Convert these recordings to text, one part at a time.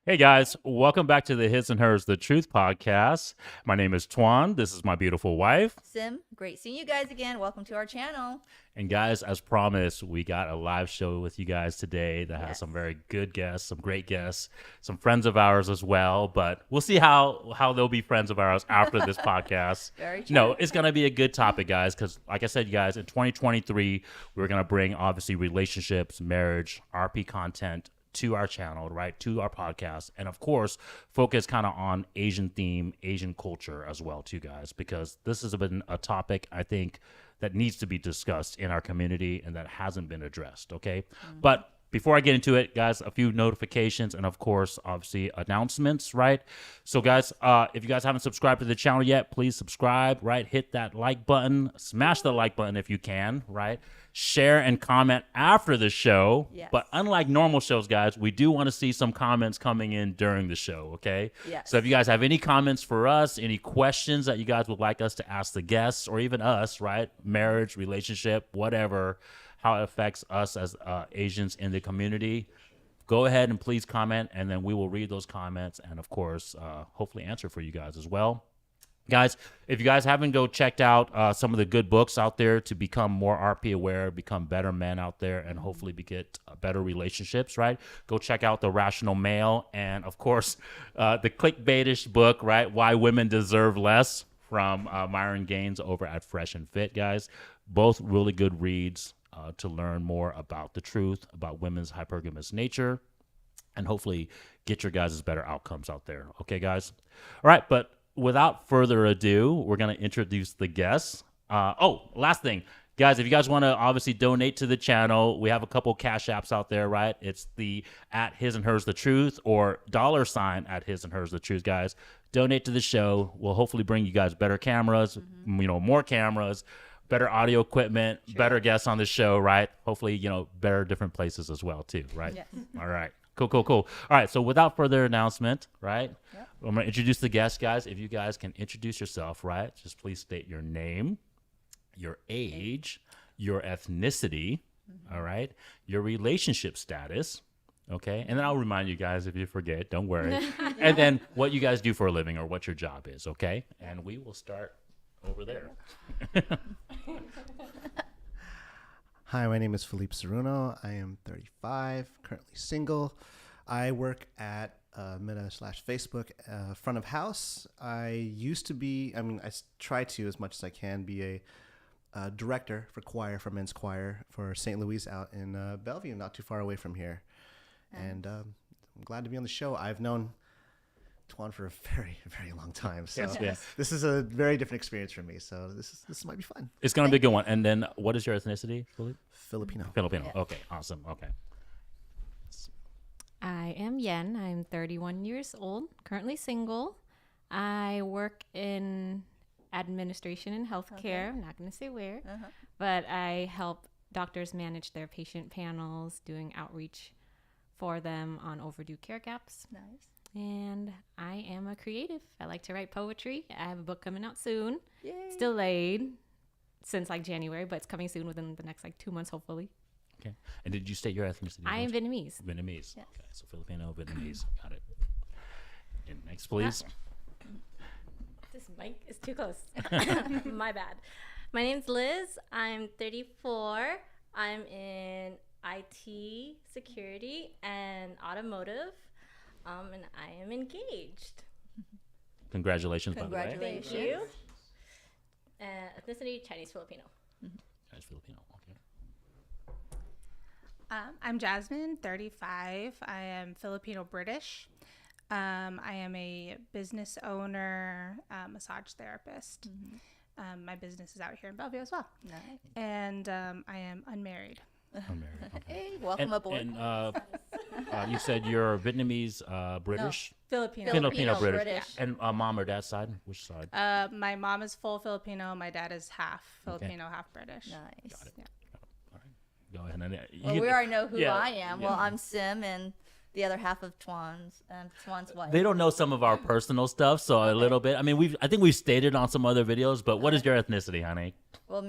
Hey guys, welcome back to the His&Hers, the Truth podcast. My name is Tuan. This is my beautiful wife. Sim, great seeing you guys again. Welcome to our channel. And guys, as promised, we got a live show with you guys today that has some very good guests, some great guests, some friends of ours as well. But we'll see how they'll be friends of ours after this podcast. Very true. No, it's going to be a good topic, guys, because like I said, you guys, in 2023, we're going to bring obviously relationships, marriage, RP content to our channel, right, to our podcast, and of course focus kind of on Asian theme, Asian culture as well too, guys, because this has been a topic I think that needs to be discussed in our community and that hasn't been addressed. Okay. But before I get into it, guys, a few notifications and of course, obviously announcements, right? So guys, if you guys haven't subscribed to the channel yet, please subscribe, right? Hit that like button, smash the like button if you can, right? Share and comment after the show. Yes. But unlike normal shows, guys, we do want to see some comments coming in during the show, okay? Yes. So if you guys have any comments for us, any questions that you guys would like us to ask the guests or even us, right? Marriage, relationship, whatever, how it affects us as Asians in the community, go ahead and please comment, and then we will read those comments and, of course, hopefully answer for you guys as well. Guys, if you guys haven't checked out some of the good books out there to become more RP aware, become better men out there, and hopefully get better relationships, right? Go check out The Rational Male and, of course, the clickbaitish book, right? Why Women Deserve Less from Myron Gaines over at Fresh and Fit, guys. Both really good reads to learn more about the truth, about women's hypergamous nature, and hopefully get your guys' better outcomes out there. Okay, guys? All right, but without further ado, we're going to introduce the guests. Last thing. Guys, if you guys want to obviously donate to the channel, we have a couple cash apps out there, right? It's the at His&Hers the Truth or $ at His&Hers the Truth, guys. Donate to the show. We'll hopefully bring you guys better cameras, more cameras, better audio equipment, better guests on the show, right? Hopefully, better different places as well too, right? Yes. All right. Cool. All right. So without further announcement, right? Yep. I'm going to introduce the guests, guys. If you guys can introduce yourself, right? Just please state your name, your age, your ethnicity, all right? Your relationship status, okay? And then I'll remind you guys if you forget, don't worry. And then what you guys do for a living or what your job is, okay? And we will start over there. Hi, my name is Philippe Saruno. I am 35, currently single. I work at Meta/Facebook front of house. I used to be, try to as much as I can be a director for choir, for men's choir for St. Louis out in Bellevue, not too far away from here. And I'm glad to be on the show. I've known Tuan for a very, very long time. So Yes. This is a very different experience for me. So this might be fun. It's going to be a good one. And then what is your ethnicity, Philippe? Filipino. Filipino. Yeah. Okay, awesome. Okay. I am Yen. I'm 31 years old, currently single. I work in administration and healthcare. Okay. I'm not going to say where, Uh-huh. but I help doctors manage their patient panels, doing outreach for them on overdue care gaps. Nice. And I am a creative. I like to write poetry. I have a book coming out soon. Yay. It's delayed since January, but it's coming soon within the next 2 months, hopefully. Okay. And did you state your ethnicity? I am first? Vietnamese. Vietnamese. Yes. Okay, so Filipino, Vietnamese. Got it. And next, please. This mic is too close. My bad. My name's Liz. I'm 34. I'm in IT, security, and automotive. And I am engaged. Congratulations, by the way. Congratulations. Thank you. Ethnicity, Chinese Filipino. Chinese Filipino. Okay. I'm Jasmine, 35. I am Filipino British. I am a business owner, massage therapist. My business is out here in Bellevue as well. Nice. And I am unmarried. I'm married. Okay. Hey, welcome aboard. And you said you're Vietnamese, British, Filipino. Filipino, British. British. And mom or dad's side? Which side? My mom is full Filipino. My dad is half Filipino, half British. Nice. Got it. All right. Go ahead. And, Well, we already know who yeah, I am. yeah. Well, I'm Sim and the other half of Tuan's wife. They don't know some of our personal stuff, so a little bit. I mean, I think we've stated on some other videos, but what is your ethnicity, honey? Well,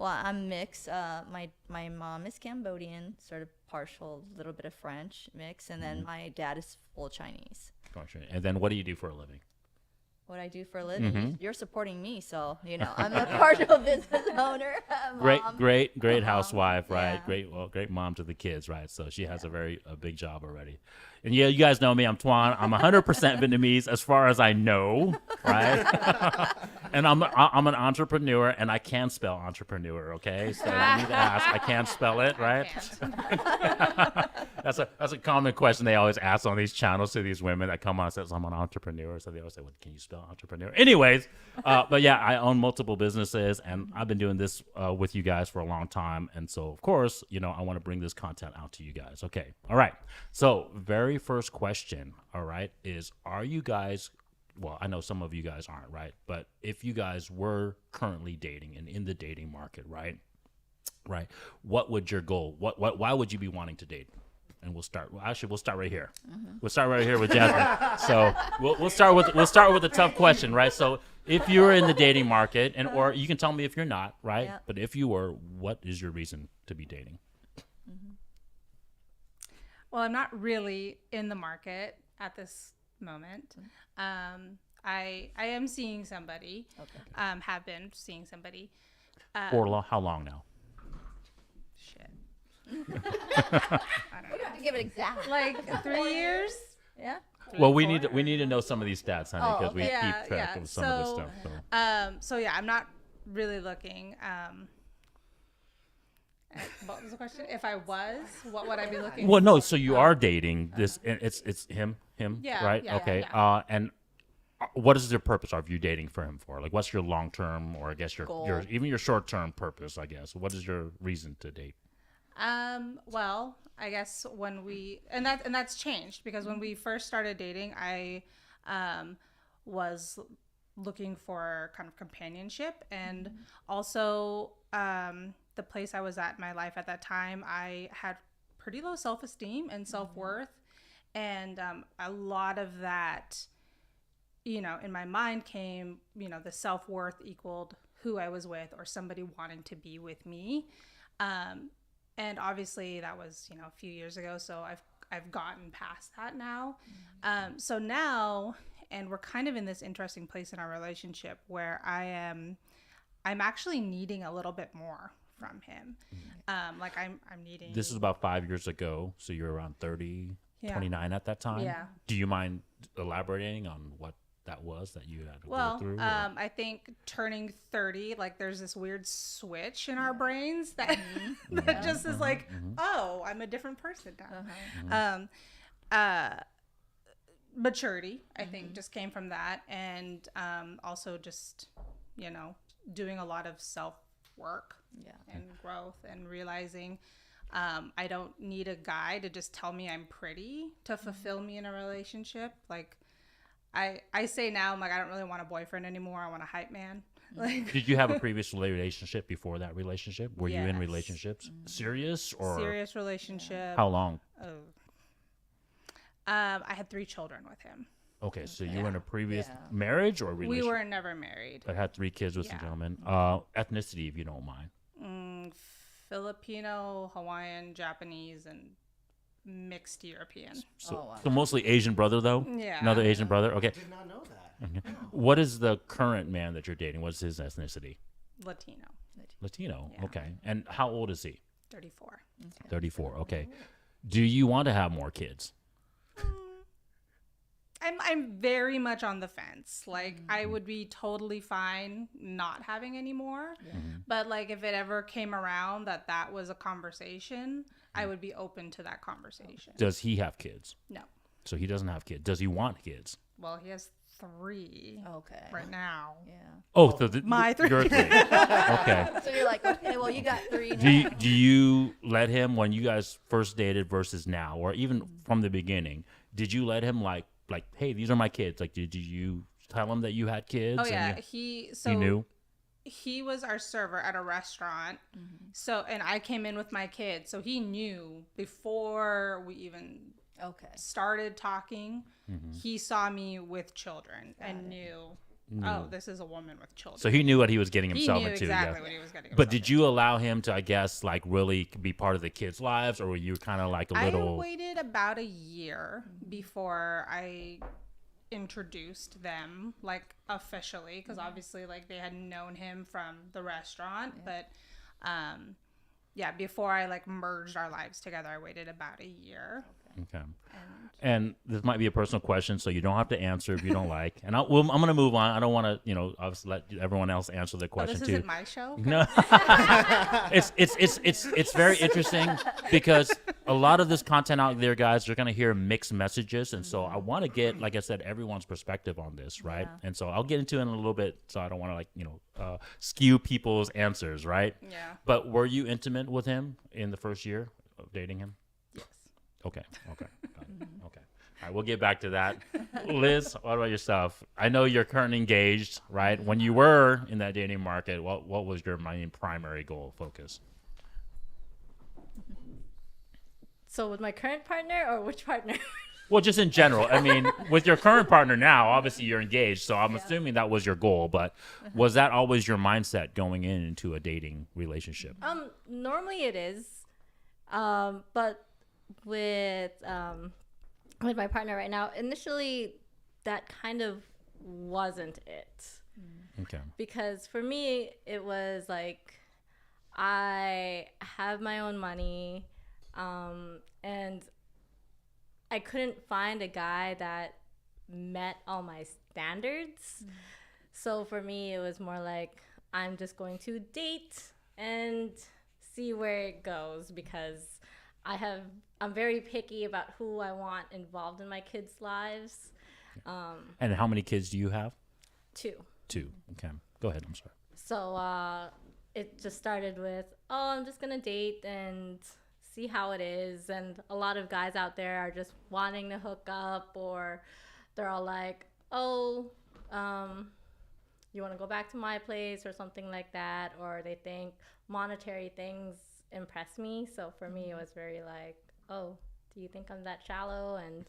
I'm mixed. My mom is Cambodian, sort of partial little bit of French mix, and then my dad is full Chinese. Gotcha. And then what do you do for a living? What I do for a living, you're supporting me, so I'm a partial business owner. Mom. Great housewife, right? Yeah. Great mom to the kids, right? So she has a big job already. And yeah, you guys know me. I'm Tuan. I'm 100% Vietnamese as far as I know, right? And I'm an entrepreneur, and I can spell entrepreneur. Okay, so you need to ask. I can spell it, right? That's a common question they always ask on these channels to these women that come on and says I'm an entrepreneur. So they always say, "Well, can you spell entrepreneur?" Anyways, but yeah, I own multiple businesses, and I've been doing this with you guys for a long time, and so of course, I want to bring this content out to you guys. Okay, all right. So very first question, all right, is are you guys? Well, I know some of you guys aren't, right? But if you guys were currently dating and in the dating market, right? What would your goal? Why would you be wanting to date? And we'll start right here. We'll start right here with Jasmine. So we'll start with a tough question, right? So if you're in the dating market, or you can tell me if you're not, right? Yeah. But if you were, what is your reason to be dating? Well, I'm not really in the market at this moment. I am seeing somebody. Okay. Have been seeing somebody. For how long now? Shit. You don't have to give it exact. Like 3 years. Yeah. Well, we need to know some of these stats, honey, because we okay. keep track Yeah, of some of this stuff. So. So yeah, I'm not really looking. What was the question? If I was, what would I be looking? Well, no. So you are dating this. And it's him. Yeah, Right. yeah, Okay. yeah. And what is your purpose of you dating for him for? Like, what's your long term, or I guess your Goal. even your short term purpose? I guess. What is your reason to date? Well, I guess when that's changed because when we first started dating, I was looking for kind of companionship, and also the place I was at in my life at that time, I had pretty low self-esteem and self-worth, and a lot of that, in my mind came, the self-worth equaled who I was with or somebody wanting to be with me. And obviously that was, a few years ago. So I've gotten past that now. So now, and we're kind of in this interesting place in our relationship where I'm actually needing a little bit more from him. Like I'm needing. This is about 5 years ago. So you're around 30, 29 at that time. Yeah. Do you mind elaborating on what that was that you had to go through? I think turning 30, like there's this weird switch in our brains that that just is like, oh, I'm a different person now. Maturity, I think, just came from that, and also just doing a lot of self work and growth and realizing I don't need a guy to just tell me I'm pretty to fulfill me in a relationship. Like I say now, I'm like, I don't really want a boyfriend anymore. I want a hype man. Like, did you have a previous relationship before that relationship? Were you in Yes. relationships? Serious or serious relationship. how long? I had 3 children with him. Okay, so you were in a previous marriage or relationship? We were never married. I had 3 kids with some gentlemen. Ethnicity, if you don't mind. Filipino, Hawaiian, Japanese, and mixed European. So mostly Asian brother, though? Yeah. Another Asian brother? Okay. Did not know that. What is the current man that you're dating? What's his ethnicity? Latino. Yeah. Okay. And how old is he? 34. 34. Okay. Do you want to have more kids? I'm very much on the fence. Like, I would be totally fine not having any more. But, like, if it ever came around that was a conversation, I would be open to that conversation. Does he have kids? No. So he doesn't have kids. Does he want kids? Well, he has 3 Okay. right now. Yeah. Oh, so My 3. your 3. Okay. So you're like, okay, well, you got 3 now. Do you let him, when you guys first dated versus now, or even from the beginning, did you let him like, hey, these are my kids? Like, did you tell him that you had kids? Oh, yeah. And He knew? He was our server at a restaurant. So, and I came in with my kids. So he knew before we even started talking, he saw me with children and knew oh, this is a woman with children. So he knew what he was getting He himself knew into. exactly Yeah. what he was getting. But himself did you allow him to, I guess, like really be part of the kids' lives, or were you kind of like a little? I waited about a year before I introduced them like officially, because obviously like they had known him from the restaurant, but yeah, before I like merged our lives together, I waited about a year. Okay. And this might be a personal question, so you don't have to answer if you don't like. And I'm going to move on. I don't want to, obviously let everyone else answer the Oh, question this too. isn't my show. No, it's very interesting because a lot of this content out there, guys, you're gonna hear mixed messages, and so I want to get, like I said, everyone's perspective on this, right? Yeah. And so I'll get into it in a little bit, so I don't want to skew people's answers, right? Yeah. But were you intimate with him in the first year of dating him? Yes. Okay. Got it. Okay. All right, we'll get back to that. Liz, what about yourself? I know you're currently engaged, right? When you were in that dating market, what was your main primary goal, focus? So with my current partner or which partner? Well, just in general. I mean, with your current partner now, obviously you're engaged, so I'm assuming that was your goal, but was that always your mindset going into a dating relationship? Normally it is, but with my partner right now, initially that kind of wasn't it. Okay. Because for me, it was like I have my own money, and I couldn't find a guy that met all my standards. So for me, it was more like I'm just going to date and see where it goes, because I'm very picky about who I want involved in my kids' lives. And how many kids do you have? 2. 2. Okay. Go ahead. I'm sorry. So it just started with, I'm just going to date and see how it is. And a lot of guys out there are just wanting to hook up, or they're all like, you want to go back to my place or something like that. Or they think monetary things impress me. So for me, it was very like, do you think I'm that shallow? And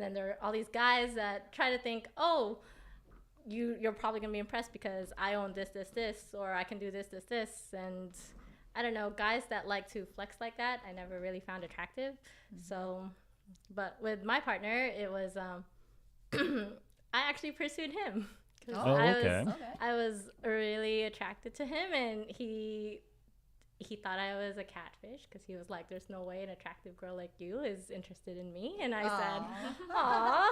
then there are all these guys that try to think, you're probably gonna be impressed because I own this, or I can do this, and I don't know, guys that like to flex like that, I never really found attractive. So, but with my partner, it was I actually pursued him. I was really attracted to him, and he thought I was a catfish, because he was like, there's no way an attractive girl like you is interested in me. And I said, aw.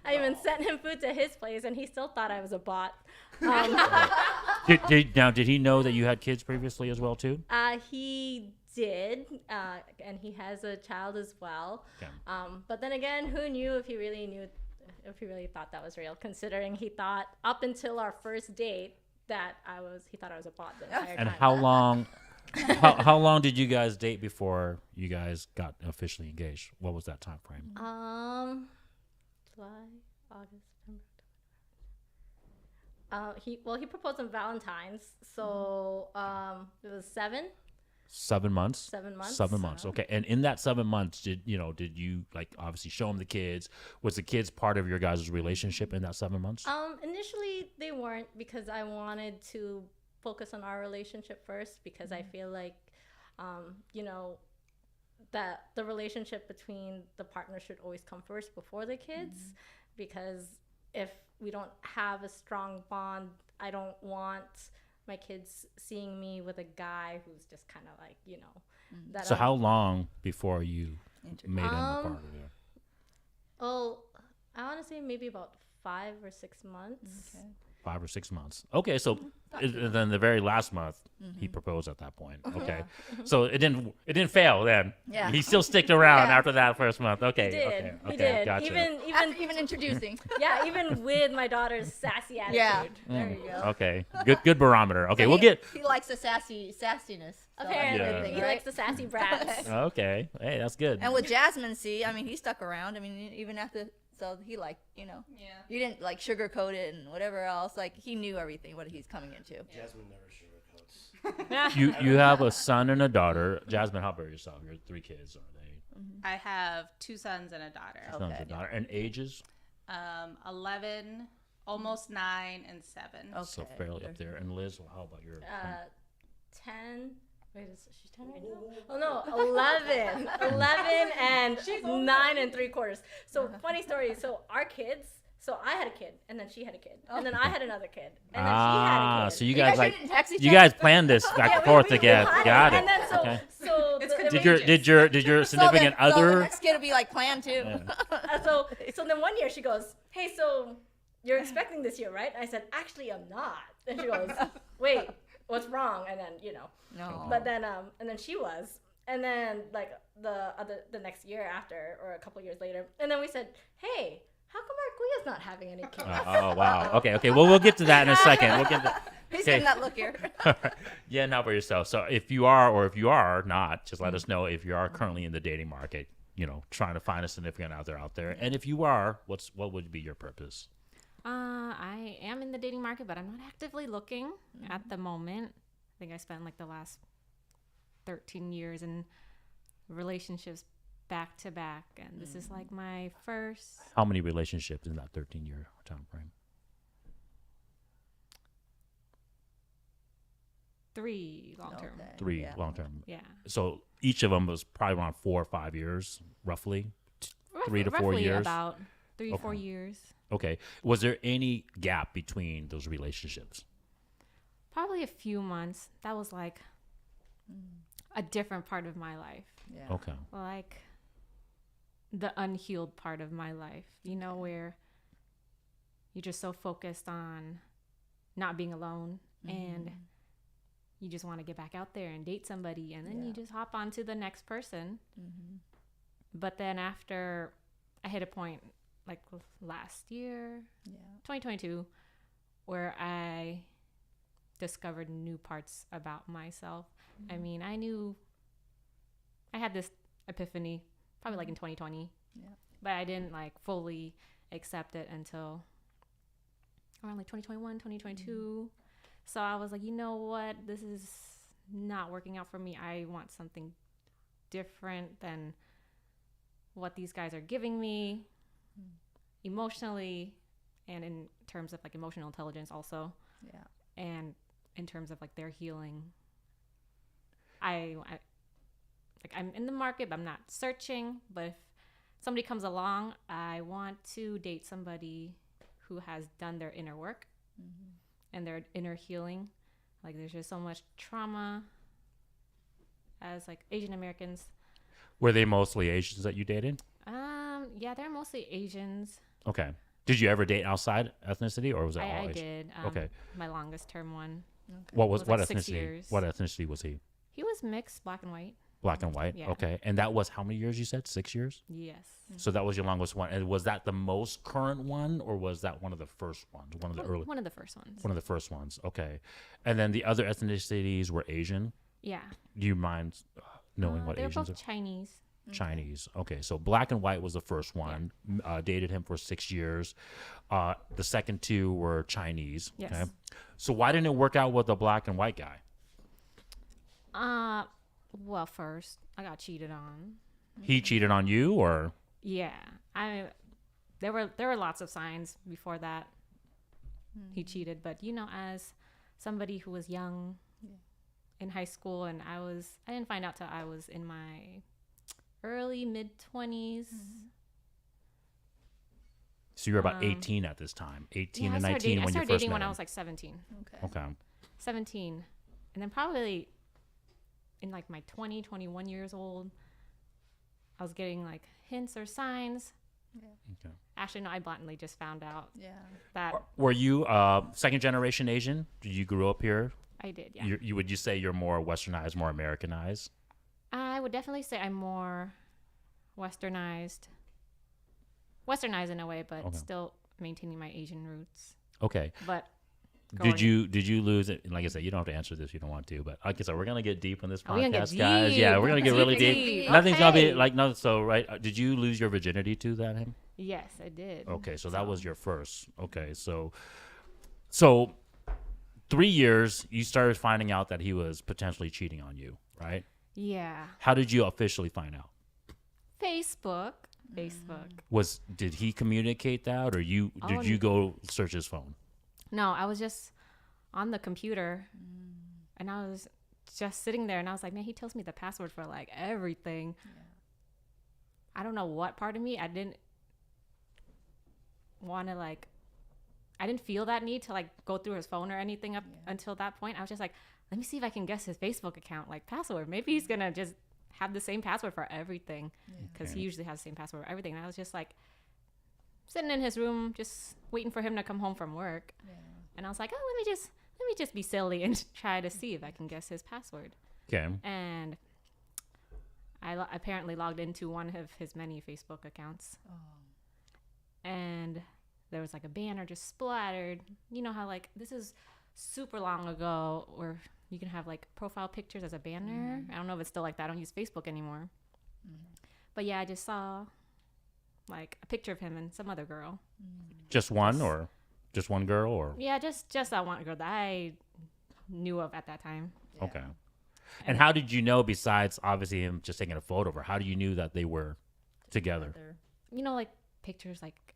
I even sent him food to his place, and he still thought I was a bot. Did he know that you had kids previously as well, too? He did, and he has a child as well. Okay. But then again, who knew if he really thought that was real, considering he thought up until our first date that he thought I was a bot the entire time. And how long did you guys date before you guys got officially engaged? What was that time frame? July, August, September. He proposed on Valentine's, so it was 7. 7 months. 7 months. 7 months. Okay. And in that 7 months, did you like obviously show him the kids? Was the kids part of your guys' relationship in that 7 months? Initially they weren't, because I wanted to focus on our relationship first, because I feel like, that the relationship between the partner should always come first before the kids, because if we don't have a strong bond, I don't want my kids seeing me with a guy who's just kind of like, that. So how long before you made him a part of it? I want to say maybe about 5 or 6 months. Okay. 5 or 6 months. Okay, so then the very last month he proposed at that point. Okay, so it didn't fail then. Yeah. He still sticked around after that first month. Okay, He did. okay, He did. Gotcha. Even introducing. Yeah, even with my daughter's sassy attitude. Yeah. There you go. Okay, good barometer. Okay, So we'll get. He likes the sassiness. So Apparently, Yeah. he likes the sassy brats. Okay, hey, that's good. And with Jasmine, he stuck around. I mean, even after, so he you didn't like sugarcoat it and whatever else. Like, he knew everything what he's coming into. Jasmine never sugarcoats. You have a son and a daughter. Jasmine, how about yourself? Your 3 kids, are they? I have 2 sons and a daughter. Sons and daughter. And ages? 11, almost 9 and 7. Okay. So fairly up there. And Liz, how about your? 10. Wait, is she 10 right now? Oh no, 11. 11 and 9 and 3/4. So funny story. So our kids. So I had a kid, and then she had a kid, and then I had another kid, and then she had a kid. So you You guys guys like didn't text each you other? guys planned this back and forth again. planned Got it. And then so, Okay. so It's the- Did your significant So the other? next kid will be like planned too. so then one year she goes, "Hey, so you're expecting this year, right?" I said, "Actually, I'm not." And she goes, "Wait, what's wrong?" And then No. but then and then she was, and then like the next year after, or a couple years later, and then we said, "Hey, how come Marquita's not having any kids?" Oh wow. Okay. Well, we'll get to that in a second. We'll get to. He's Okay. getting that look here. Yeah, and how about yourself? So if you are or if you are not, just let us know if you are currently in the dating market, trying to find a significant other out there. And if you are, what would be your purpose? I am in the dating market, but I'm not actively looking at the moment. I think I spent like the last 13 years in relationships back to back, and this is like my first. How many relationships in that 13-year time frame? 3 long term. Okay. 3 Yeah. long term. Yeah. So each of them was probably around 4 or 5 years, roughly. 3 to 4 Roughly years. about 3 to 4 Okay. years. Okay. Was there any gap between those relationships? Probably a few months. That was like a different part of my life. Yeah. Okay. Like the unhealed part of my life, where you're just so focused on not being alone and you just want to get back out there and date somebody, and then you just hop on to the next person. But then after I hit a point like last year, 2022, where I discovered new parts about myself. I mean, I knew I had this epiphany probably like in 2020, but I didn't like fully accept it until around like 2021, 2022. So I was like, you know what? This is not working out for me. I want something different than what these guys are giving me emotionally, and in terms of like emotional intelligence also. Yeah. And in terms of like their healing. I'm in the market, but I'm not searching. But if somebody comes along, I want to date somebody who has done their inner work and their inner healing. Like there's just so much trauma as like Asian Americans. Were they mostly Asians that you dated? Yeah, they're mostly Asians. Okay. Did you ever date outside ethnicity, or was that all I Asian? did. Okay. My longest term one. What was what like 6 ethnicity? years. What ethnicity was he? He was mixed, black and white. Black and white. Yeah. Okay. And that was how many years you said? 6 years? Yes. So that was your longest one. And was that the most current one, or was that one of the first ones? One of the early One of the first ones. one of the first ones. Okay. And then the other ethnicities were Asian. Yeah. Do you mind knowing what They're Asians both Chinese. Chinese. Okay, so black and white was the first one. Dated him for 6 years. The second two were Chinese. Yes. Okay. So why didn't it work out with the black and white guy? Well, first I got cheated on. He cheated on you, or Yeah. There were lots of signs before that he cheated, but as somebody who was young in high school, and I didn't find out till I was in my early mid-20s. so you're about 18 at this time, 18 Yeah, and I 19 started when you first dating met when I him. was like 17. Okay. 17. And then probably in like my 21 years old, I was getting like hints or signs. Okay. Actually, no, I blatantly just found out Yeah. that Were you second generation Asian? Did you grew up here? I did, yeah. Would you say you're more westernized, more Americanized? I would definitely say I'm more westernized in a way, but Okay. still maintaining my Asian roots. Okay. But Did you lose it? Like I said, you don't have to answer this if you don't want to. But like I said, we're gonna get deep on this Are we gonna podcast, get guys. Yeah, deep? we're gonna get really deep. Deep. Nothing's gonna be Okay. like no. So right, did you lose your virginity to that him? Yes, I did. Okay, so that was your first. Okay, so 3 years, you started finding out that he was potentially cheating on you, right? Yeah. How did you officially find out? Facebook. Facebook. Did he communicate that, or did you go search his phone? No, I was just on the computer, and I was just sitting there, and I was like, man, he tells me the password for like everything. Yeah. I don't know what part of me I didn't want to I didn't feel that need to like go through his phone or anything up until that point. I was just like, let me see if I can guess his Facebook account like password. Maybe he's gonna just have the same password for everything, because he usually has the same password for everything. And I was just like sitting in his room, just waiting for him to come home from work. Yeah. And I was like, oh, let me just be silly and try to see if I can guess his password. Okay. And I apparently logged into one of his many Facebook accounts. Oh. And there was like a banner just splattered. You know how like this is super long ago where you can have like profile pictures as a banner. I don't know if it's still like that. I don't use Facebook anymore. But yeah, I just saw like a picture of him and some other girl. Just one or just one girl or? Yeah, just that one girl that I knew of at that time. Yeah. Okay. And how did you know, besides obviously him just taking a photo of her, how do you knew that they were together? You know, like pictures like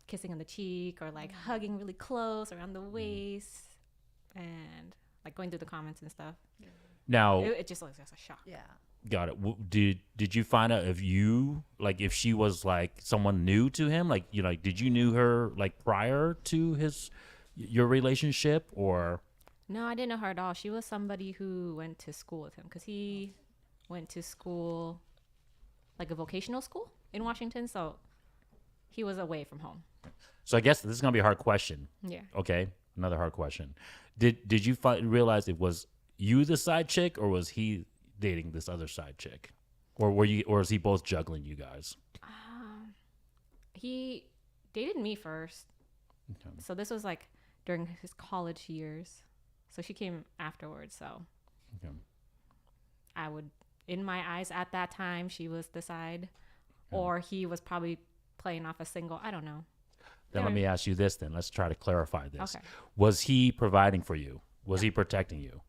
kissing on the cheek or like hugging really close around the waist and like going through the comments and stuff. Now it just looks like a shock. Yeah. Got it. Did you find out if she was like someone new to him? Like, you know, like, did you knew her like prior to your relationship or? No, I didn't know her at all. She was somebody who went to school with him because he went to school, like a vocational school in Washington. So he was away from home. So I guess this is going to be a hard question. Yeah. Okay. Another hard question. Did you realize it was you the side chick, or was he dating this other side chick? Or was he both juggling you guys? He dated me first. Okay. So this was like during his college years. So she came afterwards. So I would, in my eyes at that time, she was the side, or he was probably playing off a single. I don't know. Then let me ask you this then. Let's try to clarify this. Okay. Was he providing for you? Was he protecting you?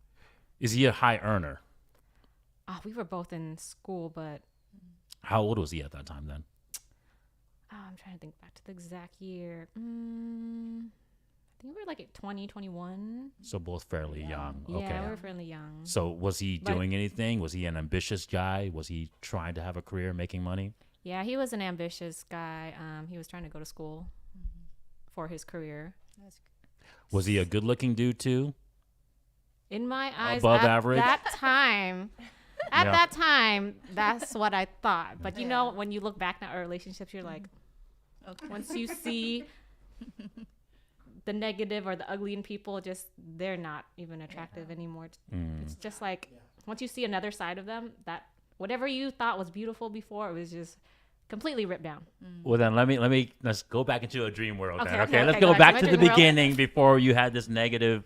Is he a high earner? We were both in school, but... How old was he at that time then? I'm trying to think back to the exact year. I think we were like at 20, 21. So both fairly young. Yeah, okay. we were fairly young. So was he doing anything? Was he an ambitious guy? Was he trying to have a career making money? Yeah, he was an ambitious guy. He was trying to go to school for his career. Was he a good-looking dude too? In my eyes, above average? That time, that time, that's what I thought. But you know, when you look back at our relationships, you're like, once you see the negative or the ugly in people, just they're not even attractive anymore. It's just like once you see another side of them, that whatever you thought was beautiful before, it was just completely ripped down. Well, then let's go back into a dream world. Okay, let's go back to the beginning before you had this negative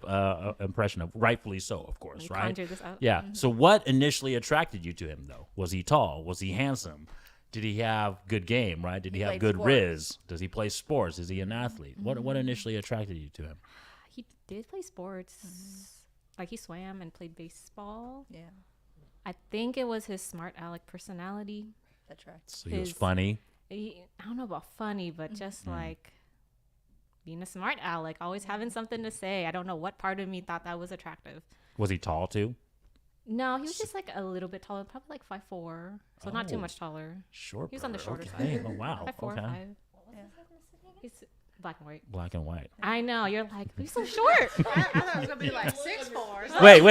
impression of, rightfully so, of course, you right? Conjure this up. Yeah. So what initially attracted you to him, though? Was he tall? Was he handsome? Did he have good game? Right? Did he have good riz? Does he play sports? Is he an athlete? What initially attracted you to him? He did play sports. Like he swam and played baseball. Yeah. I think it was his smart aleck personality. That's right. So he was funny. I don't know about funny, but just like being a smart aleck, always having something to say. I don't know what part of me thought that was attractive. Was he tall too? No, he was just like a little bit taller, probably like 5'4", so not too much taller. Short. He was on the shorter side. side. Oh wow. 5'4", okay. 5. Yeah. He's black and white. Black and white. I know. You're like, he's so short. I thought it was gonna be like 6'4". Wait.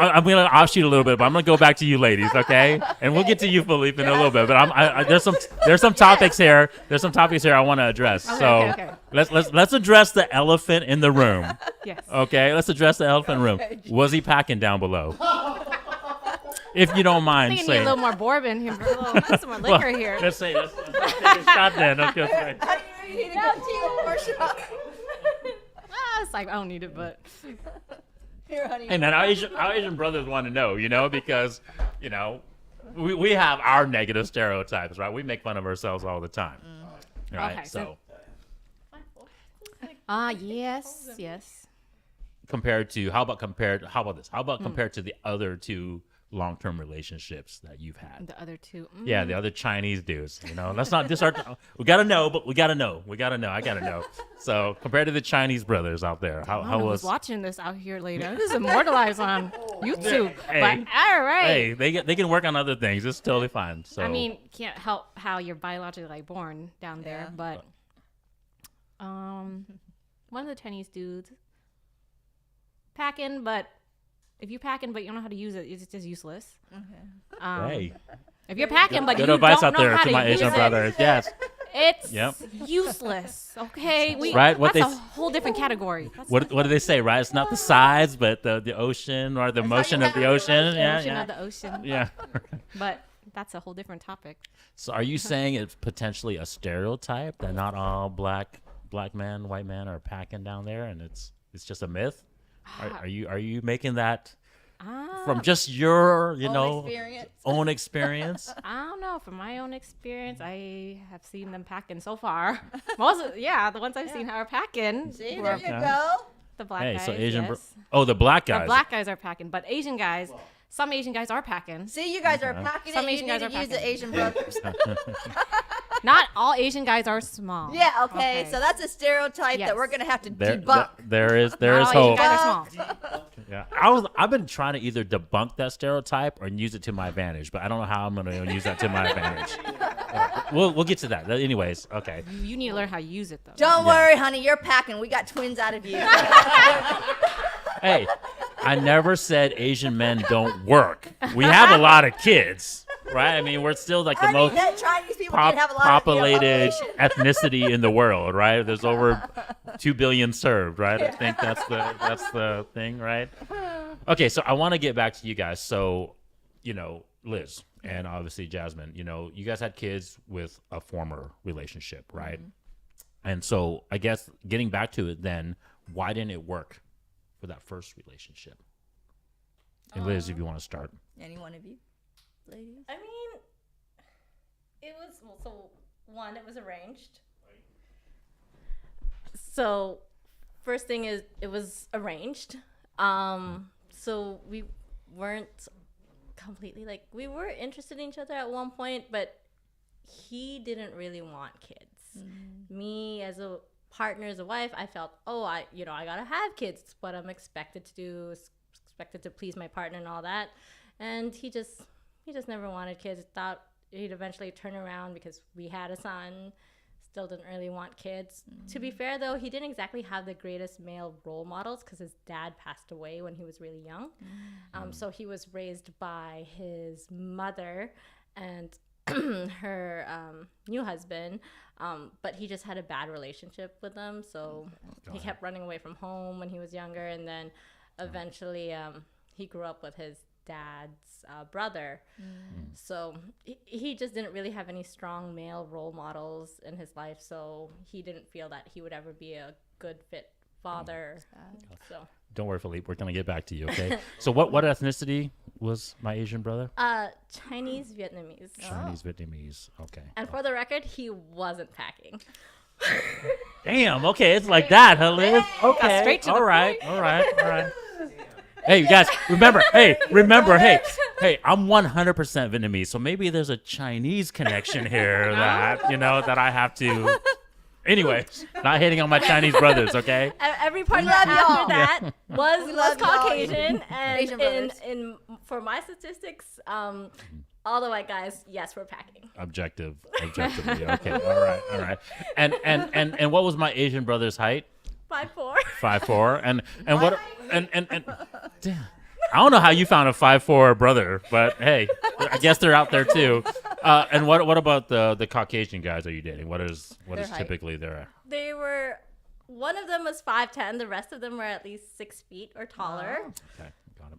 I'm gonna offshoot a little bit, but I'm gonna go back to you ladies, okay? And we'll get to you, Philippe, in a little bit. But there's some topics here. There's some topics here I want to address. Okay. Let's address the elephant in the room. Yes. Okay. Let's address the elephant in the room. Was he packing down below? If you don't mind I think saying. I need a little more bourbon here, a little some more liquor here. Let's take a shot then. Okay. It's like I don't need it, but Here, honey. Hey man, our Asian brothers want to know, because we have our negative stereotypes, right? We make fun of ourselves all the time, right? Okay, so yes. compared to how about compared to the other two long-term relationships that you've had? The other two. Yeah, the other Chinese dudes. Let's not discard. We gotta know, but we gotta know. I gotta know. So compared to the Chinese brothers out there, how was was? watching this out here later? This is immortalized on YouTube. Hey, but all right. Hey, they can work on other things. It's totally fine. So I mean, can't help how you're biologically born down there, Yeah. but one of the Chinese dudes packing, but if you're packing but you don't know how to use it, it's just useless. hey, If you're packing but good you advice don't out know there how to to my use Asian it, brothers. Yes. it's Yep. useless. Okay, Right, what that's they a whole different category. That's What do they say? Right, it's not the size, but the ocean or the motion of the ocean. the Yeah, ocean yeah, of the ocean. yeah. But that's a whole different topic. So are you saying it's potentially a stereotype that not all black men, white men are packing down there, and it's just a myth? Are you making that from just your own experience? I don't know. From my own experience, I have seen them packing so far. The ones I've seen are packing. See, were there you go. The black Hey, guys. so Asian. Yes. The black The guys. black guys are packing, but Asian guys, some Asian guys are packing. See, you guys are packing Some it. You Asian need guys to are use the packing. Asian brothers. Not all Asian guys are small. Yeah, okay. So that's a stereotype Yes. that we're gonna have to There debunk. there is Not all hope. Asian guys are small. Yeah, I've been trying to either debunk that stereotype or use it to my advantage, but I don't know how I'm going to use that to my advantage. We'll get to that. Anyways, okay. You need to learn how to use it though. Don't worry, honey. You're packing. We got twins out of you. Hey, I never said Asian men don't work. We have a lot of kids, right? I mean, we're still like the most that Chinese people did have a lot populated of ethnicity in the world, right? There's over 2 billion served, right? I think that's the thing, right? Okay, so I want to get back to you guys. So, Liz and obviously Jasmine, you guys had kids with a former relationship, right? And so I guess getting back to it then, why didn't it work for that first relationship? And Liz, if you want to start. Any one of you, ladies? I mean, it was it was arranged. So, first thing is it was arranged. So we weren't completely we were interested in each other at one point, but he didn't really want kids. Me as a partner, as a wife, I felt, I gotta have kids. It's what I'm expected to do. Expected to please my partner and all that. And he just never wanted kids. Thought he'd eventually turn around because we had a son. Still didn't really want kids. To be fair, though, he didn't exactly have the greatest male role models because his dad passed away when he was really young. So he was raised by his mother and her new husband. But he just had a bad relationship with them. So he kept running away from home when he was younger. And then eventually he grew up with his dad's brother. So he just didn't really have any strong male role models in his life, so he didn't feel that he would ever be a good fit father. So Don't worry, Philippe, we're going to get back to you, okay? So what ethnicity was my Asian brother? Chinese Vietnamese. Chinese Vietnamese, okay. And for the record, he wasn't packing. Damn, okay, it's like that, huh, Liz? Okay, straight to the all right. Hey, you guys, remember, hey, I'm 100% Vietnamese, so maybe there's a Chinese connection here that I have to. Anyways, not hating on my Chinese brothers, okay? Every partner love after y'all. that was love y'all. Caucasian, Asian and brothers. for my statistics, all the white guys, yes, we're packing. Objectively, okay, all right. And what was my Asian brother's height? 5'4". 5'4", and what and damn. I don't know how you found a 5'4" brother, but hey, I guess they're out there too. And what about the Caucasian guys are you dating? What is height. typically their? They were, one of them was 5'10", the rest of them were at least 6 feet or taller. Okay, got it.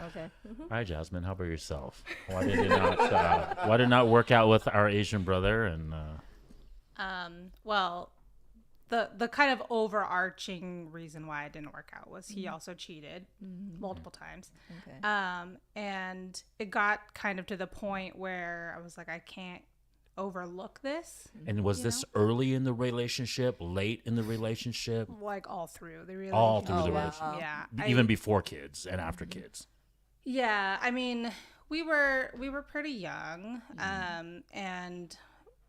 Okay. All right, Jasmine, how about yourself? Why did it not work out with our Asian brother? And Well, the kind of overarching reason why it didn't work out was he also cheated multiple times. Okay. And it got kind of to the point where I was like, I can't overlook this. And was this early in the relationship, late in the relationship, Like all through the relationship. all through the wow. relationship, Yeah. even before kids and after kids? Yeah. I mean, we were pretty young, and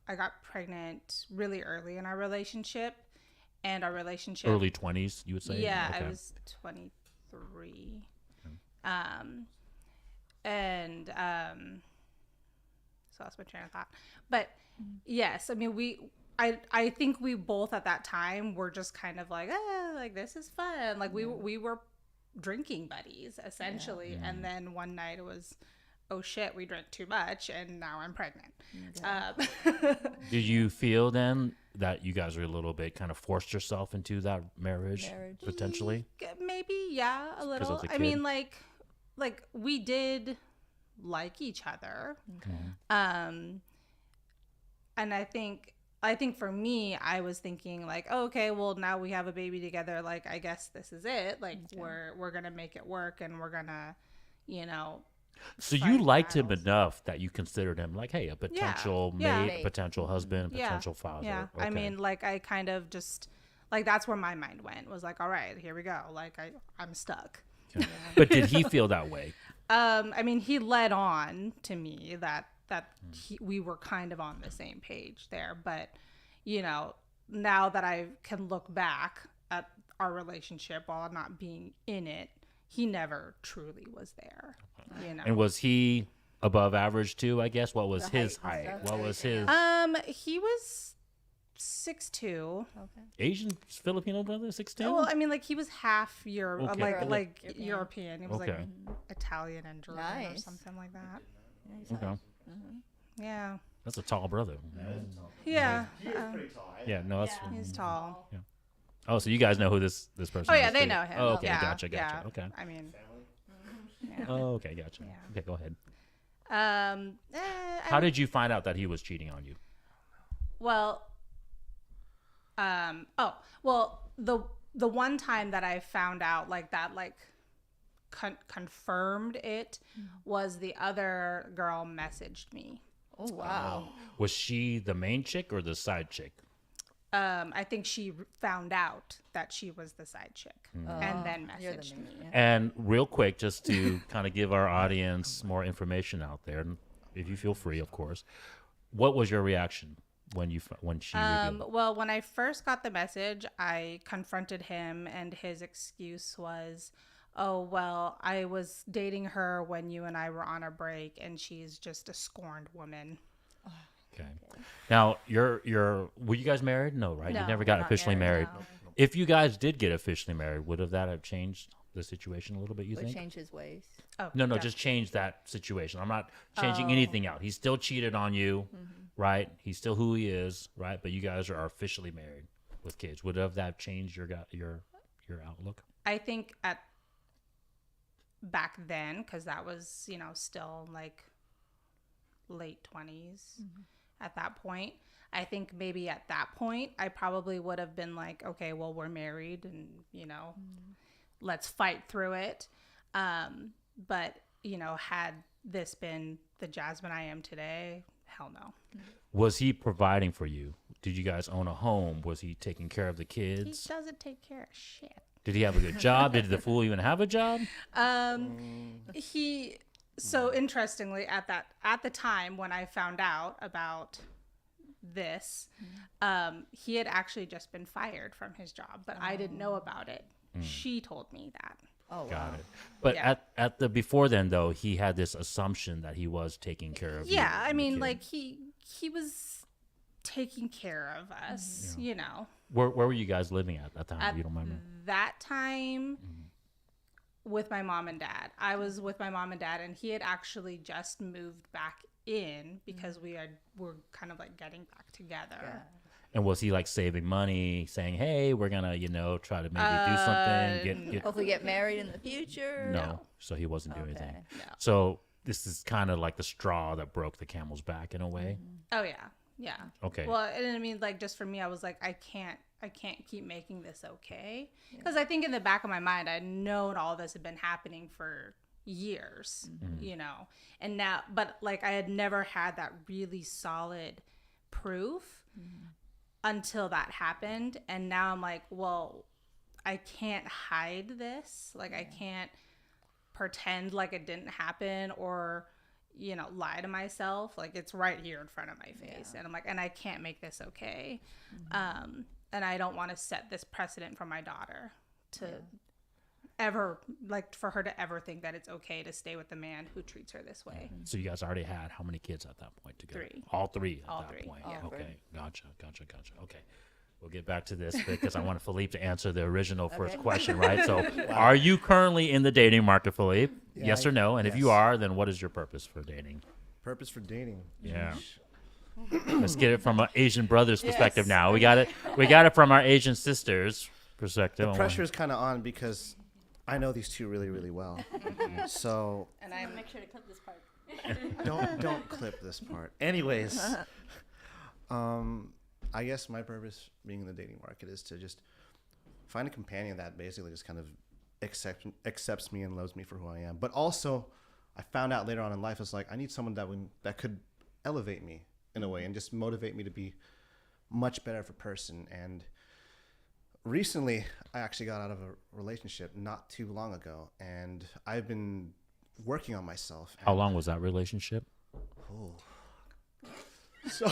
I got pregnant really early in our relationship, and our relationship Early 20s, you would say? Yeah, Okay. I was 23. And so lost my train of thought. But yes, I mean I think we both at that time were just kind of like, like this is fun. Like we were drinking buddies essentially, and then one night it was, oh shit, we drank too much, and now I'm pregnant. Did you feel then that you guys were a little bit kind of forced yourself into that marriage. Potentially? Maybe, yeah, a little. as a I mean, kid? like we did like each other. Okay. And I think for me, I was thinking like, oh, okay, well now we have a baby together. Like, I guess this is it. Like we're gonna make it work, and we're gonna, So you fight liked him battles. enough that you considered him like, hey, a potential Yeah. mate, a potential husband, a Yeah. potential father. Yeah. I Okay. mean, like I kind of just like that's where my mind went, was like, all right, here we go. Like I'm stuck. Okay. But did he feel that way? I mean, he led on to me that we were kind of on the same page there. But, now that I can look back at our relationship while not being in it, he never truly was there, And was he above average too, I guess? What was The his height and height? stuff, What was everything, his He was 6'2". Asian Filipino brother, 6'10"? Well, I mean, like he was half Okay. like European. He was Okay. like Italian and German or Nice. something like that. Okay. Yeah. That's a tall brother. Yeah. Yeah, no, that's He's tall. Oh, so you guys know who this person Oh is? yeah, they too. know him. Oh, okay, Yeah, gotcha. yeah. Okay. I mean, Oh, okay, gotcha. Yeah. Okay, go ahead. I How did you find out that he was cheating on you? Well, the one time that I found out like that, like confirmed it, was the other girl messaged me. Oh wow. Was she the main chick or the side chick? I think she found out that she was the side chick, and then You're the messaged main- me. yeah. And real quick, just to kind of give our audience more information out there, and if you feel free, of course, what was your reaction when she revealed? Well, when I first got the message, I confronted him, and his excuse was, oh, well, I was dating her when you and I were on a break, and she's just a scorned woman. Okay. Now, were you guys married? No, right? You No, never got not officially married. married, If you guys did get officially married, would that have changed the situation a little bit, you Would think? change his ways. Oh, No, yeah. just change that situation. I'm not changing anything out. He still cheated on you, right? He's still who he is, right? But you guys are officially married with kids. Would that changed your outlook? I think back then, because that was, still like late 20s at that point. I think maybe at that point, I probably would have been like, okay, well, we're married and, let's fight through it. But, had this been the Jasmine I am today, hell no. Was he providing for you? Did you guys own a home? Was he taking care of the He kids? doesn't take care of shit. Did he have a good job? Did the fool even have a job? So interestingly, at the time when I found out about this, he had actually just been fired from his job, but I didn't know about it. She told me that. Oh wow. Got it. But Yeah. at the before then though, he had this assumption that he was taking care of you Yeah, I and the mean, kid. like he was taking care of us, Where were you guys living at that time? At if you don't remember. that time with my mom and dad. I was with my mom and dad, and he had actually just moved back in because were kind of like getting back together. And was he like saving money, saying, "Hey, we're gonna, try to maybe do something"? Get Hopefully get married in the future. no. So he wasn't doing anything. Okay. No. So this is kind of like the straw that broke the camel's back in a way. Oh yeah. Yeah. Okay. Well, and I mean, like, just for me, I was like, I can't keep making this okay, because I think in the back of my mind, I'd known all this had been happening for years, and now, but like, I had never had that really solid proof until that happened, and now I'm like, well, I can't hide this, like, I can't pretend like it didn't happen, or lie to myself. Like, it's right here in front of my face. And I'm like, and I can't make this okay. And I don't want to set this precedent for my daughter to ever, like, for her to ever think that it's okay to stay with the man who treats her this way. So you guys already had how many kids at that point together? 3. All three at All that 3, point. yeah. Okay, gotcha. Okay. We'll get back to this because I want Philippe to answer the original first question, right? So are you currently in the dating market, Philippe? Yeah, yes or no? And if you yes. are, then what is your purpose for dating? Purpose for dating. Yeah. Let's get it from an Asian brother's perspective now. We got it from our Asian sisters' perspective. The pressure is kind of on because I know these two really, really well. So And I make sure to clip this part. don't clip this part. Anyways, I guess my purpose being in the dating market is to just find a companion that basically just kind of accepts me and loves me for who I am. But also, I found out later on in life, it's like I need someone that could elevate me in a way and just motivate me to be much better of a person. And recently, I actually got out of a relationship not too long ago, and I've been working on myself. How long was that relationship? So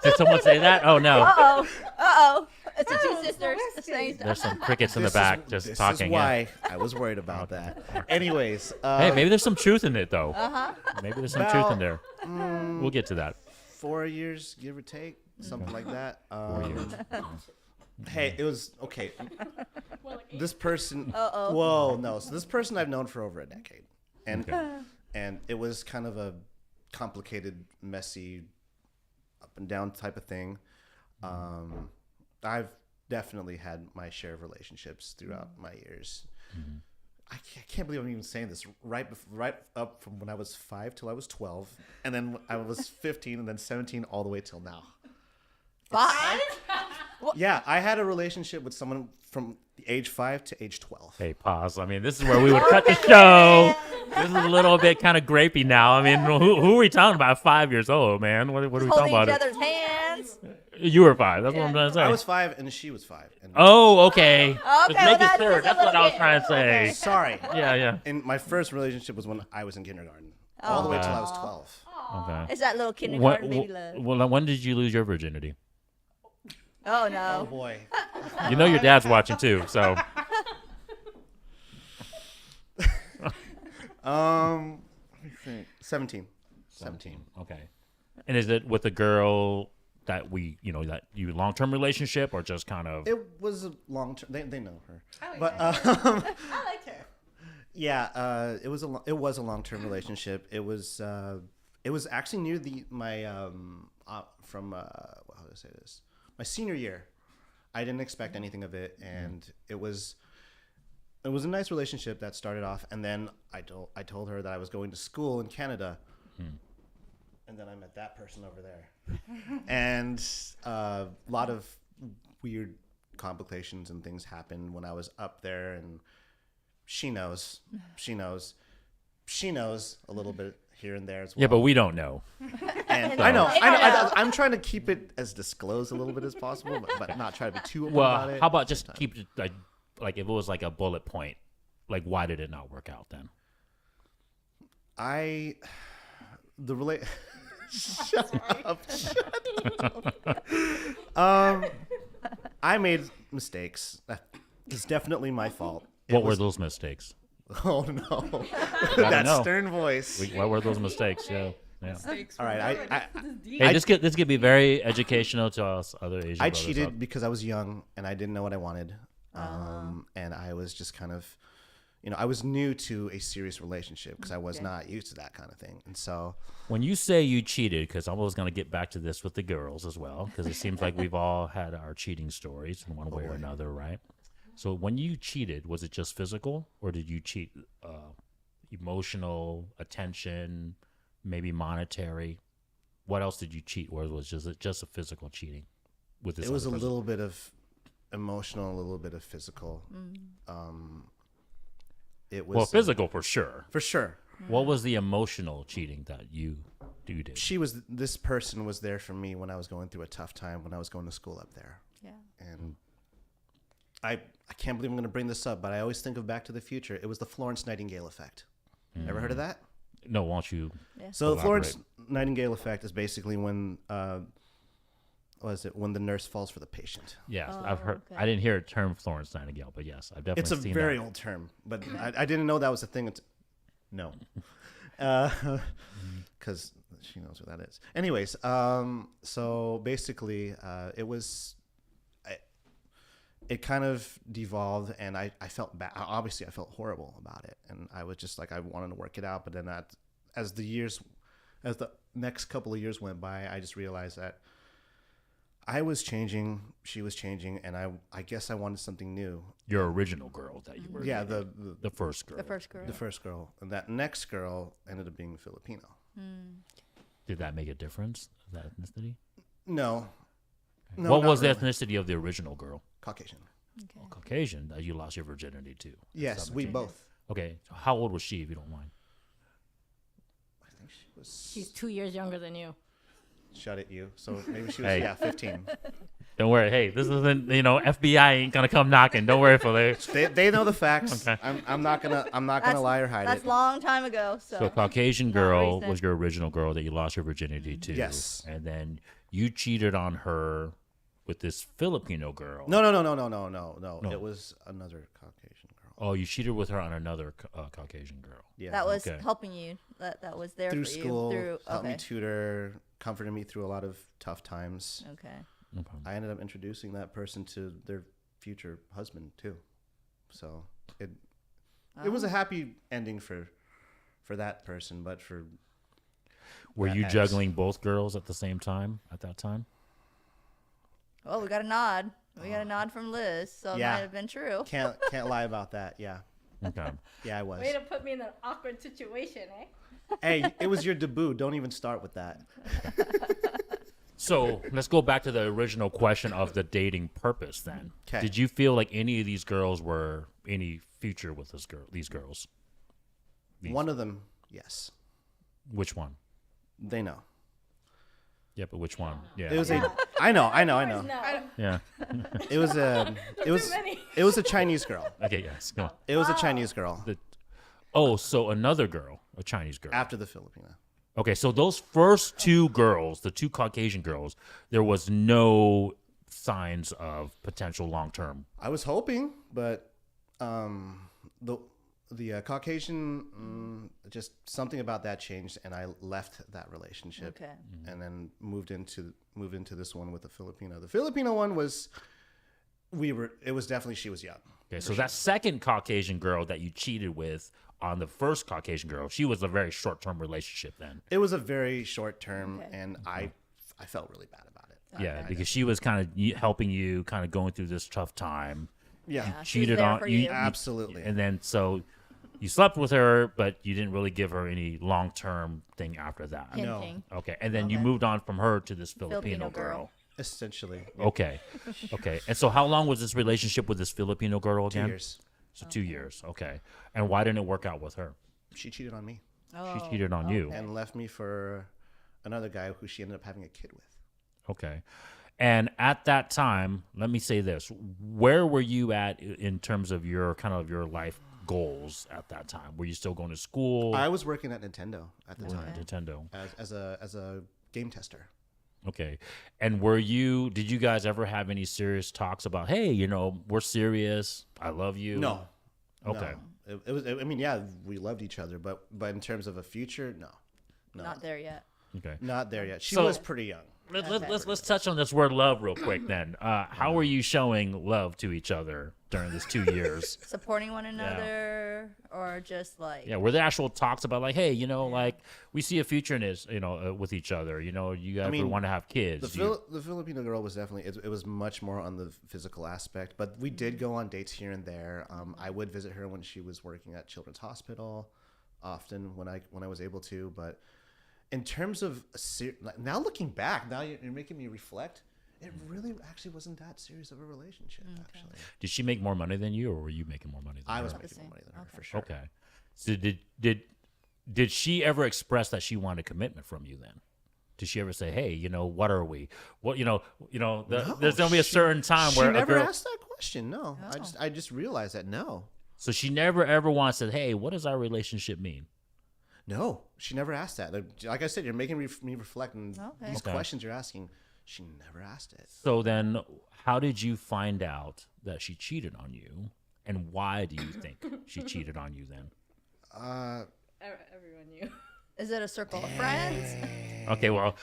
Did someone say that? Oh no. Uh-oh. It's the two sisters saying stuff. There's some crickets in the back just this talking. is why I was worried about that. Anyways, Hey, maybe there's some truth in it though. Maybe there's some truth in Well, there. We'll get to that. 4 years, give or take, something like that. 4 years. Hey, it was okay. This person. Uh-oh. Whoa, no. So this person I've known for over a decade, and Okay. and it was kind of a complicated, messy, up and down type of thing. I've definitely had my share of relationships throughout my years. I can't believe I'm even saying this. Right up from when I was 5 till I was 12, and then I was 15, and then 17, all the way till now. 5? Yeah, I had a relationship with someone from the age 5 to age 12. Hey, pause. I mean, this is where we would cut the show. This is a little bit kind of grapey now. I mean, who are we talking about? 5 years old, man. What are we talking Holding about? each other's hands. You were 5. That's what I'm trying to say. I was 5 and she was 5. And Oh, okay. Just well, making that's sure. just a That's what I was little trying to say. bit- sorry. Yeah. And my first relationship was when I was in kindergarten, all the way till I was 12. Okay. It's that little kindergarten baby love. Well, when did you lose your virginity? Oh, Oh no. boy. You know your dad's watching too, so. Let me think. 17. 17. Okay. And is it with a girl that that you long-term relationship or just kind of? It was a long term. They know her. Oh, But I liked her. yeah, it was a long term relationship. It was actually near my how do I say this? My senior year. I didn't expect anything of it, and it was a nice relationship that started off, and then I told her that I was going to school in Canada, and then I met that person over there, and a lot of weird complications and things happened when I was up there, and she knows a little bit here and there as well. Yeah, but we don't know. And So- I know. They don't know. I'm trying to keep it as disclosed a little bit as possible, but not try to be too open Well, about it. how about just keep it like if it was like a bullet point, like why did it not work out then? Shut up. I made mistakes. It's definitely my fault. What were those mistakes? Oh no, Gotta that know. stern voice. What were those mistakes? Yeah. All right, Hey, this could be very educational to us other Asian I brothers cheated out- because I was young and I didn't know what I wanted, and I was just kind of, I was new to a serious relationship because I was not used to that kind of thing, and so. When you say you cheated, because I was going to get back to this with the girls as well, because it seems like we've all had our cheating stories in one way or another, right? So when you cheated, was it just physical, or did you cheat emotional, attention, maybe monetary? What else did you cheat, or was it just a physical cheating? With this, It was a other person? little bit of emotional, a little bit of physical. It was physical for sure. for sure. What was the emotional cheating that you did? This person was there for me when I was going through a tough time when I was going to school up there. Yeah. And I can't believe I'm going to bring this up, but I always think of Back to the Future. It was the Florence Nightingale effect. Ever heard of that? No, why don't you? So the Florence elaborate? Nightingale effect is basically when what is it? When the nurse falls for the patient. Yes, Oh, I've heard. okay. I didn't hear a term Florence Nightingale, but yes, I've definitely It's a seen very that. old term, but I didn't know that was a thing. No, because she knows what that is. Anyways, so basically, it kind of devolved, and I felt bad. Obviously, I felt horrible about it, and I was just like, I wanted to work it out. But then as the next couple of years went by, I just realized that I was changing, she was changing, and I guess I wanted something new. Your original girl that you were. Yeah, dating. the first girl. The first girl. the first girl, and that next girl ended up being Filipino. Did that make a difference? That ethnicity? No, What not was the really. ethnicity of the original girl? Caucasian. Oh, Caucasian. That you lost your virginity to. Yes, we both. Okay. So how old was she, if you don't mind? I think she was. She's 2 years younger than you. Shut it, you. So maybe she was Hey. 15. Don't worry. Hey, this isn't. FBI ain't gonna come knocking. Don't worry, Philippe. They know the facts. Okay. I'm not gonna lie or hide That's it. a long time ago. So, So Caucasian Not girl recent. was your original girl that you lost your virginity to. Yes. And then you cheated on her with this Filipino girl. No. No. It was another Caucasian girl. Oh, you cheated with her on another Caucasian girl. Yeah. that was Okay. helping you. That was there through for school, you. Through helped me okay. tutor, comforted me through a lot of tough times. Okay. Okay. I ended up introducing that person to their future husband too. So it was a happy ending for that person, but for Were that you ex. juggling both girls at the same time at that time? Well, we got a nod. We got a nod from Liz, so it Yeah. might have been true. can't lie about that. Yeah. Okay. Yeah, I was. Way to put me in an awkward situation, eh? Hey, it was your debut. Don't even start with that. So let's go back to the original question of the dating purpose then. 'Kay. Did you feel like any of these girls were any future with these girls? One of them, yes. Which one? They know. Yeah, but which one? Yeah. It was I know. No. Yeah. It was many. it was a Chinese girl. Okay, yes. Go on. It was a Chinese girl Oh, so another girl, a Chinese girl. after the Filipina. Okay, so those first two girls, the two Caucasian girls, there was no signs of potential long-term. I was hoping, but the Caucasian, just something about that changed, and I left that relationship. Okay. And then moved into this one with the Filipino. The Filipino one was it was definitely, she was young. Okay, so that second Caucasian girl that you cheated with on the first Caucasian girl, she was a very short-term relationship then. It was a very short term, Okay. and I felt really bad about it. Yeah, because she was kind of helping you, kind of going through this tough time. Yeah, Yeah, she was Cheated there on for you, you. absolutely. and then so you slept with her, but you didn't really give her any long-term thing after that. No. Hinting. Okay, and then you Okay. moved on from her to this Filipino Filipino girl. girl. Essentially, Okay, okay. And so how long was this relationship with this Filipino girl 2 again? years. So 2 years. Okay. And why didn't it work out with her? She cheated on me Oh, She cheated on you. and left me for another guy who she ended up having a kid with. Okay. And at that time, let me say this: where were you at in terms of your your life goals at that time? Were you still going to school? I was working at Nintendo at the time Nintendo. as a game tester. Okay. And did you guys ever have any serious talks about, hey, we're serious, I love you? No. Okay. No. It was. I mean, yeah, we loved each other, but in terms of a future, no, Not there yet. Okay. not there yet. She So- was pretty young. Let's touch on this word love real quick then. How were you showing love to each other during this 2 years? Supporting one another, or just like Yeah, were there actual talks about like, hey, like we see a future in this, with each other. You guys mean, want to have kids. The Filipino girl was definitely it was much more on the physical aspect, but we did go on dates here and there. I would visit her when she was working at Children's Hospital, often when I was able to. But in terms of now looking back, now you're making me reflect. It really actually wasn't that serious of a relationship. Actually, Did she make more money than you, or were you making more money than I her? was the making same. more money than her Okay. for sure. Okay. So did she ever express that she wanted commitment from you then? Did she ever say, hey, what are we? What there's gonna be a certain time she where never a girl, asked that question. No, I just realized that no. so she never ever once said, hey, what does our relationship mean? No, she never asked that. Like I said, you're making me reflect on Okay. these Okay. questions you're asking. She never asked it. So then, how did you find out that she cheated on you, and why do you think she cheated on you then? Everyone knew. Is it a circle of friends? Okay, well,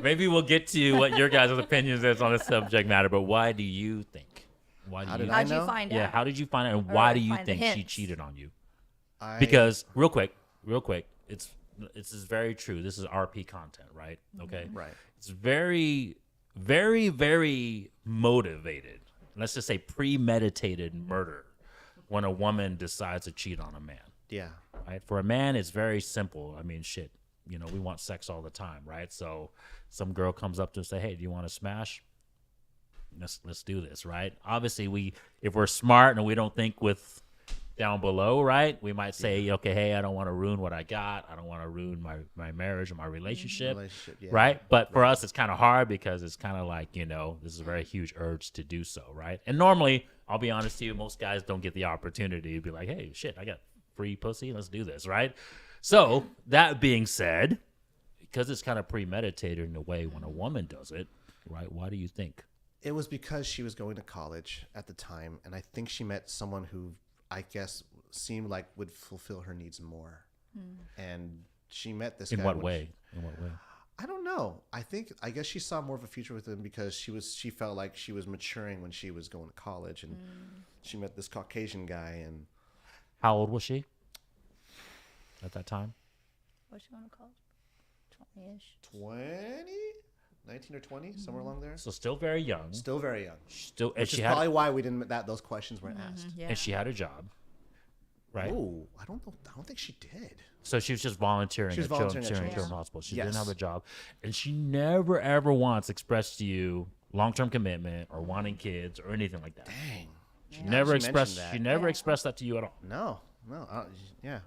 maybe we'll get to what your guys' opinions is on the subject matter, but why do you think? Why do How you? did How'd you know? find Yeah, out? how did you find out, and Or why do you find the think she hints? cheated on you? I, Because real quick, it's this is very true. This is RP content, right? Okay, right. it's very, very, very motivated. Let's just say premeditated murder when a woman decides to cheat on a man. Yeah. Right? For a man, it's very simple. I mean, shit, we want sex all the time, right? So some girl comes up to us and say, hey, do you want to smash? Let's do this, right? Obviously, if we're smart and we don't think with down below, right? We might say, okay, hey, I don't want to ruin what I got. I don't want to ruin my marriage or my relationship, Yeah. right? But for us, it's kind of hard because it's kind of like, this is a very huge urge to do so, right? And normally, I'll be honest to you, most guys don't get the opportunity to be like, hey, shit, I got free pussy. Let's do this, right? So that being said, because it's kind of premeditated in a way when a woman does it, right? Why do you think? It was because she was going to college at the time, and I think she met someone who I guess seemed like would fulfill her needs more. And she met this guy. In what way? In what way? I don't know. I guess she saw more of a future with him because she felt like she was maturing when she was going to college, and she met this Caucasian guy. And How old was she at that time? What's she want to call? 20-ish. 20, 19 or 20, somewhere along there. So still very young. Still very young. Still, and Which is she probably had, why we didn't those questions weren't asked. Yeah. and she had a job, right? Oh, I don't know. I don't think she did. So she was just volunteering She was at volunteering at Children's Children's. Hospital. She Yes. didn't have a job, and she never ever once expressed to you long-term commitment or wanting kids or anything like that. Dang. She never She expressed. mentioned that. She never Yeah. expressed that to you at all. No. Yeah.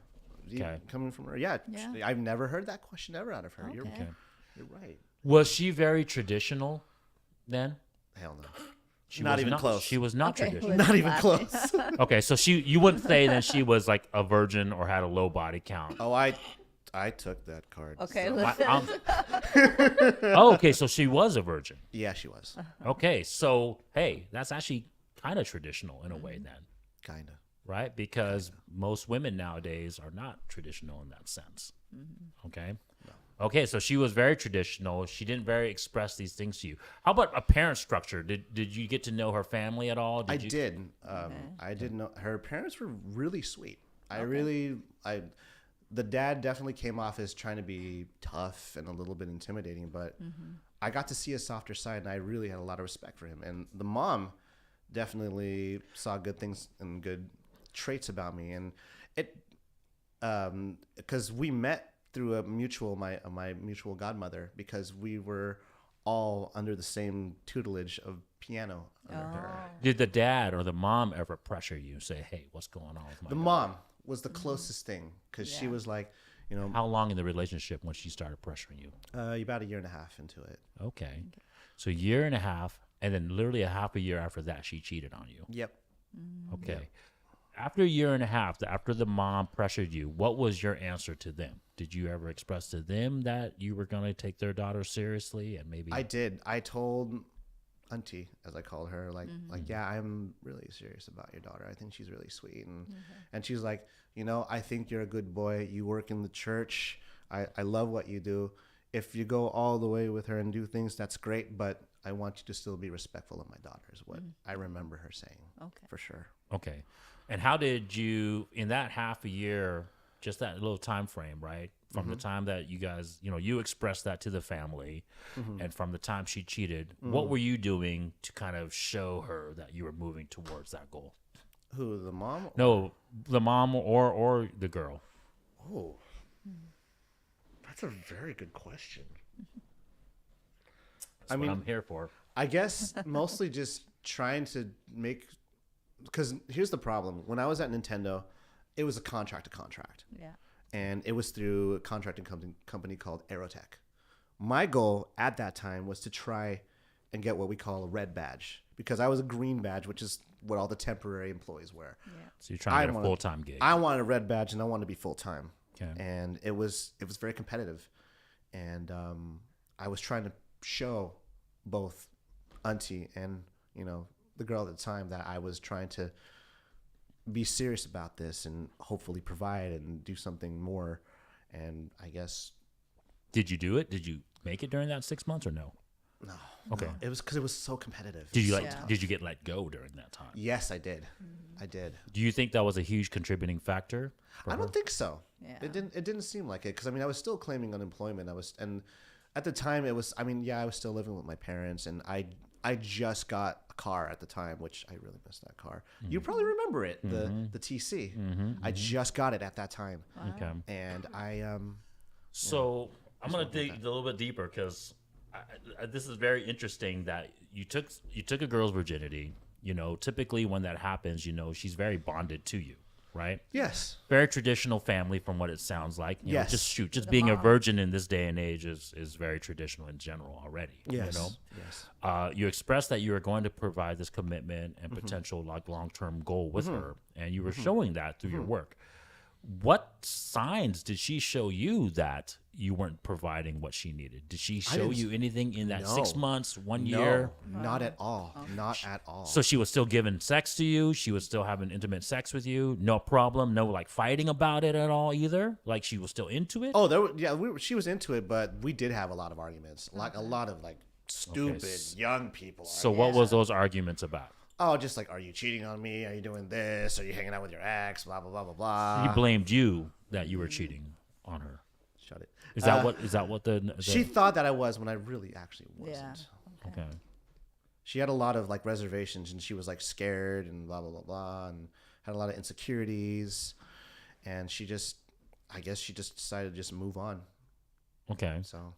Okay. Coming from her. Yeah. Yeah. I've never heard that question ever out of her. You're, Okay. you're right. Was she very traditional then? Hell no. She Not was even close. She was not Okay. traditional. Not even Laughing. close. Okay, so you wouldn't say that she was like a virgin or had a low body count. Oh, I took that card. Okay, so- listen. Oh, okay, so she was a virgin. Yeah, she was. Okay, so hey, that's actually kind of traditional in a way then, Kind of. right? Because most women nowadays are not traditional in that sense. Okay. Okay, so she was very traditional. She didn't very express these things to you. How about a parent structure? Did you get to know her family at all? I did. I did know her parents were really sweet. The dad definitely came off as trying to be tough and a little bit intimidating, but I got to see a softer side, and I really had a lot of respect for him. And the mom definitely saw good things and good traits about me, and it because we met through a mutual my mutual godmother, because we were all under the same tutelage of piano under her. Did the dad or the mom ever pressure you, say, "Hey, what's going on with my The daughter?" mom was the closest thing, because she Yeah. was like, How long in the relationship when she started pressuring you? about a year and a half into it. Okay, so a year and a half, and then literally a half a year after that, she cheated on you. Yep. Okay. After a year and a half, after the mom pressured you, what was your answer to them? Did you ever express to them that you were going to take their daughter seriously and maybe? I did. I told Auntie, as I call her, like, yeah, I'm really serious about your daughter. I think she's really sweet. And she's like, I think you're a good boy. You work in the church. I love what you do. If you go all the way with her and do things, that's great. But I want you to still be respectful of my daughter, is what I remember her saying. Okay. For sure. Okay. And how did you, in that half a year, just that little time frame, right? From the time that you guys, you expressed that to the family, and from the time she cheated, what were you doing to kind of show her that you were moving towards that goal? Who, the mom? No, the mom or the girl. Oh, that's a very good question. That's what I'm here for. I guess mostly just trying to make, because here's the problem. When I was at Nintendo, it was a contract to contract. Yeah. And it was through a contracting company called Aerotech. My goal at that time was to try and get what we call a red badge, because I was a green badge, which is what all the temporary employees wear. Yeah. So you're trying to get a full-time gig. I wanted a red badge, and I wanted to be full-time. Okay. and it was very competitive, and I was trying to show both auntie and the girl at the time that I was trying to be serious about this and hopefully provide and do something more. And I guess. Did you do it? Did you make it during that 6 months or no? No. Okay. No. It was because it was so competitive. Did you Yeah. Did you get let go during that time? Yes, I did. I did. Do you think that was a huge contributing factor? I don't think so. Yeah. It didn't seem like it because I was still claiming unemployment. And at the time it was. I was still living with my parents, and I just got a car at the time, which I really missed that car. You probably remember it, the TC. I just got it at that time, Okay. and I So I'm gonna dig a little bit deeper because this is very interesting that you took a girl's virginity. Typically when that happens, she's very bonded to you, right? yes. Very traditional family from what it sounds like. Yes. Just being a virgin in this day and age is very traditional in general already. Yes. Yes. You expressed that you were going to provide this commitment and potential like long-term goal with her, and you were showing that through your work. What signs did she show you that you weren't providing what she needed? Did she show didn't- you anything in that No. 6 months, 1 year? No, not at all. Not at all. So she was still giving sex to you. She was still having intimate sex with you. No problem. No like fighting about it at all either. Like she was still into it. Oh, she was into it, but we did have a lot of arguments, like a lot of like stupid young people. So what was those arguments about? Oh, just like, are you cheating on me? Are you doing this? Are you hanging out with your ex? Blah blah blah blah blah. He blamed you that you were cheating on her. Shut it. Is that what the She thought that I was when I really actually wasn't. Yeah. okay? She had a lot of like reservations, and she was like scared and blah blah blah blah, and had a lot of insecurities, and I guess she just decided to just move on. Okay. So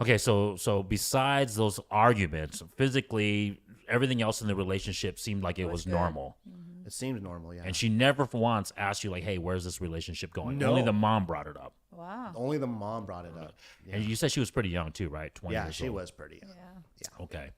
Okay, so besides those arguments, physically, everything else in the relationship seemed like it was good. normal. it seemed normal, yeah. And she never for once asked you like, hey, where's this relationship going? No. Only the mom brought it up. Wow. Only the mom brought it up. Yeah, And you said she was pretty young too, right? 20 yeah years she old. was pretty young. Yeah. Okay.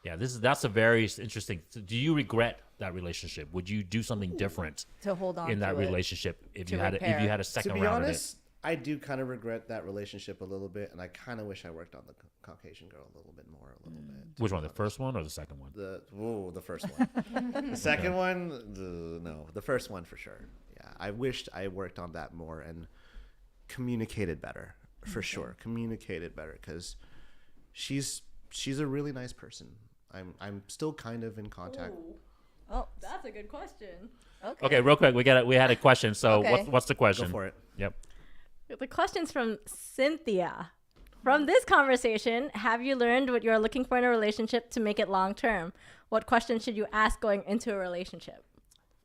Yeah, that's a very interesting. Do you regret that relationship? Would you do something different To hold on in that to it. relationship if To you had repair. a second To be round honest, I do kind of regret that relationship a little bit, and I kind of wish I worked on the Caucasian girl a little bit more, a little bit. of it? Which one, the first one or the second one? The first one. The second one, no. The first one for sure. Yeah, I wished I worked on that more and communicated better, for sure. Communicated better, because she's a really nice person. I'm still kind of in contact. Oh, That's a good question. Okay, real quick, we had a question. So Okay. what's the question? Go for it. Yep. The question's from Cynthia. From this conversation, have you learned what you're looking for in a relationship to make it long term? What questions should you ask going into a relationship?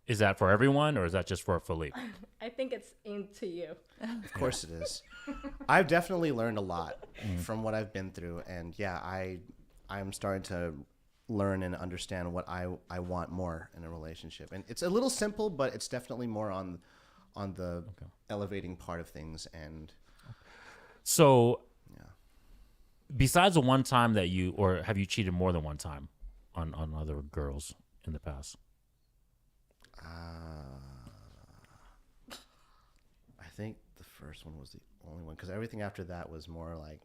Is that for everyone or is that just for Philippe? I think it's aimed to you. Of course it is. I've definitely learned a lot from what I've been through, and yeah, I'm starting to learn and understand what I want more in a relationship. And it's a little simple, but it's definitely more on the elevating part of things. And So yeah, besides the one time that or have you cheated more than one time on other girls in the past? I think the first one was the only one, because everything after that was more like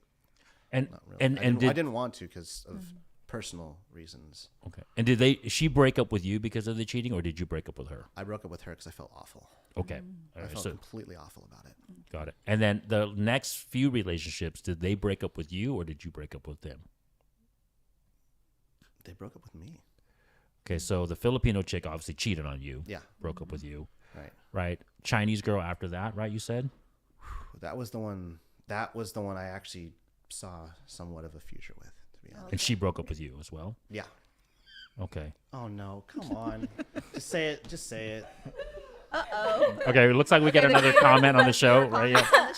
And not really. and I did didn't want to because of personal reasons. okay. And did she break up with you because of the cheating, or did you break up with her? I broke up with her because I felt awful. Okay, I felt so completely awful about it. got it. And then the next few relationships, did they break up with you, or did you break up with them? They broke up with me. Okay, so the Filipino chick obviously cheated on you. Yeah, Broke up with you, right. right? Chinese girl after that, right? You said. That was the one. That was the one I actually saw somewhat of a future with, to be honest. And she broke up with you as well. Yeah. Okay. Oh no! Come on. Just say it. Just say it. Okay. It looks like we get another comment on the show, right?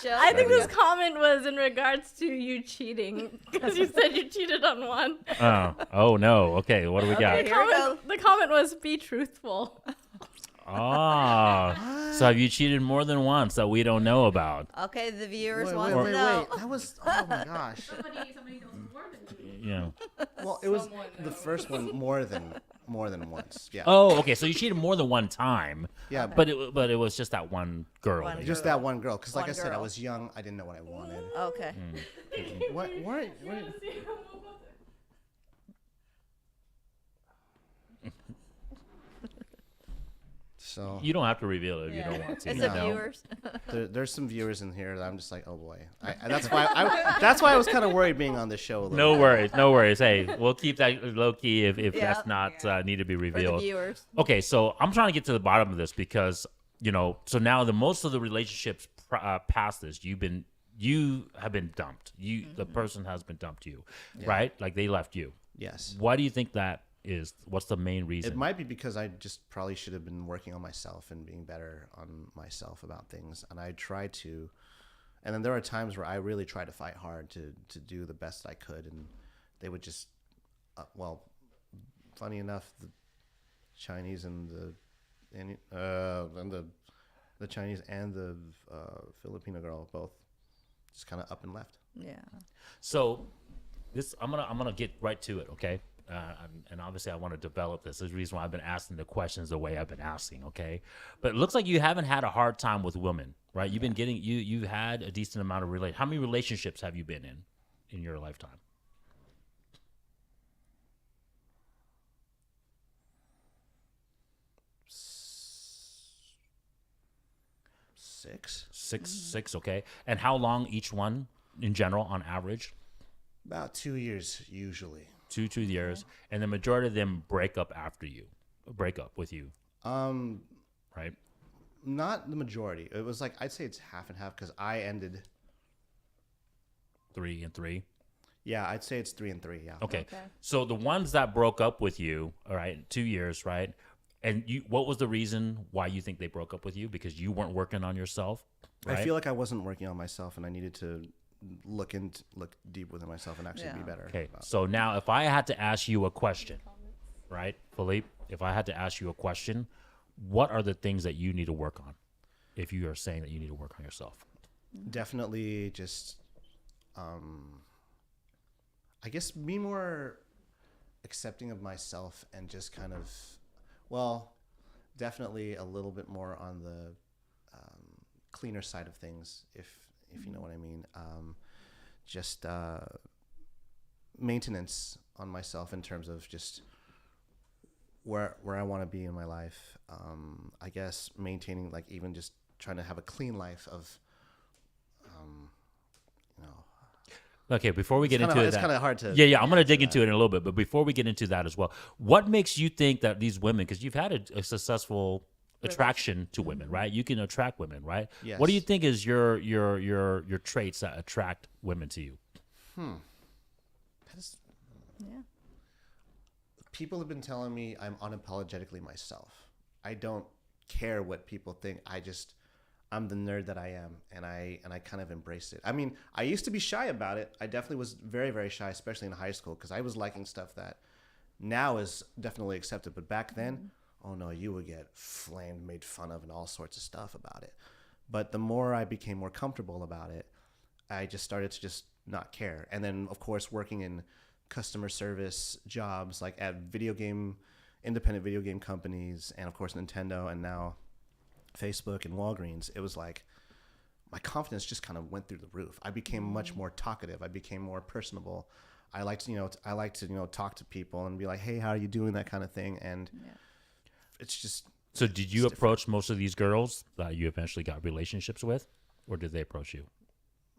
Yeah. I think this comment was in regards to you cheating because you said you cheated on one. Oh no. Okay. What do we got? Here we go. The comment was be truthful. So have you cheated more than once that we don't know about? Okay, the viewers Wait, want wait, to wait, know. wait. That was. Oh my gosh. Somebody knows more than me. you know. Well, it was the first one more than once. Yeah. Oh, okay. So you cheated more than one time. Yeah, But it was just that one girl. One that you- just that one girl. Because like One I said, I girl. was young. I didn't know what I wanted. Okay. What? So You don't have to reveal it if you don't want to. It's you the know? viewers. there's some viewers in here that I'm just like, oh boy. That's why I was kind of worried being on this show a little. No bit. worries, no worries. Hey, we'll keep that low key if Yeah. that's not need to be For the revealed. viewers. Okay, so I'm trying to get to the bottom of this because so now the most of the relationships past this, you have been dumped. The person has been dumped you, right? Like they left you. Yes. Why do you think that is? What's the main reason? It might be because I just probably should have been working on myself and being better on myself about things. And I tried to, and then there are times where I really tried to fight hard to do the best I could. And they would just, funny enough, the Chinese and the Chinese and the Filipino girl both just kind of up and left. Yeah. So this I'm gonna get right to it, okay? And obviously I want to develop this. There's a reason why I've been asking the questions the way I've been asking, okay? But it looks like you haven't had a hard time with women, right? You've been getting you've had a decent amount of How many relationships have you been in your lifetime? Six, okay. And how long each one in general on average? About 2 years usually. 2 years, and the majority of them break up with you, right? Not the majority. It was like I'd say it's half and half because I ended. 3 and 3. Yeah, I'd say it's 3 and 3. Yeah. Okay. Okay. So the ones that broke up with you, all right, 2 years, right? And what was the reason why you think they broke up with you? Because you weren't working on yourself, right? I feel like I wasn't working on myself, and I needed to look deep within myself and actually be Yeah. better. Okay. So now, if I had to ask you a question, right, Philippe? If I had to ask you a question, what are the things that you need to work on? If you are saying that you need to work on yourself, Definitely just, I guess, be more accepting of myself and just kind of, definitely a little bit more on the cleaner side of things, if you know what I mean. Just maintenance on myself in terms of just where I want to be in my life. I guess maintaining, like, even just trying to have a clean life of, okay. Before we get into it's that, kind of hard to. yeah, I'm going to dig into it in a little bit. But before we get into that as well, what makes you think that these women, because you've had a successful attraction to women, right? You can attract women, right? Yes. What do you think is your traits that attract women to you? Yeah. People have been telling me I'm unapologetically myself. I don't care what people think. I'm the nerd that I am, and I kind of embrace it. I mean, I used to be shy about it. I definitely was very, very shy, especially in high school, because I was liking stuff that now is definitely accepted. But back then, oh no, you would get flamed, made fun of, and all sorts of stuff about it. But the more I became more comfortable about it, I just started to just not care. And then, of course, working in customer service jobs, like at independent video game companies, and of course Nintendo, and now Facebook and Walgreens, it was like my confidence just kind of went through the roof. I became much more talkative. I became more personable. I like to talk to people and be like, hey, how are you doing? That kind of thing. And it's just. So did you approach most of these girls that you eventually got relationships with, or did they approach you?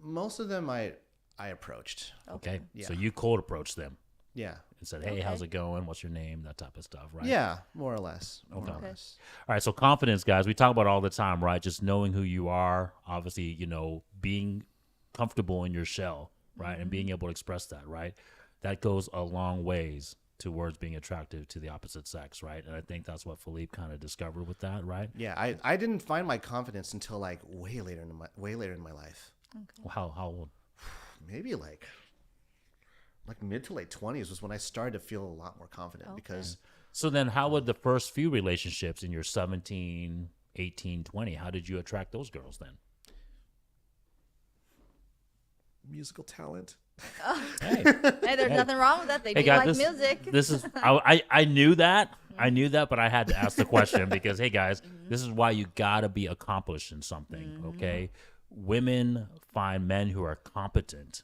Most of them I approached. Okay. Yeah. So you cold approached them Yeah. and said, hey, how's it going? What's your name? That type of stuff, right? Yeah, more or less. More or Okay. less. All right. So confidence, guys, we talk about it all the time, right? Just knowing who you are, obviously, being comfortable in your shell, right? And being able to express that, right? That goes a long ways towards being attractive to the opposite sex, right? And I think that's what Philippe kind of discovered with that, right? Yeah, I didn't find my confidence until like way later in my life. How old? Maybe like mid to late 20s was when I started to feel a lot more confident because So then how would the first few relationships in your 17, 18, 20, how did you attract those girls then? musical talent. Hey, Hey, there's nothing wrong with that. They do guys, like music. This is I knew that. I knew that, but I had to ask the question because, hey, guys, this is why you gotta be accomplished in something. Okay, women find men who are competent,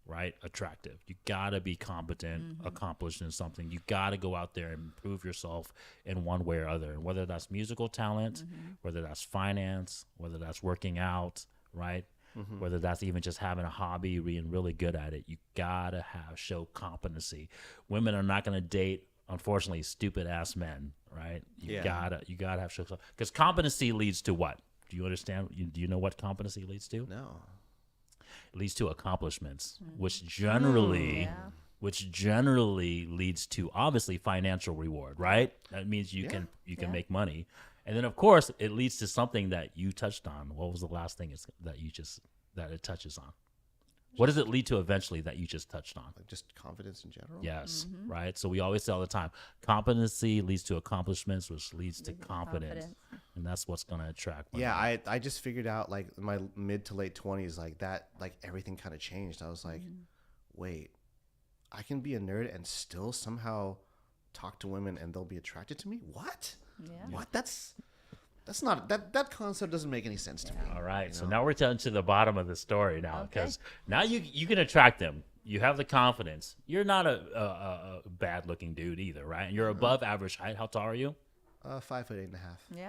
right, attractive. You gotta be competent, accomplished in something. You gotta go out there and prove yourself in one way or other. And whether that's musical talent, whether that's finance, whether that's working out, right, whether that's even just having a hobby, being really good at it, you gotta show competency. Women are not gonna date, unfortunately, stupid ass men, right? You gotta have show, because competency leads to what? Do you understand? Do you know what competency leads to? No. It leads to accomplishments, which generally leads to obviously financial reward, right? That means you can make money. And then, of course, it leads to something that you touched on. What was the last thing that it touches on? What does it lead to eventually that you just touched on? Like just confidence in general. Yes, right? So we always say all the time, competency leads to accomplishments, which leads to confidence. And that's what's going to attract women. Yeah, I just figured out, like, in my mid to late 20s, like that, like everything kind of changed. I was like, wait, I can be a nerd and still somehow talk to women and they'll be attracted to me? What? Yeah. What? That's not, that concept doesn't make any sense to me. All right. So know? now we're getting to the bottom of the story now, because now you can attract them. You have the confidence. You're not a bad looking dude either, right? And you're above average height. How tall are you? 5'8.5".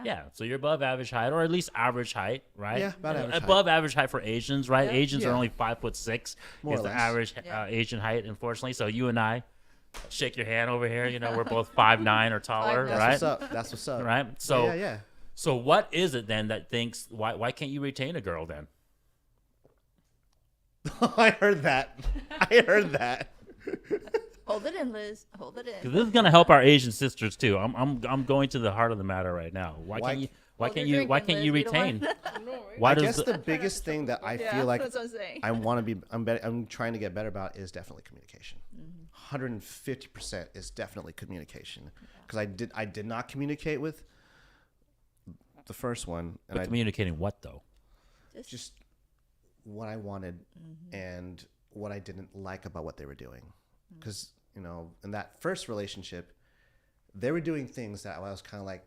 Yeah. So you're above average height, or at least average height, right? Yeah, about average height. Above average height for Asians, right? Yeah. Asians are Yeah. only 5'6". More is or the less. average Asian height, unfortunately. So you and I, shake your hand over here. You know, we're both 5'9" or taller, 5'9". right? That's what's up. That's what's up. Right. So Yeah. So what is it then that thinks why can't you retain a girl then? I heard that. Hold it in, Liz. Hold it in. 'Cause this is gonna help our Asian sisters too. I'm going to the heart of the matter right now. Why Hold your can't drinking, you Liz. We don't retain? want- Why I does guess the biggest thing that I Yeah, feel like that's what I'm saying. I'm trying to get better about is definitely communication. 150% is definitely communication, because I did not communicate with the first one, and but communicating what though? just what I wanted and what I didn't like about what they were doing. Because, you know, in that first relationship, they were doing things that I was kind of like,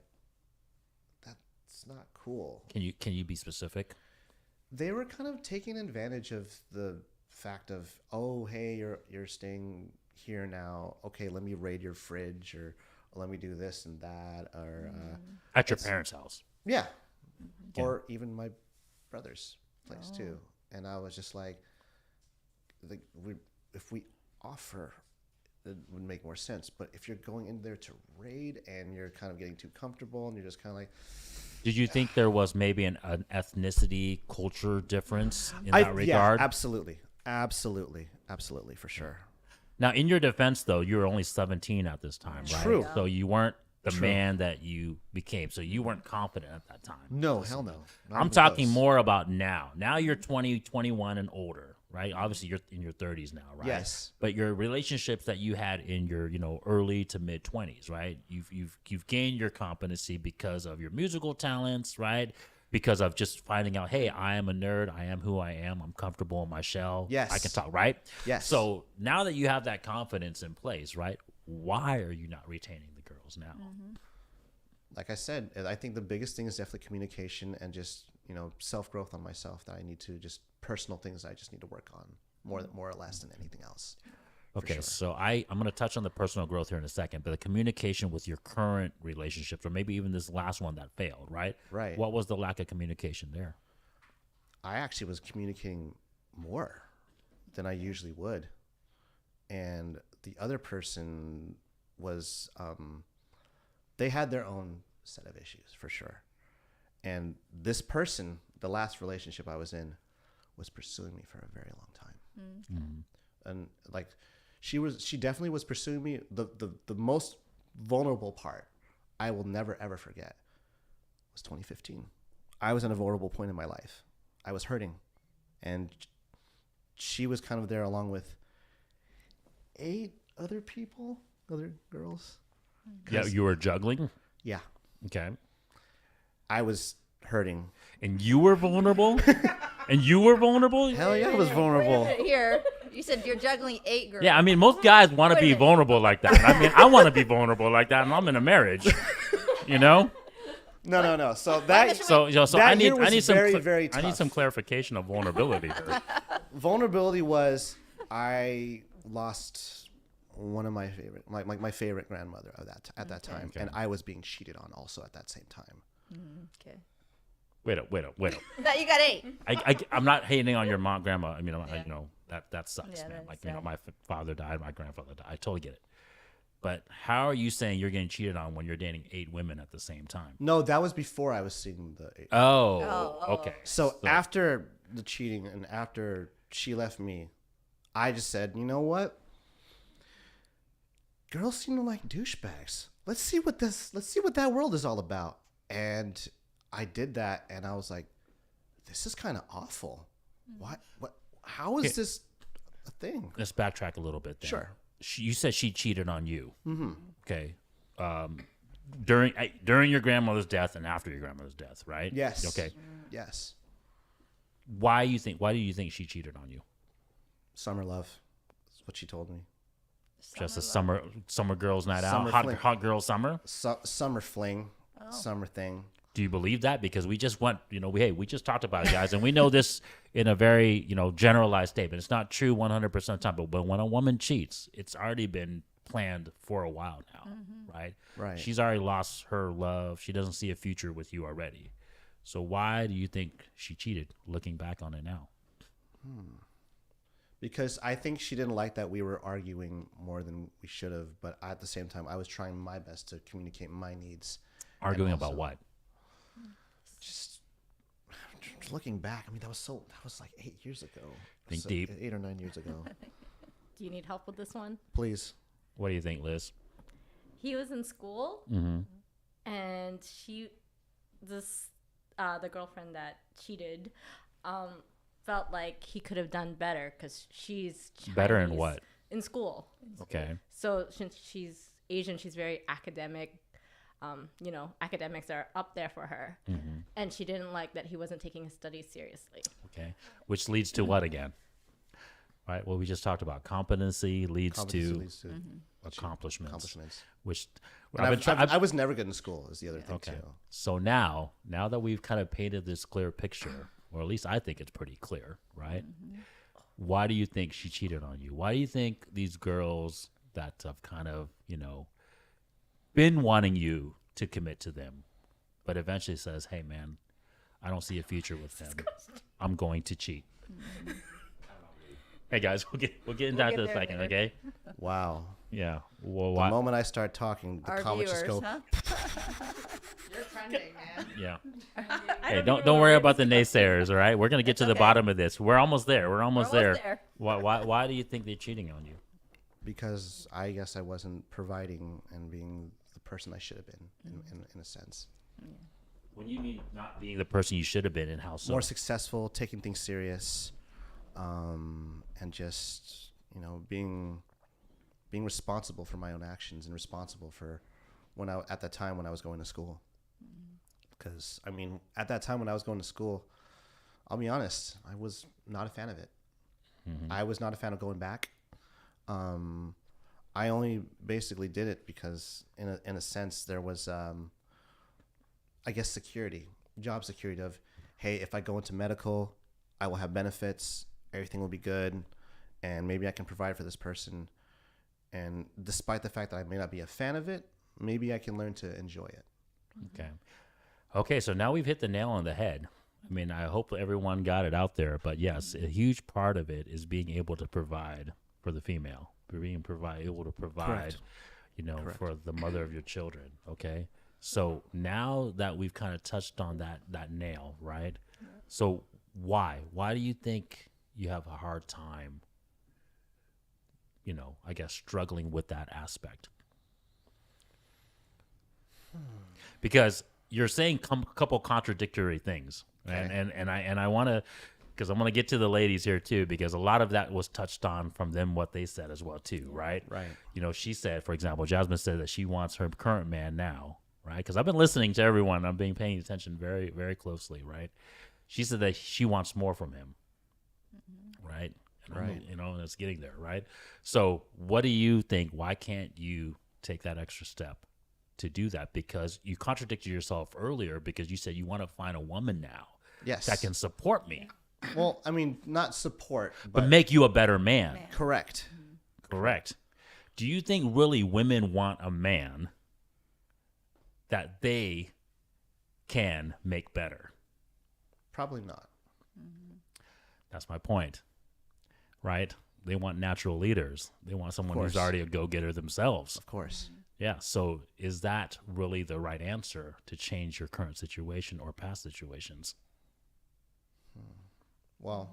that's not cool. Can you be specific? They were kind of taking advantage of the fact of, oh, hey, you're staying here now. Okay, let me raid your fridge, or let me do this and that, or At your parents' house. yeah, or even my brother's place too. And I was just like, if we offer, it would make more sense. But if you're going in there to raid and you're kind of getting too comfortable and you're just kind of like, Did you think there was maybe an ethnicity, culture difference in that regard? Yeah, absolutely, for sure. Now, in your defense, though, you were only 17 at this time, right? True. So you weren't the man that you became. So you weren't confident at that time. No, hell no. Not I'm even talking close. more about now. Now you're 20, 21 and older, right? Obviously, you're in your 30s now, right? Yes. But your relationships that you had in your, early to mid 20s, right? You've gained your competency because of your musical talents, right? Because of just finding out, hey, I am a nerd. I am who I am. I'm comfortable in my shell. Yes. I can talk, right? Yes. So now that you have that confidence in place, right? Why are you not retaining the girls now? Like I said, I think the biggest thing is definitely communication and just, self-growth on myself, that I need to just personal things I just need to work on more or less than anything else. Okay, sure. so I'm going to touch on the personal growth here in a second, but the communication with your current relationships, or maybe even this last one that failed, right? Right. What was the lack of communication there? I actually was communicating more than I usually would. And the other person was, they had their own set of issues for sure. And this person, the last relationship I was in, was pursuing me for a very long time. And like, she definitely was pursuing me. The most vulnerable part I will never ever forget was 2015. I was at a vulnerable point in my life. I was hurting, and she was kind of there along with 8 other people, other girls. Yeah, you were juggling. Yeah, Okay. I was hurting. And you were vulnerable? And you were vulnerable? Hell yeah, I was vulnerable. Here, you said you're juggling 8 girls. Yeah, I mean, most guys want to Wait a be minute. vulnerable like that. I mean, I want to be vulnerable like that, and I'm in a marriage. You know? No. So that So That I year need was some very I need tough. some clarification of vulnerability. vulnerability was I lost one of my favorite, my favorite grandmother at that time, Okay. and I was being cheated on also at that same time. Okay. Wait up. That you got 8. I'm not hating on your mom, grandma. I mean, you know, that sucks, Yeah, man. that's Like, you know, sad. my father died, my grandfather died. I totally get it. But how are you saying you're getting cheated on when you're dating 8 women at the same time? No, that was before I was seeing the. Oh. Okay. So after the cheating and after she left me, I just said, you know what? Girls seem to like douchebags. Let's see what that world is all about. And I did that, and I was like, this is kind of awful. What? How is this a thing? Let's backtrack a little bit then. Sure. You said she cheated on you. Mm-hmm. Okay. During your grandmother's death and after your grandmother's death, right? Yes. Okay. Yes. Why do you think she cheated on you? Summer love. That's what she told me. Just a summer girls night Summer out, fling. hot girl summer. Summer fling. Summer thing. Do you believe that? Because we just went, you know, we just talked about it, guys, and we know this in a very, you know, generalized statement. It's not true 100% of the time, but when a woman cheats, it's already been planned for a while now, right? Right. She's already lost her love. She doesn't see a future with you already. So why do you think she cheated, looking back on it now? Because I think she didn't like that we were arguing more than we should have, but at the same time, I was trying my best to communicate my needs. Arguing And about also- what? Just looking back, I mean, that was like 8 years ago. Think deep. 8 or 9 years ago. Do you need help with this one? Please. What do you think, Liz? He was in school, and the girlfriend that cheated, felt like he could have done better because she's Chinese. Better in what? In school. Okay. So since she's Asian, she's very academic. You know, academics are up there for her, and she didn't like that he wasn't taking his studies seriously. Okay. Which leads to what again? Right. Well, we just talked about competency leads Competency to leads to accomplishments. Which And I've been trying. I was never good in school is the other thing Okay. too. So now that we've kind of painted this clear picture, or at least I think it's pretty clear, right? Why do you think she cheated on you? Why do you think these girls that have kind of, you know, been wanting you to commit to them, but eventually says, hey, man, I don't see a future with him. I'm going to cheat. Hey, guys, we'll get into that in a there second, later. okay? Wow. Yeah. Well, The why? moment I start talking, the Our comments viewers, just go. huh? You're trending, man. Yeah. Hey, don't worry about the naysayers, all right? We're gonna get to the okay. bottom of this. We're almost there. We're almost almost there. there. Why do you think they're cheating on you? Because I guess I wasn't providing and being the person I should have been in a sense. When you mean not being the person you should have been, and how so? More successful, taking things serious, and just, you know, being responsible for my own actions and responsible for at that time when I was going to school. Because I mean, at that time when I was going to school, I'll be honest, I was not a fan of it. I was not a fan of going back. I only basically did it because in a sense there was I guess job security of, hey, if I go into medical, I will have benefits, everything will be good, and maybe I can provide for this person. And despite the fact that I may not be a fan of it, maybe I can learn to enjoy it. Okay, so now we've hit the nail on the head. I mean, I hope everyone got it out there, but yes, a huge part of it is being able to provide for the female, able to provide, Correct. you know, Correct. for the mother of your children. Okay, so now that we've kind of touched on that nail, right? So why do you think you have a hard time, you know, I guess struggling with that aspect? Because you're saying a couple contradictory things, Okay. and I want to, because I'm going to get to the ladies here too, because a lot of that was touched on from them, what they said as well too, right? Right. You know, she said, for example, Jasmine said that she wants her current man now, right? Because I've been listening to everyone, I'm being paying attention very, very closely, right? She said that she wants more from him. Right? And Right. you know, and it's getting there, right? So what do you think? Why can't you take that extra step to do that? Because you contradicted yourself earlier because you said you want to find a woman now Yes. that can support me, Well, I mean, not support, but but make you a better man. correct. Correct. Do you think really women want a man that they can make better? Probably not. That's my point, right? They want natural leaders. They want someone who's course. already a go-getter themselves. Of course. Yeah. So is that really the right answer to change your current situation or past situations? Well,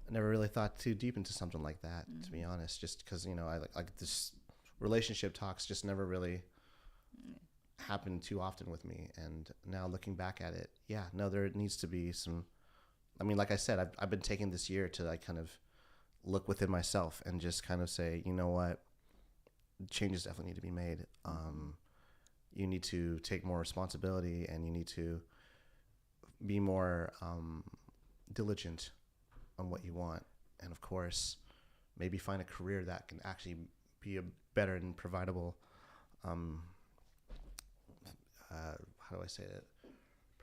I never really thought too deep into something like that, to be honest. Just because I like this relationship talks just never really happened too often with me. And now looking back at it, yeah, no, there needs to be some. I mean, like I said, I've been taking this year to like kind of look within myself and just kind of say, you know what, changes definitely need to be made. You need to take more responsibility, and you need to be more diligent on what you want, and of course maybe find a career that can actually be a better and providable how do I say it,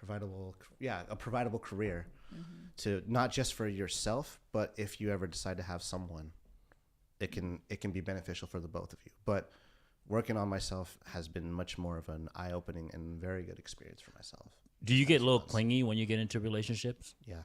a providable career to not just for yourself, but if you ever decide to have someone, it can be beneficial for the both of you. But working on myself has been much more of an eye-opening and very good experience for myself. Do you get a little clingy when you get into relationships? Yeah,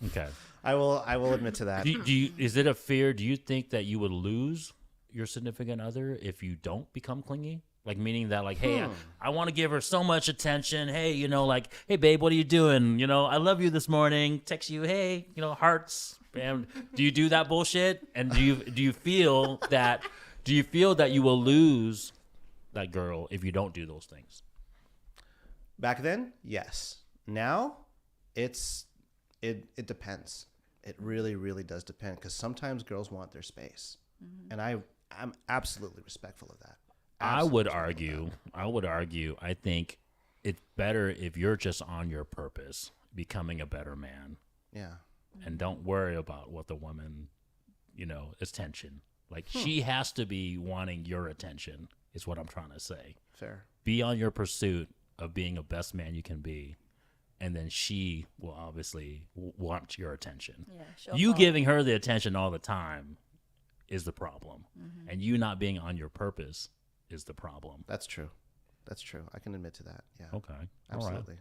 Okay. I will admit to that. Do you, is it a fear? Do you think that you would lose your significant other if you don't become clingy? Like, meaning that, like, hey, I want to give her so much attention. Hey, like, hey, babe, what are you doing? I love you this morning. Text you, hey, hearts. Bam. Do you do that bullshit? And do you feel that you will lose that girl if you don't do those things? Back then, yes. Now, it depends. It really, really does depend, because sometimes girls want their space, and I'm absolutely respectful of that. I would argue, I think it's better if you're just on your purpose, becoming a better man, Yeah. and don't worry about what the woman, attention. Like, she has to be wanting your attention, is what I'm trying to say. Fair. Be on your pursuit of being a best man you can be, and then she will obviously want your attention. Yeah, she'll You follow. giving her the attention all the time is the problem, and you not being on your purpose is the problem. That's true. I can admit to that. Yeah. Okay. Absolutely.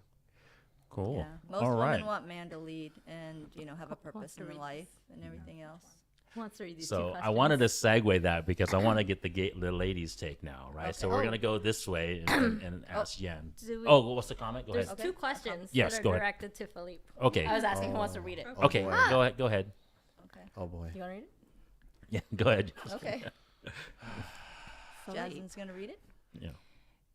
Cool. Yeah. Most All women right. want man to lead and have a purpose to in read life and everything else. Who wants to read these two So questions? I wanted to segue that because I want to get the ladies' take now, right? So Okay. we're gonna go this way and ask Yen. Do we- Oh, what's the comment? Go There's ahead. two questions Yes, that go are ahead. directed to Philippe. Okay. I was asking who wants to read it. Okay. boy. Go ahead. Go ahead. Okay. Oh boy. You want to read it? Yeah. Go ahead. Okay. Philippe, Jasmine's gonna read it. Yeah.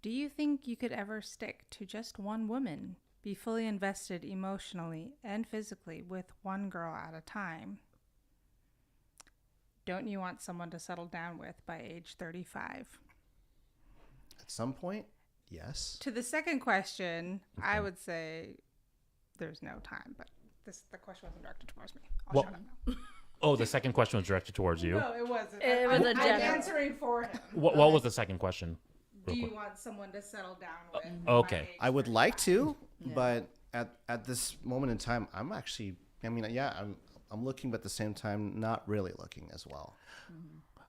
do you think you could ever stick to just one woman, be fully invested emotionally and physically with one girl at a time? Don't you want someone to settle down with by age 35? At some point, yes. To the second question, I would say there's no time, but the question wasn't directed towards me. I'll Well- shut up now. Oh, the second question was directed towards you. No, it wasn't. It was a I'm general. answering for him. What was the second question? Do Real you quick. want someone to settle down with? Okay. by age I would 35? like to, but at this moment in time, I'm looking, but at the same time, not really looking as well.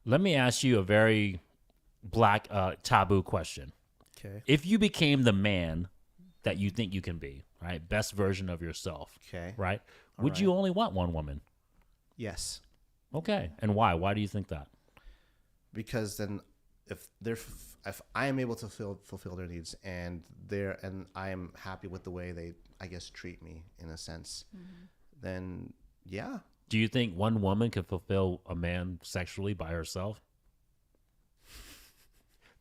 Let me ask you a very black taboo question. Okay. If you became the man that you think you can be, right? Best version of yourself, Okay. right? Would you only want one woman? Yes. Okay. And why? Why do you think that? Because then if I am able to fulfill their needs and I am happy with the way they, I guess, treat me in a sense, then yeah. Do you think one woman can fulfill a man sexually by herself?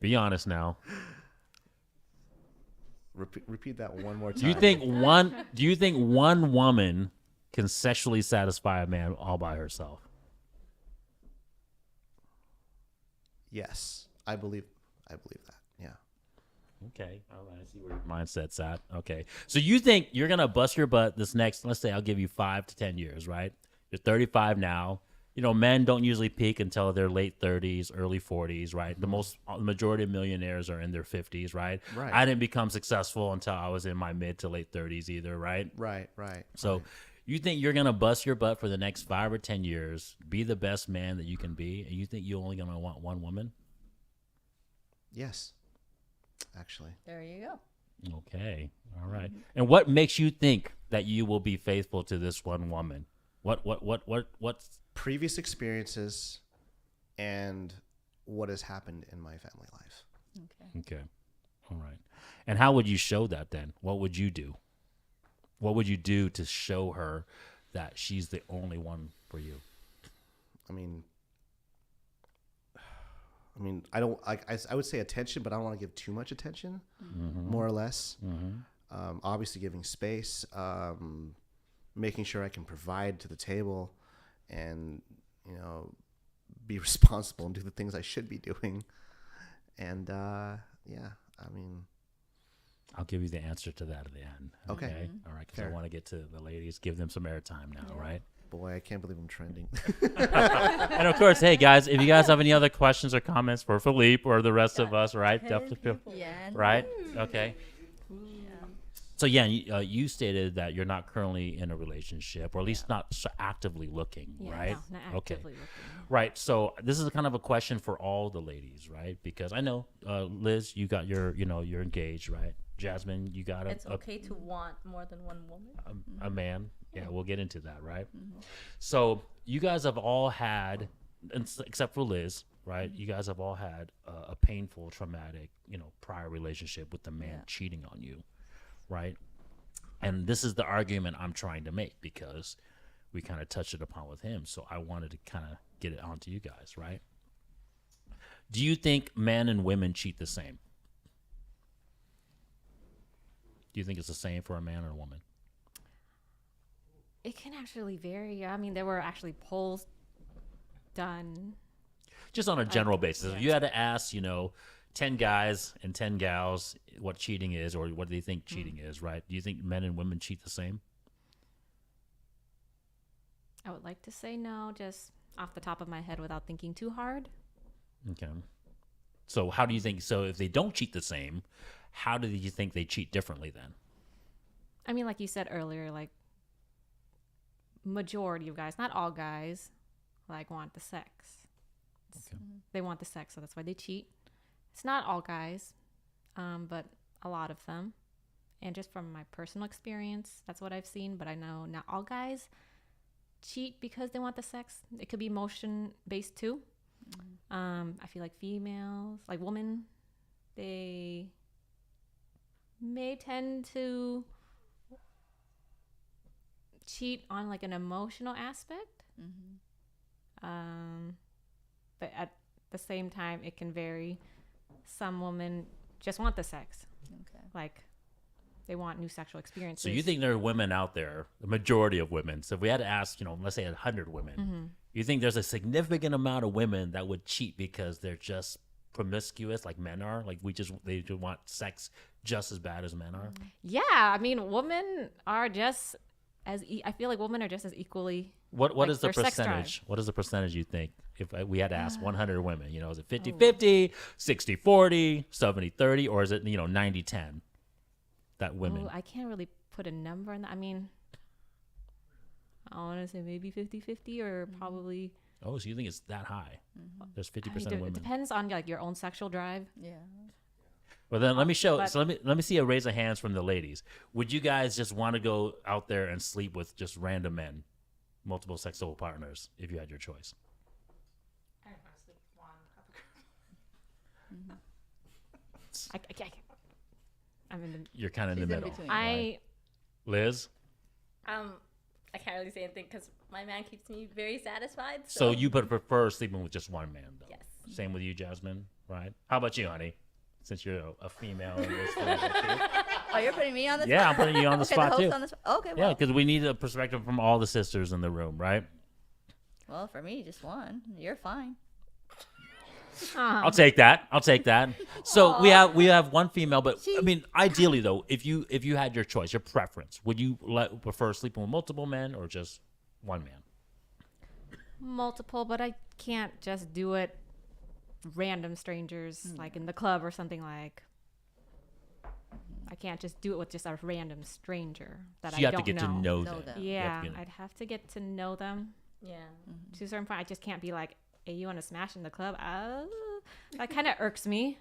Be honest now. Repeat that one more time. Do you think one woman can sexually satisfy a man all by herself? Yes, I believe that. Yeah. Okay. All right. I see where your mindset's at. Okay. So you think you're going to bust your butt this next, let's say I'll give you 5 to 10 years, right? You're 35 now. You know, men don't usually peak until their late 30s, early 40s, right? The majority of millionaires are in their 50s, right? Right. I didn't become successful until I was in my mid to late 30s either, right? Right. So you think you're going to bust your butt for the next 5 or 10 years, be the best man that you can be, and you think you're only going to want one woman? Yes. Actually. There you go. Okay. All right. And what makes you think that you will be faithful to this one woman? What's Previous experiences and what has happened in my family life. okay? All right. And how would you show that then? What would you do? What would you do to show her that she's the only one for you? I mean, I don't like. I would say attention, but I don't want to give too much attention. More or less. Obviously, giving space, making sure I can provide to the table, and be responsible and do the things I should be doing. And yeah, I mean, I'll give you the answer to that at the end. Okay. All right. Because I Fair. want to get to the ladies, give them some airtime now, right? boy, I can't believe I'm trending. And of course, hey guys, if you guys have any other questions or comments for Philippe or the rest of us, right? Definitely feel, Yeah. right? Okay. So yeah, you stated that you're not currently in a relationship, or at least not so actively looking, right? No, not Okay. actively looking. Right. So this is kind of a question for all the ladies, right? Because I know, Liz, you got your, you're engaged, right? Jasmine, you got It's okay to want more than one woman. a man. Yeah, we'll get into that, right? So you guys have all had, except for Liz, right? You guys have all had a painful, traumatic, prior relationship with the man cheating on you, right? And this is the argument I'm trying to make, because we kind of touched it upon with him. So I wanted to kind of get it onto you guys, right? Do you think men and women cheat the same? Do you think it's the same for a man or a woman? It can actually vary. I mean, there were actually polls done. Just on a general basis. If you had to ask, 10 guys and 10 gals what cheating is, or what they think cheating is, right? Do you think men and women cheat the same? I would like to say no, just off the top of my head without thinking too hard. Okay. So how do you think, so if they don't cheat the same, how do you think they cheat differently then? I mean, like you said earlier, like majority of guys, not all guys, want the sex. Okay. They want the sex, so that's why they cheat. It's not all guys, but a lot of them. And just from my personal experience, that's what I've seen. But I know not all guys cheat because they want the sex. It could be emotion based too. I feel like females, like women, they may tend to cheat on like an emotional aspect. But at the same time, it can vary. Some women just want the sex. Okay. Like they want new sexual experiences. So you think there are women out there, the majority of women. So if we had to ask, let's say 100 women, you think there's a significant amount of women that would cheat because they're just promiscuous like men are? Like they just want sex just as bad as men are? Yeah, I mean, women are just as I feel like women are just as equally. What like is the their sex drive. percentage? What is the percentage you think? If we had to ask 100 women, is it 50-50, 60-40, 70-30, or is it, 90-10 that women? Oh, I can't really put a number on that. I mean, I want to say maybe 50-50 or probably. Oh, so you think it's that high? There's 50% I mean, of it women. depends on like your own sexual drive. Yeah. Well, then let me show. But- So let me see a raise of hands from the ladies. Would you guys just want to go out there and sleep with just random men, multiple sexual partners, if you had your choice? I want to sleep with one. I'm in the. You're kind of in She's the in middle. between. Right. Liz, I can't really say anything because my man keeps me very satisfied. so you would prefer sleeping with just one man, though? Yes. Same with you, Jasmine, right? How about you, honey? Since you're a female in this relationship. Oh, you're putting me on the spot? Yeah, I'm putting you on the Okay, spot, the host too. on the spot. Okay, Yeah, well, because we need a perspective from all the sisters in the room, right? well, for me, just one. You're fine. I'll take that. I'll take that. So we have one female, but I mean, ideally though, if you had your choice, your preference, would you prefer sleeping with multiple men or just one man? Multiple, but I can't just do it random strangers like in the club or something. Like I can't just do it with just a random stranger that So you I have to don't get to know Know them. them. You have Yeah, to get- I'd have to get to know them Yeah. to a certain point. I just can't be like, hey, you want to smash in the club? That kind of irks me.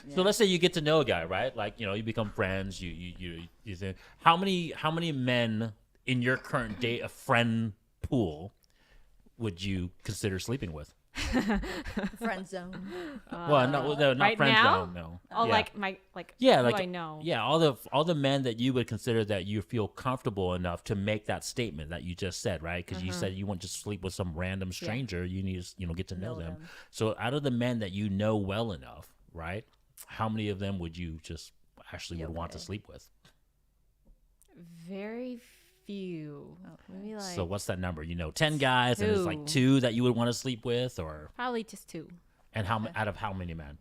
So let's say you get to know a guy, right? Like, you become friends. You think, how many men in your current friend pool would you consider sleeping with? Friend zone. Well, no, not right friend now? zone, no. Oh, Yeah. like Yeah, who like I know. Yeah, all the men that you would consider that you feel comfortable enough to make that statement that you just said, right? Because you said you want to sleep with some random stranger. You need to get to know them. So out of the men that you know well enough, right? How many of them would you just actually would want to sleep with? Very few. Maybe like So what's that number? 10 guys, and it's like 2 that you would want to sleep with, or probably just 2. and out of how many men?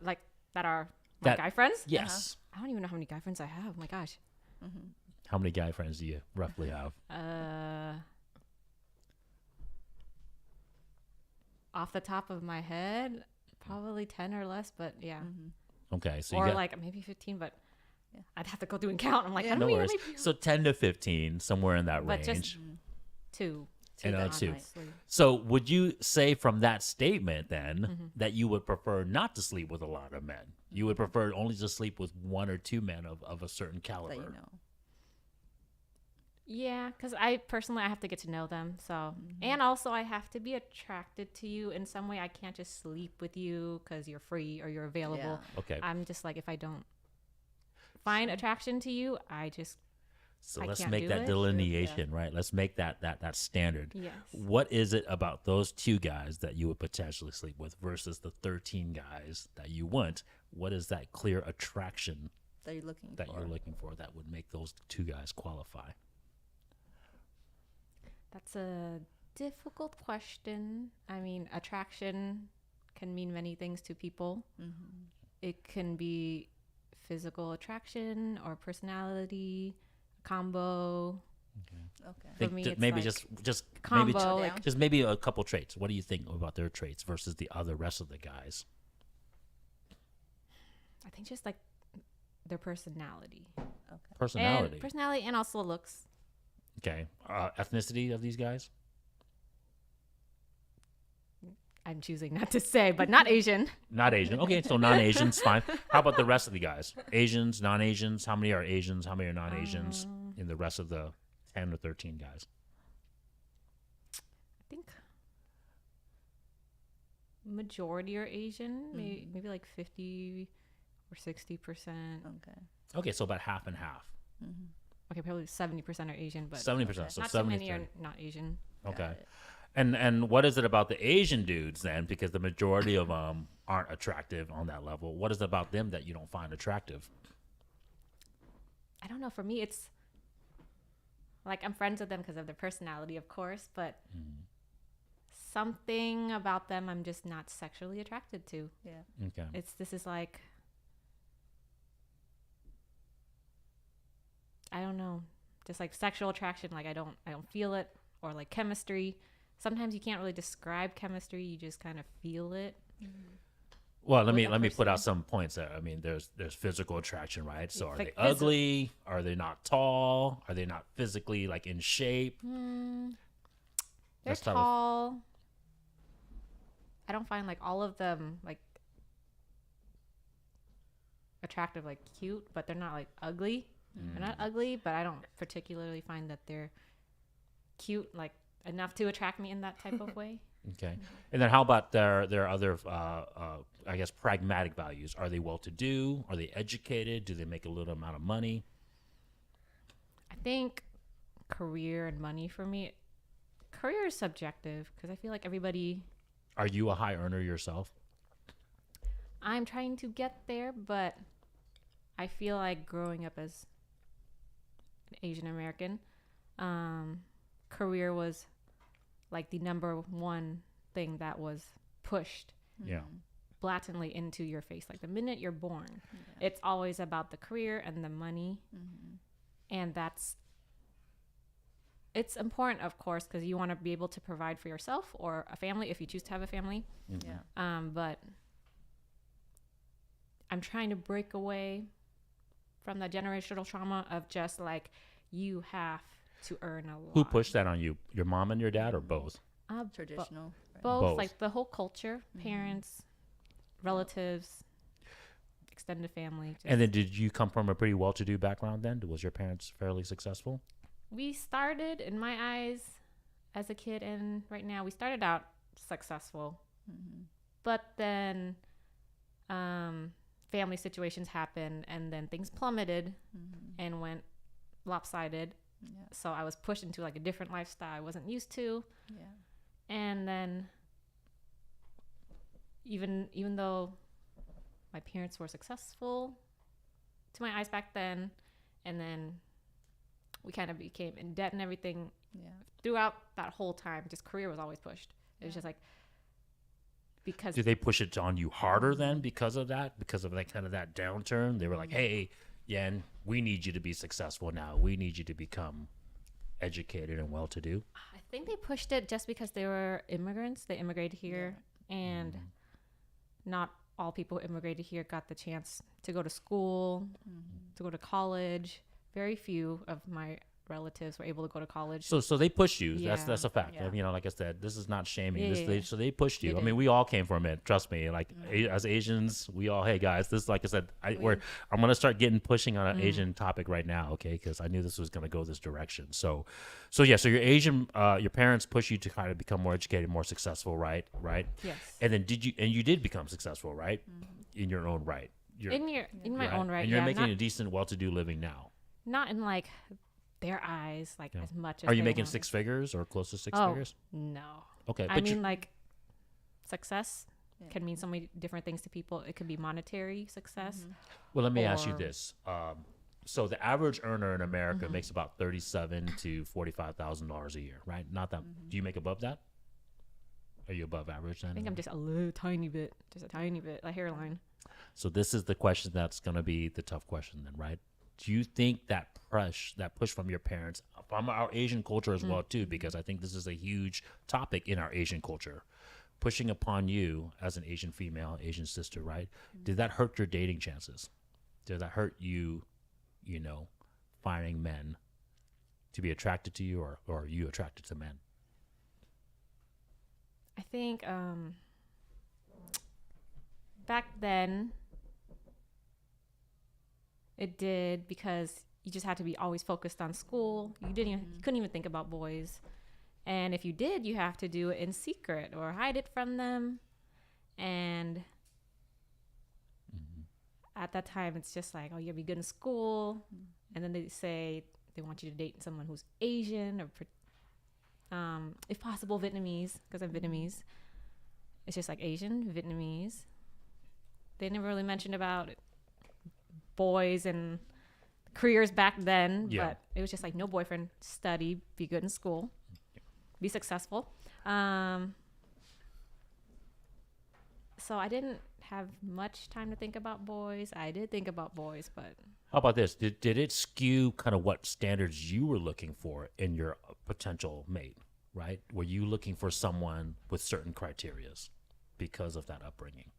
Like that are my guy friends? Yes. I don't even know how many guy friends I have. Oh my gosh. How many guy friends do you roughly have? Off the top of my head, probably 10 or less, but yeah. Okay, so Or you got like maybe 15, but I'd have to go through and count. I'm like, how no many? worries. So 10 to 15, somewhere in that But range. just 2. And two. honestly. So would you say from that statement then that you would prefer not to sleep with a lot of men? You would prefer only to sleep with 1 or 2 men of a certain caliber? That you know. Yeah, because I have to get to know them. So, and also I have to be attracted to you in some way. I can't just sleep with you because you're free or you're available. Yeah. Okay. I'm just like, if I don't find attraction to you, I Let's can't make do that it. delineation, right? Let's make that standard. yes. What is it about those 2 guys that you would potentially sleep with versus the 13 guys that you want? What is that clear attraction That you're looking that for. you're looking for that would make those 2 guys qualify? That's a difficult question. I mean, attraction can mean many things to people. It can be physical attraction or personality combo. Okay. For me, it's maybe like just combo. maybe Like, just maybe a couple traits. What do you think about their traits versus the rest of the guys? I think just like their personality. Personality. And also looks. Okay. Ethnicity of these guys? I'm choosing not to say, but not Asian. Not Asian. Okay, so non-Asians, fine. How about the rest of the guys? Asians, non-Asians? How many are Asians? How many are non-Asians in the rest of the 10 or 13 guys? I think majority are Asian. Maybe like 50 or 60%. Okay. Okay, so about half and half. Okay, probably 70% are Asian, but 70%. So not 70. too many are not Asian. Okay. And what is it about the Asian dudes then? Because the majority of them aren't attractive on that level. What is it about them that you don't find attractive? I don't know. For me, it's like I'm friends with them because of their personality, of course, but something about them I'm just not sexually attracted to. Yeah. Okay. This is like, I don't know, just like sexual attraction. Like I don't feel it, or like chemistry. Sometimes you can't really describe chemistry. You just kind of feel it. Well, let with me that put out person. some points there. I mean, there's physical attraction, right? So are Like they ugly? Are they not tall? Are they not physically like in shape? They're Let's start with- tall. I don't find like all of them like attractive, like cute, but they're not like ugly. They're not ugly, but I don't particularly find that they're cute, like enough to attract me in that type of way. Okay. And then how about their other, I guess, pragmatic values? Are they well-to-do? Are they educated? Do they make a little amount of money? I think career and money for me, career is subjective because I feel like everybody, Are you a high earner yourself? I'm trying to get there, but I feel like growing up as an Asian American, career was like the number one thing that was pushed Yeah. blatantly into your face. Like the minute you're born, it's always about the career and the money. And it's important, of course, because you want to be able to provide for yourself or a family if you choose to have a family. But I'm trying to break away from the generational trauma of just like, you have to earn a lot. Who pushed that on you? Your mom and your dad, or both? Traditional. Both, Both. like the whole culture, parents, relatives, extended family. Just, And then did you come from a pretty well-to-do background then? Was your parents fairly successful? we started, in my eyes, as a kid, and right now, we started out successful. But then family situations happened, and then things plummeted and went lopsided. So I was pushed into like a different lifestyle I wasn't used to. And then even though my parents were successful to my eyes back then, and then we kind of became in debt and everything, throughout that whole time, just career was always pushed. It was just like, because Did they push it on you harder then because of that kind of that downturn? They were like, hey, Yen, we need you to be successful now. We need you to become educated and well-to-do. I think they pushed it just because they were immigrants. They immigrated here, and not all people who immigrated here got the chance to go to school, to go to college. Very few of my relatives were able to go to college. So they pushed you. Yeah. That's a fact. Yeah. You know, like I said, this is not shaming. Yeah. So they pushed you. They I mean, did. we all came from it. Trust me. Like as Asians, we all. Hey guys, this like I said, I'm gonna start pushing on an Asian topic right now. Okay, because I knew this was gonna go this direction. So your Asian, your parents push you to kind of become more educated, more successful, right? Yes. And then you did become successful, right? In your own right. In my own right. And you're yeah, making not, a decent, well-to-do living now. not in like their eyes, like as much as Are you they making want. 6 figures or close to 6 Oh, figures? no. Okay, I but mean, like, success can mean so many different things to people. It could be monetary success. well, let me ask you or- this. So the average earner in America makes about $37,000 to $45,000 a year, right? Not that. Do you make above that? Are you above average then? I think I'm just a little tiny bit, just a tiny bit, a hairline. So this is the question that's going to be the tough question then, right? Do you think that push from your parents, from our Asian culture as well too, because I think this is a huge topic in our Asian culture, pushing upon you as an Asian female, Asian sister, right? Did that hurt your dating chances? Did that hurt you, finding men to be attracted to you, or are you attracted to men? I think back then it did, because you just had to be always focused on school. You couldn't even think about boys. And if you did, you have to do it in secret or hide it from them. And at that time, it's just like, oh, you'll be good in school. And then they say they want you to date someone who's Asian or, if possible, Vietnamese, because I'm Vietnamese. It's just like Asian, Vietnamese. They never really mentioned about boys and careers back then, but it was just like, no boyfriend, study, be good in school, be successful. So I didn't have much time to think about boys. I did think about boys, but How about this? Did it skew kind of what standards you were looking for in your potential mate, right? Were you looking for someone with certain criterias because of that upbringing?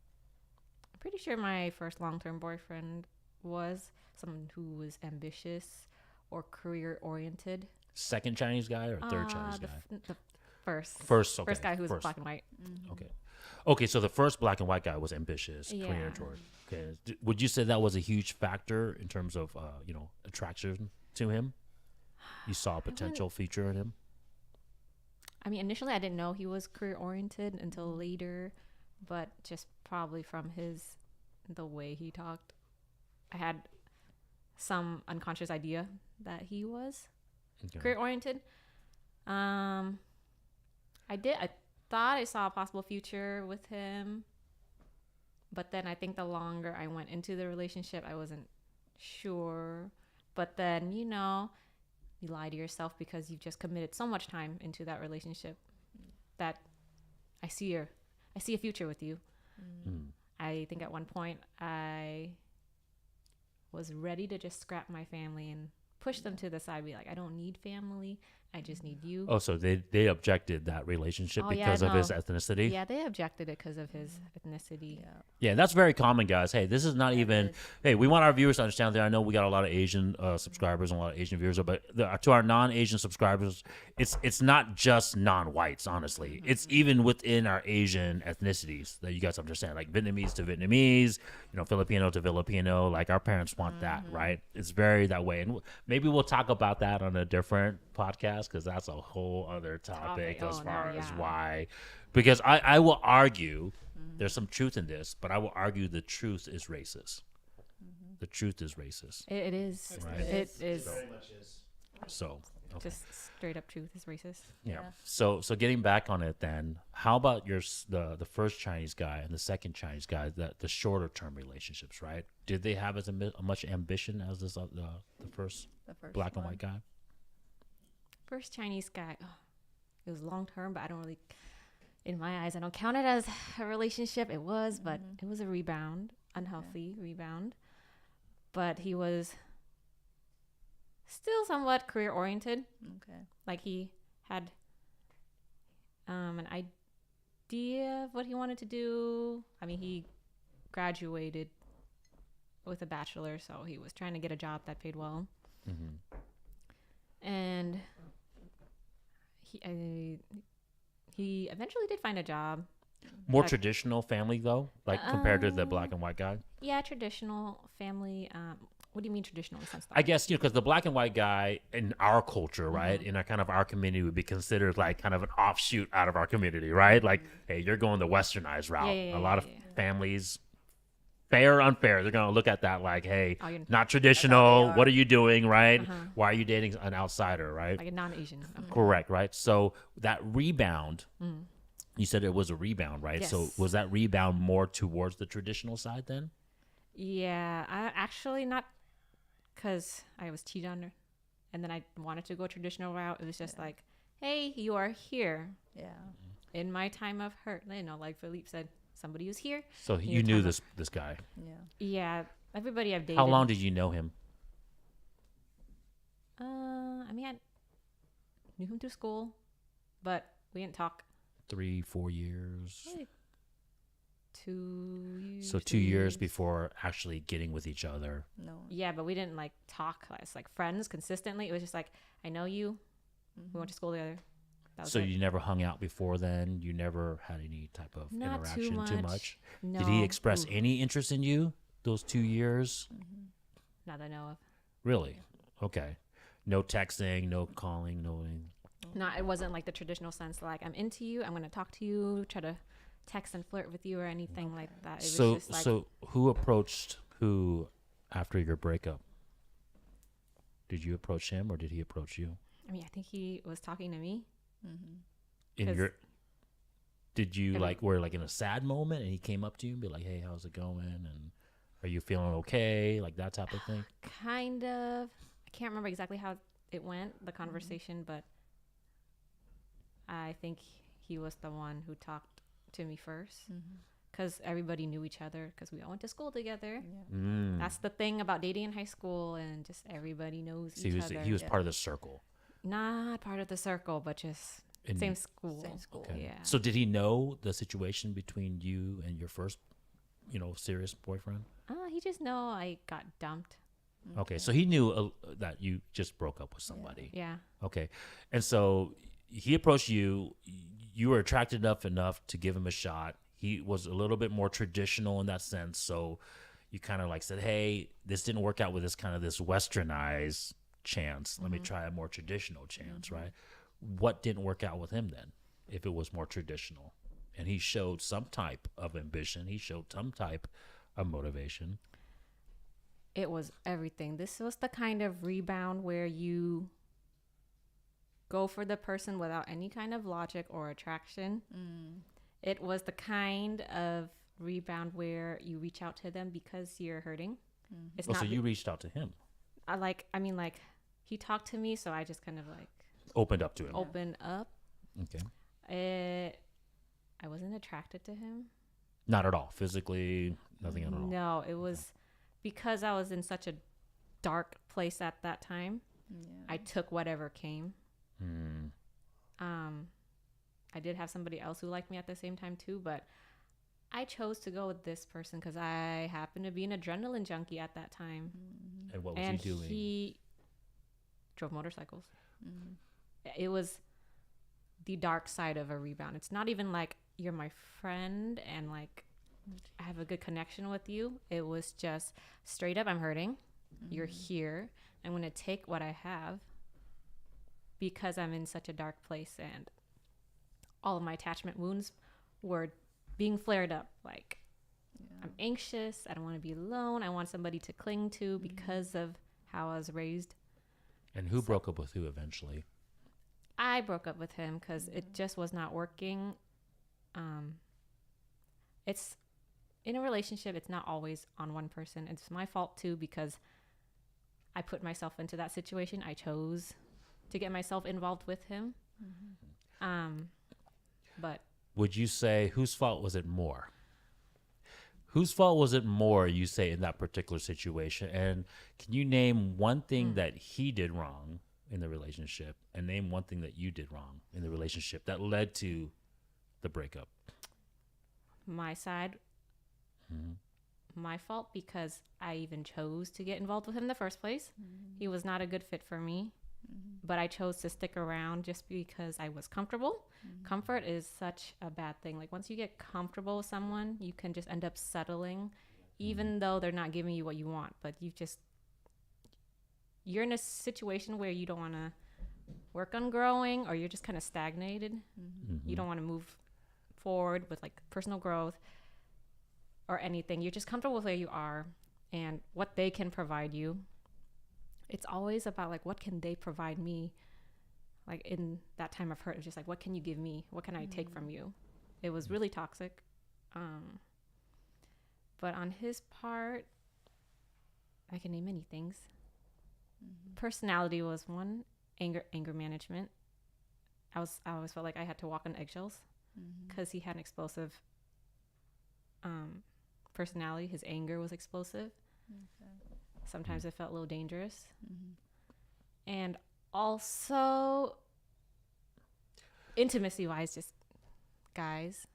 I'm pretty sure my first long-term boyfriend was someone who was ambitious or career-oriented. Second Chinese guy or third Chinese guy? The first. First, okay. First guy who was first. black and white. Okay, so the first black and white guy was ambitious, Yeah. career-oriented. Okay, would you say that was a huge factor in terms of attraction to him? You saw a potential feature in him. I mean, initially I didn't know he was career-oriented until later, but just probably from the way he talked, I had some unconscious idea that he was career-oriented. I thought I saw a possible future with him, but then I think the longer I went into the relationship, I wasn't sure. But then, you lie to yourself because you've just committed so much time into that relationship that I see I see a future with you. Mm. I think at one point I was ready to just scrap my family and push them to the side. Be like, I don't need family. I just need you. Oh, so they objected that relationship Oh, yeah, because of his no. ethnicity? Yeah, they objected it because of his ethnicity. Yeah. Yeah, that's very common, guys. Hey, this is not even. is. Hey, we want our viewers to understand that. I know we got a lot of Asian subscribers and a lot of Asian viewers, but to our non-Asian subscribers, it's not just non-whites. Honestly, it's even within our Asian ethnicities that you guys understand, like Vietnamese to Vietnamese, Filipino to Filipino. Like our parents want that, right? It's very that way, and maybe we'll talk about that on a different podcast because that's a whole other topic as far as why. Because I will argue. There's some truth in this, but I will argue the truth is racist. The truth is racist. It is. Right. It is. Very much is. So, okay. Just straight up truth is racist. Yeah. Yeah. So getting back on it then, how about the first Chinese guy and the second Chinese guy, the shorter term relationships, right? Did they have as much ambition as this the first The first black and one. white guy? First Chinese guy, it was long term, but I don't really, in my eyes, I don't count it as a relationship. It was, but it was a rebound, unhealthy rebound. But he was still somewhat career oriented. Okay. Like he had an idea of what he wanted to do. I mean, he graduated with a bachelor, so he was trying to get a job that paid well. And he eventually did find a job. More Like- traditional family though, like compared to the black and white guy. Yeah, traditional family. What do you mean traditional in the sense? I guess because the black and white guy in our culture, right, in our community, would be considered like kind of an offshoot out of our community, right? Like, hey, you're going the westernized route. Yeah, a lot of yeah. families, fair or unfair, they're gonna look at that like, hey, Oh, you're not traditional. are. What are you doing, right? Uh-huh. Why are you dating an outsider, right? like a non-Asian. Okay. Correct, right? So that rebound, you said it was a rebound, right? So Yes. was that rebound more towards the traditional side then? Yeah, I actually not because I was cheated on, and then I wanted to go traditional route. It was just like, hey, you are here Yeah. in my time of hurt. Like Philippe said, somebody was here. So In you your knew time of- this guy. Yeah. Yeah, everybody I've dated. How long did you know him? I mean, I knew him through school, but we didn't talk. 3-4 years. Like 2 years. So 2 years before actually getting with each other. No. Yeah, but we didn't like talk as like friends consistently. It was just like, I know you. We went to school together. That was So it. you never hung out before then? You never had any type of Not interaction too much? No. Did he express Ooh, any interest in you those 2 years? Not that I know of. Really? Okay. No texting, no calling, no. No, it wasn't like the traditional sense. Like I'm into you. I'm gonna talk to you. Try to text and flirt with you or anything like that. It was just like So who approached who after your breakup? Did you approach him or did he approach you? I mean, I think he was talking to me. In 'Cause- your Did you I like were like in a sad moment and he came up to you and be like, "Hey, how's it going?" and "Are you feeling okay?" like that type of thing? Kind of. I can't remember exactly how it went, the conversation, but I think he was the one who talked to me first because everybody knew each other because we all went to school together. Mm. That's the thing about dating in high school, and just everybody knows So each other. he was part of the circle. Not part of the circle, but just In- same school. Same school. Okay. Yeah. So did he know the situation between you and your first, serious boyfriend? He just know I got dumped. Okay, so he knew that you just broke up with somebody. Yeah. Okay, and so he approached you. You were attracted enough to give him a shot. He was a little bit more traditional in that sense. So you kind of like said, "Hey, this didn't work out with this westernized chance. Let me try a more traditional chance, right?" What didn't work out with him then, if it was more traditional? And he showed some type of ambition. He showed some type of motivation. It was everything. This was the kind of rebound where you go for the person without any kind of logic or attraction. It was the kind of rebound where you reach out to them because you're hurting. It's So you reached out to him, he talked to me, so I just kind of like opened up to him. open up. Okay. I I wasn't attracted to him. Not at all. Physically, nothing at all. No, it was because I was in such a dark place at that time. Yeah. I took whatever came. Mm. I did have somebody else who liked me at the same time too, but I chose to go with this person because I happened to be an adrenaline junkie at that time. And what was And he doing? he drove motorcycles. It was the dark side of a rebound. It's not even like you're my friend and like I have a good connection with you. It was just straight up, I'm hurting. You're here. I'm going to take what I have because I'm in such a dark place and all of my attachment wounds were being flared up. Like, I'm anxious. I don't want to be alone. I want somebody to cling to because of how I was raised. And who broke up with who eventually? I broke up with him because it just was not working. It's in a relationship, it's not always on one person. It's my fault too because I put myself into that situation. I chose to get myself involved with him. But Would you say whose fault was it more? Whose fault was it more, you say, in that particular situation? And can you name one thing that he did wrong in the relationship and name one thing that you did wrong in the relationship that led to the breakup? my side, my fault because I even chose to get involved with him in the first place. He was not a good fit for me, but I chose to stick around just because I was comfortable. Comfort is such a bad thing. Like once you get comfortable with someone, you can just end up settling, even though they're not giving you what you want. But you're in a situation where you don't want to work on growing, or you're just kind of stagnated. You don't want to move forward with like personal growth or anything. You're just comfortable with where you are and what they can provide you. It's always about like, what can they provide me? Like in that time of hurt, it was just like, what can you give me? What can I take from you? It was really toxic. But on his part, I can name many things. Personality was one. Anger management. I always felt like I had to walk on eggshells because he had an explosive personality. His anger was explosive. Sometimes it felt a little dangerous. And also, intimacy wise, just guys,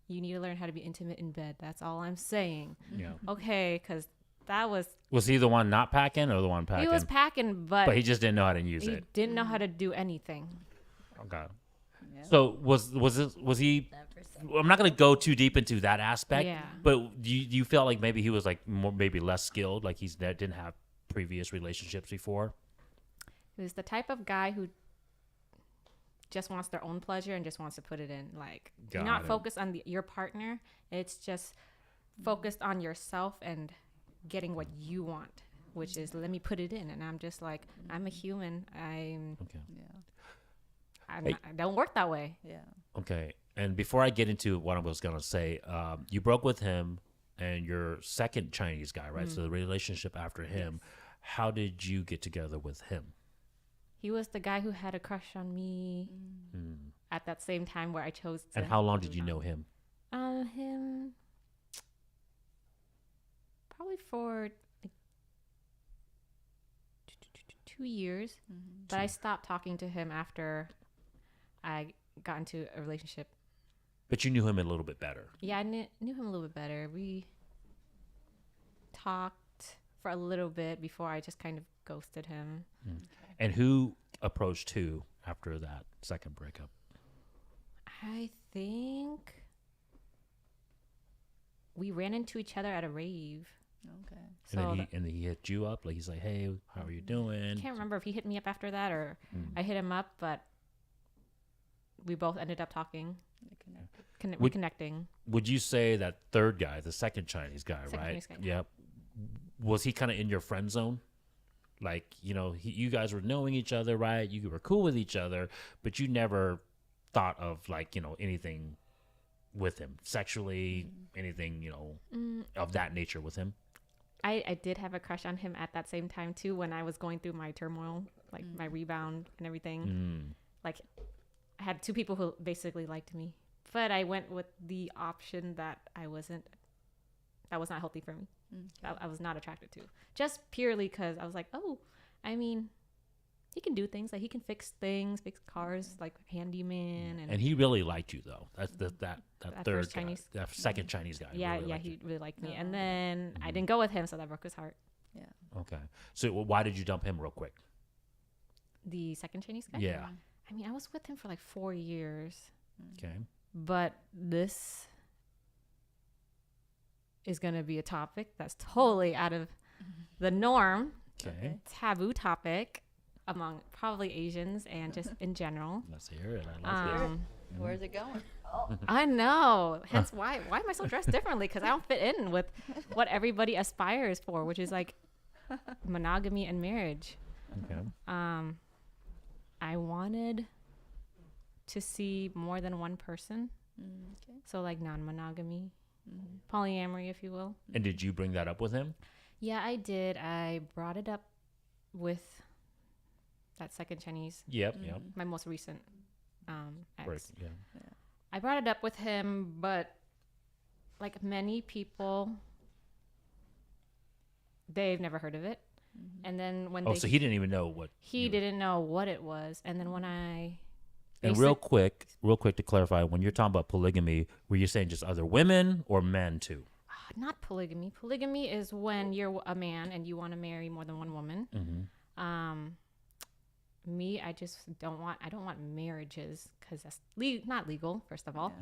you need to learn how to be intimate in bed. That's all I'm saying. Yeah. Okay, because that was. Was he the one not packing or the one packing? He was packing, but he just didn't know how to use he it. didn't know how to do anything. Okay. So was he? I'm not going to go too deep into that aspect. Yeah. But do you feel like maybe he was like maybe less skilled, like didn't have previous relationships before? He was the type of guy who just wants their own pleasure and just wants to put it in. Like, Got not it. focused on your partner. It's just focused on yourself and getting what you want, which is let me put it in. And I'm just like, I'm a human. I don't work that way. Okay. And before I get into what I was going to say, you broke with him and your second Chinese guy, right? So the relationship after him, how did you get together with him? He was the guy who had a crush on me at that same time where I chose to. And how long did you know him? Him probably for like 2 years, but I stopped talking to him after I got into a relationship. But you knew him a little bit better. Yeah, I knew him a little bit better. We talked for a little bit before I just kind of ghosted him. And who approached who after that second breakup? I think we ran into each other at a rave. So And then he hit you up, like he's like, "Hey, how are you doing?" I can't remember if he hit me up after that or I hit him up, but we both ended up talking, reconnecting. Would you say that third guy, the second Chinese guy, Second right? Chinese guy. Yeah. Was he kind of in your friend zone? Like, you guys were knowing each other, right? You were cool with each other, but you never thought of like, anything with him sexually, anything, of that nature with him. I did have a crush on him at that same time too, when I was going through my turmoil, like my rebound and everything. Like I had two people who basically liked me, but I went with the option that was not healthy for me. I was not attracted to, just purely because I was like, oh, I mean, he can do things, like he can fix things, fix cars, like handyman, And he really liked you though. That's that third first guy, Chinese, that second Chinese guy. yeah, really liked he you. really liked me, and then I didn't go with him, so that broke his heart. Okay. So why did you dump him real quick? The second Chinese guy. Yeah. I mean, I was with him for like 4 years, Okay. but this is gonna be a topic that's totally out of the norm, Okay. taboo topic among probably Asians and just in general. Let's hear it. I like it. Where's it going? I know. Hence why am I so dressed differently? Because I don't fit in with what everybody aspires for, which is like monogamy and marriage. Okay. I wanted to see more than one person. Okay. So like non-monogamy, polyamory, if you will. And did you bring that up with him? Yeah, I did. I brought it up with that second Chinese, Yep. Yep. my most recent ex. Break. Yeah. I brought it up with him, but like many people, they've never heard of it. And then when So he didn't even know what. he didn't know what it was. And then when I And real quick to clarify, when you're talking about polygamy, were you saying just other women or men too? not polygamy. Polygamy is when you're a man and you want to marry more than one woman. Me, I don't want marriages because that's not legal, first of all.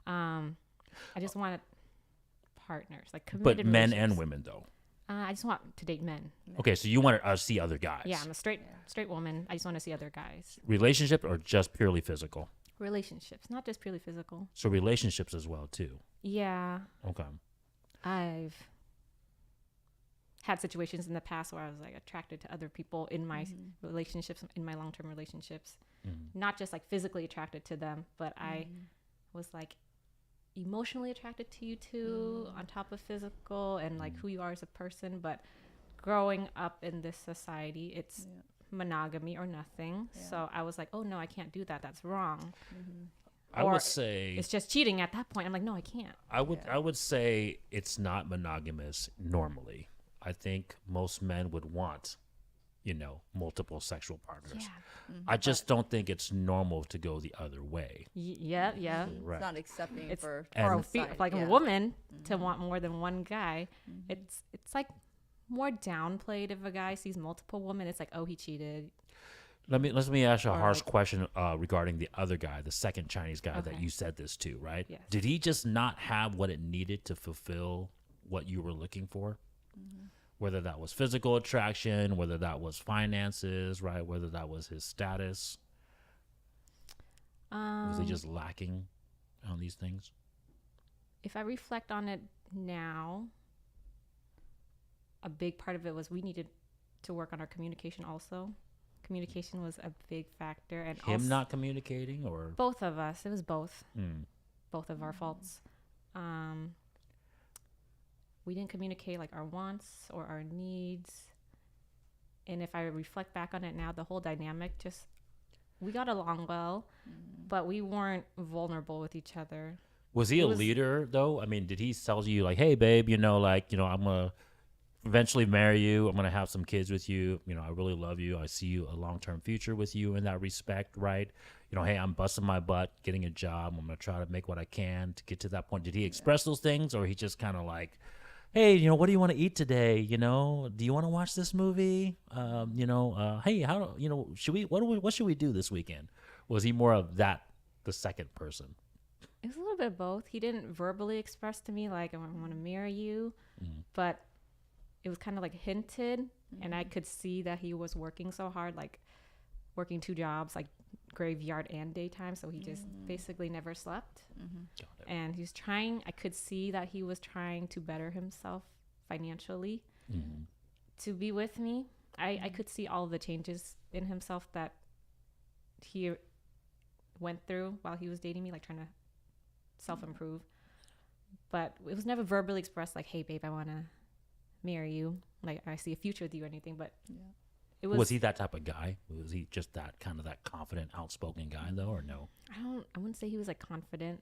I just want partners, like committed But men and relationships. women though. I just want to date men. Okay, so you want to see other guys. Yeah, I'm a straight woman. I just want to see other guys. Relationship or just purely physical? Relationships, not just purely physical. So relationships as well too. Yeah, Okay. I've had situations in the past where I was like attracted to other people in my relationships, in my long-term relationships, not just like physically attracted to them, but I was like emotionally attracted to you too, on top of physical and like who you are as a person. But growing up in this society, it's monogamy or nothing. So I was like, oh no, I can't do that. That's wrong. I Or would say it's just cheating at that point. I'm like, no, I can't. I would say it's not monogamous normally. I think most men would want, multiple sexual partners. Yeah. I just don't think it's normal to go the other way. Yeah. Right. It's not accepting It's for for a society, like yeah. a woman to want more than one guy. It's like more downplayed if a guy sees multiple women. It's like, oh, he cheated. Let me ask you a Or harsh like- question regarding the other guy, the second Chinese guy that Okay. you said this to, right? Yes. Did he just not have what it needed to fulfill what you were looking for? Whether that was physical attraction, whether that was finances, right? Whether that was his status. Was he just lacking on these things? If I reflect on it now, a big part of it was we needed to work on our communication also. Communication was a big factor. And Him also, not communicating or? both of us. It was both. Mm. Both of our faults. We didn't communicate like our wants or our needs. And if I reflect back on it now, the whole dynamic we got along well, but we weren't vulnerable with each other. Was he a leader though? I mean, did he tell you like, hey babe, I'm gonna eventually marry you. I'm gonna have some kids with you. I really love you. I see you a long-term future with you in that respect, right? Hey, I'm busting my butt, getting a job. I'm gonna try to make what I can to get to that point. Did he express those things, or he just kind of like, hey, what do you want to eat today? Do you want to watch this movie? Hey, what should we do this weekend? Was he more of that, the second person? It was a little bit of both. He didn't verbally express to me like I want to marry you, but it was kind of like hinted, and I could see that he was working so hard, like working 2 jobs, like graveyard and daytime. So he just basically never slept. Got it. And I could see that he was trying to better himself financially to be with me. I could see all the changes in himself that he went through while he was dating me, like trying to self-improve. But it was never verbally expressed like, hey babe, I want to marry you, like I see a future with you or anything. But it Was he that type of guy? Was he just that kind of that confident, outspoken guy though, or no? I wouldn't say he was like confident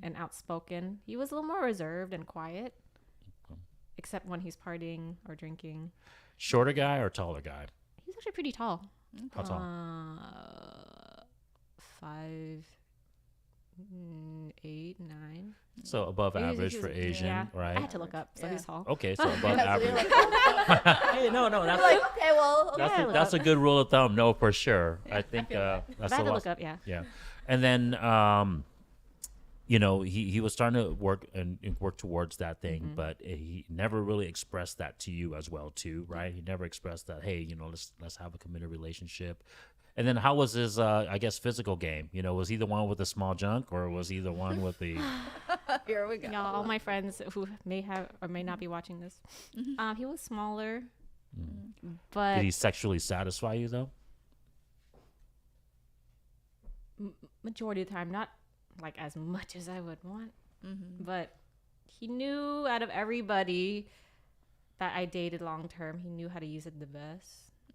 and outspoken. He was a little more reserved and quiet, except when he's partying or drinking. Shorter guy or taller guy? He's actually pretty tall. How tall? 5'8", 9. So above He was- average he for was- Asian, yeah. right? I had to look up, so Yeah. he's tall. Okay, so above So you're average. like, Hey, no, that's like, okay, well, that's okay. a, that's a good rule of thumb. No, for sure. I think But I that's had a to lot. look up, yeah. Yeah, and then you know, he was starting to work towards that thing, but he never really expressed that to you as well, too, right? He never expressed that, hey, you know, let's have a committed relationship. And then how was his I guess physical game? You know, was he the one with the small junk, or was he the one with the Here we go. Y'all, all my friends who may have or may not be watching this, he was smaller, but did he sexually satisfy you though? majority of the time, not like as much as I would want, but he knew out of everybody that I dated long term, he knew how to use it the best.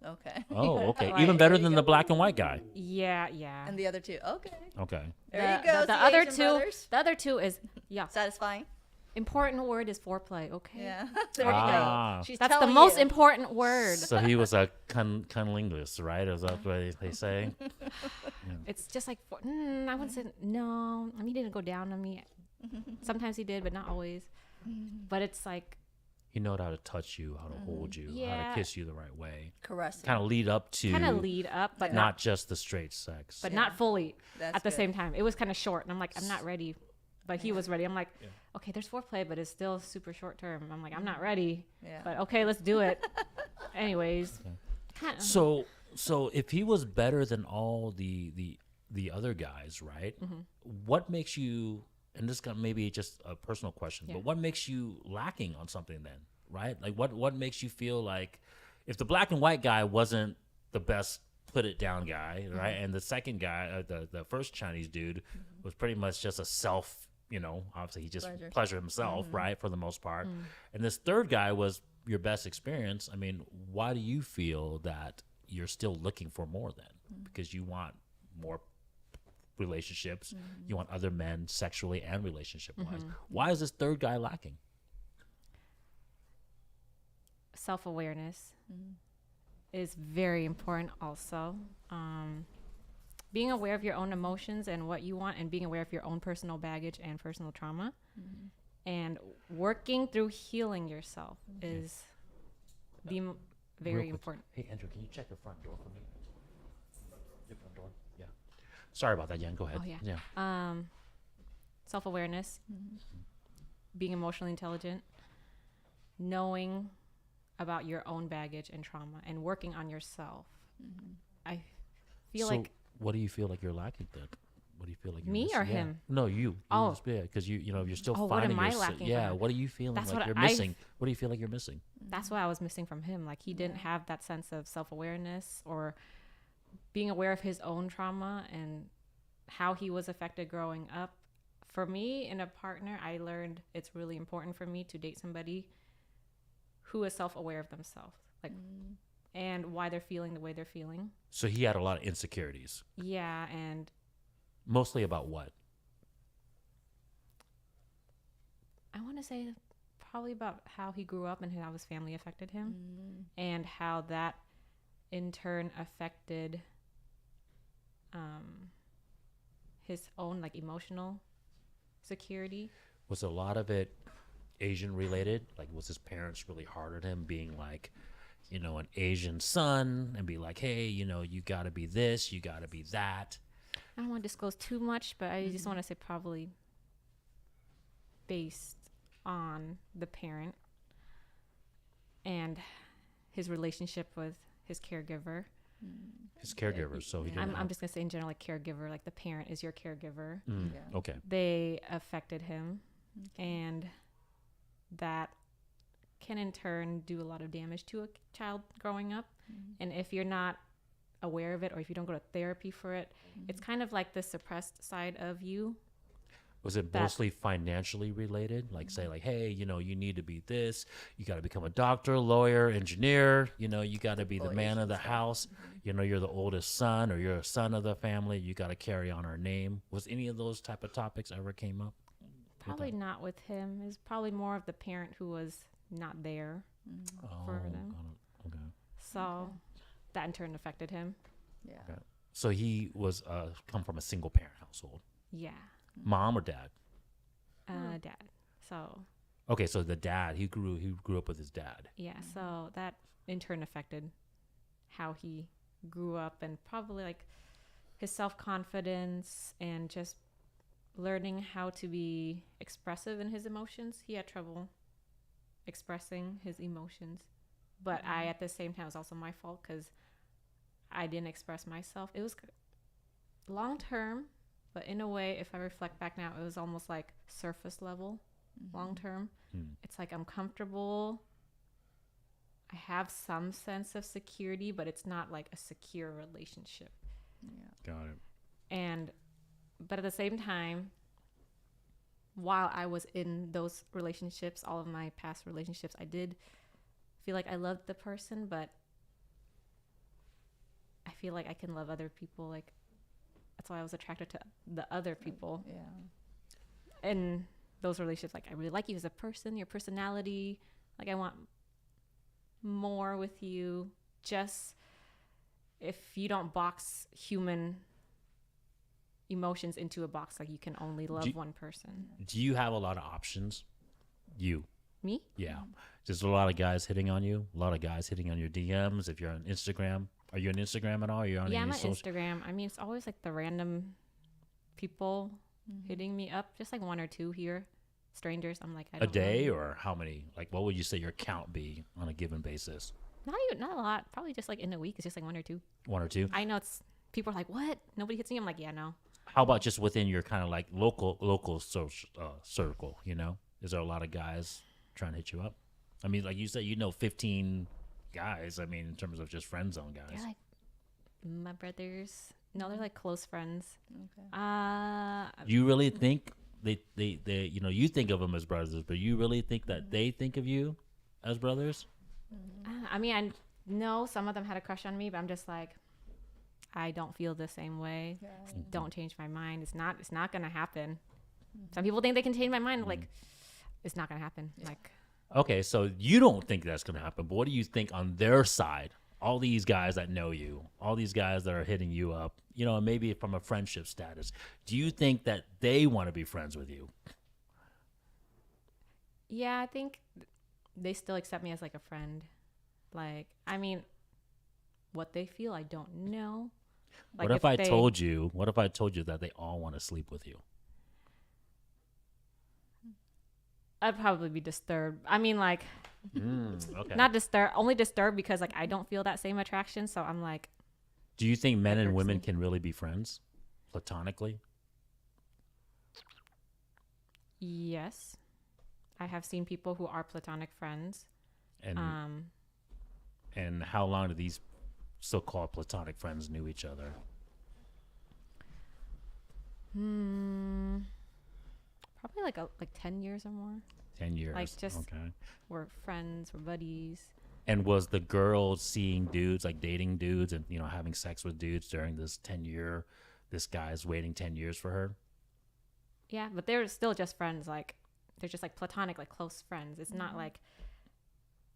Okay. Oh, okay. Right. Even better There you than go. the black and white guy. Yeah. And the other two. Okay. Okay. There you go. The see, other Asian two, brothers. the other two is Satisfying. important word is foreplay. Okay. Yeah. There you Ah. go. She's That's the telling most you. important word. So he was a cunnilingus, right? Is that what they say? It's just like, I wouldn't say, no, I mean, he didn't go down on me. Sometimes he did, but not always. But it's like, He knowed how to touch you, how to hold you, how Yeah. to kiss you the right way. Caressing. Kind of lead up to kind of lead up, but not just the straight sex. but Yeah. not fully That's at the good. same time. It was kind of short, and I'm like, I'm not ready. But he was ready. I'm like, okay, there's foreplay, but it's still super short term. I'm like, I'm not ready. Yeah. But okay, let's do it. Anyways, kinda, So if he was better than all the other guys, right? What makes you, and this got maybe just a personal question, but what makes you lacking on something then, right? Like what makes you feel like if the black and white guy wasn't the best put it down guy, right? And the second guy, the first Chinese dude was pretty much just a self, you know, obviously he just pleasured himself, right? For the most part. And this third guy was your best experience. I mean, why do you feel that you're still looking for more then? Because you want more relationships, you want other men sexually and relationship wise. Why is this third guy lacking? self-awareness is very important also. Being aware of your own emotions and what you want, and being aware of your own personal baggage and personal trauma, and working through healing yourself is very Real quick. important. Hey Andrew, can you check the front door for me? The front door. Yeah. Sorry about that, Jan. Go ahead. Oh, yeah. Self-awareness, being emotionally intelligent, knowing about your own baggage and trauma, and working on yourself. I feel So like what do you feel like you're lacking then? What do you feel like you're Me missing? or Yeah. him? No, you. Oh. Because you know you're still Oh, what finding am I yourself. lacking Yeah. from him? What are you feeling That's like what you're I- missing? What do you feel like you're missing? that's what I was missing from him. Like he didn't have that sense of self-awareness or being aware of his own trauma and how he was affected growing up. For me, in a partner, I learned it's really important for me to date somebody who is self-aware of themselves, like, and why they're feeling the way they're feeling. So he had a lot of insecurities. Yeah, and Mostly about what? I want to say probably about how he grew up and how his family affected him, and how that in turn affected his own like emotional security. Was a lot of it Asian related? Like, was his parents really hard on him, being like, you know, an Asian son, and be like, hey, you know, you got to be this, you got to be that? I don't want to disclose too much, but I just want to say probably based on the parent and his relationship with his caregiver. His caregivers. So he didn't. I'm just gonna say in general, like caregiver, like the parent is your caregiver. Okay. They affected him, and that can in turn do a lot of damage to a child growing up. And if you're not aware of it, or if you don't go to therapy for it, it's kind of like the suppressed side of you. Was it mostly financially related? Like say like, hey, you know, you need to be this, you got to become a doctor, lawyer, engineer, you know, you got to be the man of the house. You know, you're the oldest son or you're a son of the family. You got to carry on our name. Was any of those type of topics ever came up? Probably not with him. It's probably more of the parent who was not there for them. Okay. So that in turn affected him. Yeah. Okay. So he was come from a single parent household. Yeah. Mom or dad? Dad. So Okay, so the dad, he grew up with his dad. yeah, so that in turn affected how he grew up and probably like his self-confidence and just learning how to be expressive in his emotions. He had trouble expressing his emotions, but I at the same time, it was also my fault because I didn't express myself. It was long term, but in a way, if I reflect back now, it was almost like surface level. Long term, it's like I'm comfortable, I have some sense of security, but it's not like a secure relationship. Got it. But at the same time, while I was in those relationships, all of my past relationships, I did feel like I loved the person, but I feel like I can love other people. Like that's why I was attracted to the other people. Yeah. And those relationships, like I really like you as a person, your personality, like I want more with you. Just if you don't box human emotions into a box, like you can only love one person. Do you have a lot of options? You? Me? Yeah. There's a lot of guys hitting on you. A lot of guys hitting on your DMs. If you're on Instagram, are you on Instagram at all? Are you on Yeah, I'm any on Instagram. I mean, it's always like the random people hitting me up, just like one or two here, strangers. I'm like, I don't a day know. or how many? Like, what would you say your count be on a given basis? Not a lot. Probably just like in a week. It's just like one or two. One or two? I know it's people are like, what? Nobody hits me. I'm like, yeah, no. How about just within your kind of like local social circle? You know, is there a lot of guys trying to hit you up? I mean, like you said, 15 guys. I mean, in terms of just friend zone guys. They're like my brothers. No, they're like close friends. Okay. You really think they you know, you think of them as brothers, but you really think that they think of you as brothers? I mean, I know some of them had a crush on me, but I'm just like, I don't feel the same way. Yeah. Don't change my mind. It's not gonna happen. Some people think they can change my mind. Like, it's not gonna happen. Like, Okay, so you don't think that's going to happen, but what do you think on their side? All these guys that know you, all these guys that are hitting you up, you know, maybe from a friendship status. Do you think that they want to be friends with you? yeah, I think they still accept me as like a friend. Like, I mean, what they feel, I don't know. Like, What if I told you that they all want to sleep with you? I'd probably be disturbed. I mean, like, Okay. not disturbed, only disturbed because like I don't feel that same attraction. So I'm like, Do you think men and hurts women me. can really be friends platonically? yes, I have seen people who are platonic friends. And and how long do these so-called platonic friends knew each other? Probably like 10 years or more. 10 years. Like, just- okay. We're friends, we're buddies. And was the girl seeing dudes, like dating dudes and, you know, having sex with dudes during this 10-year, this guy's waiting 10 years for her? Yeah, but they're still just friends. Like, they're just like platonic, like close friends. It's not like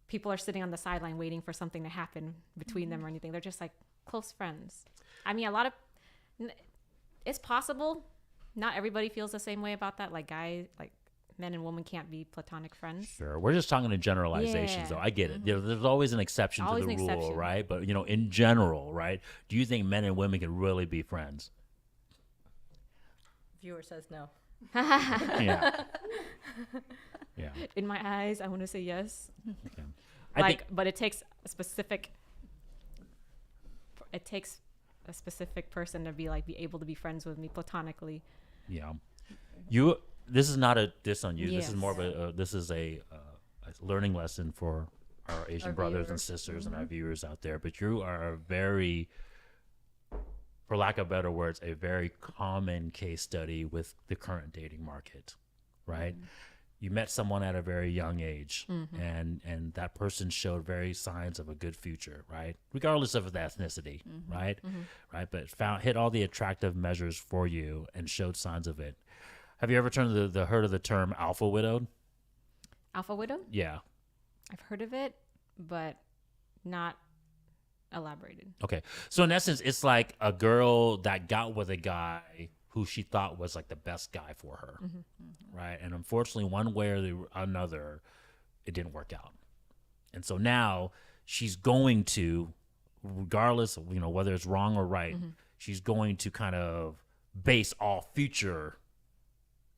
people are sitting on the sideline waiting for something to happen between them or anything. They're just like close friends. I mean, it's possible. Not everybody feels the same way about that. Like men and women can't be platonic friends. Sure. We're just talking in generalizations, Yeah. though. I get it. There's always an exception Always to the an rule, exception. right? But, you know, in general, right? Do you think men and women can really be friends? Viewer says no. Yeah. Yeah. In my eyes, I want to say yes. Okay. I think But it takes a specific person to be able to be friends with me platonically. Yeah. This is not a diss on you. This is Yes. more of a learning lesson for our Asian Our brothers and viewers. sisters and our viewers out there. But you are a very for lack of better words, a very common case study with the current dating market, right? You met someone at a very young age, and that person showed very signs of a good future, right? Regardless of the ethnicity, right? Right, but hit all the attractive measures for you and showed signs of it. Have you ever heard of the term alpha widowed? Alpha widow? Yeah. I've heard of it, but not elaborated. Okay. So in essence, it's like a girl that got with a guy who she thought was like the best guy for her, right? And unfortunately, one way or another, it didn't work out. And so now she's going to, regardless of, whether it's wrong or right, she's going to kind of base all future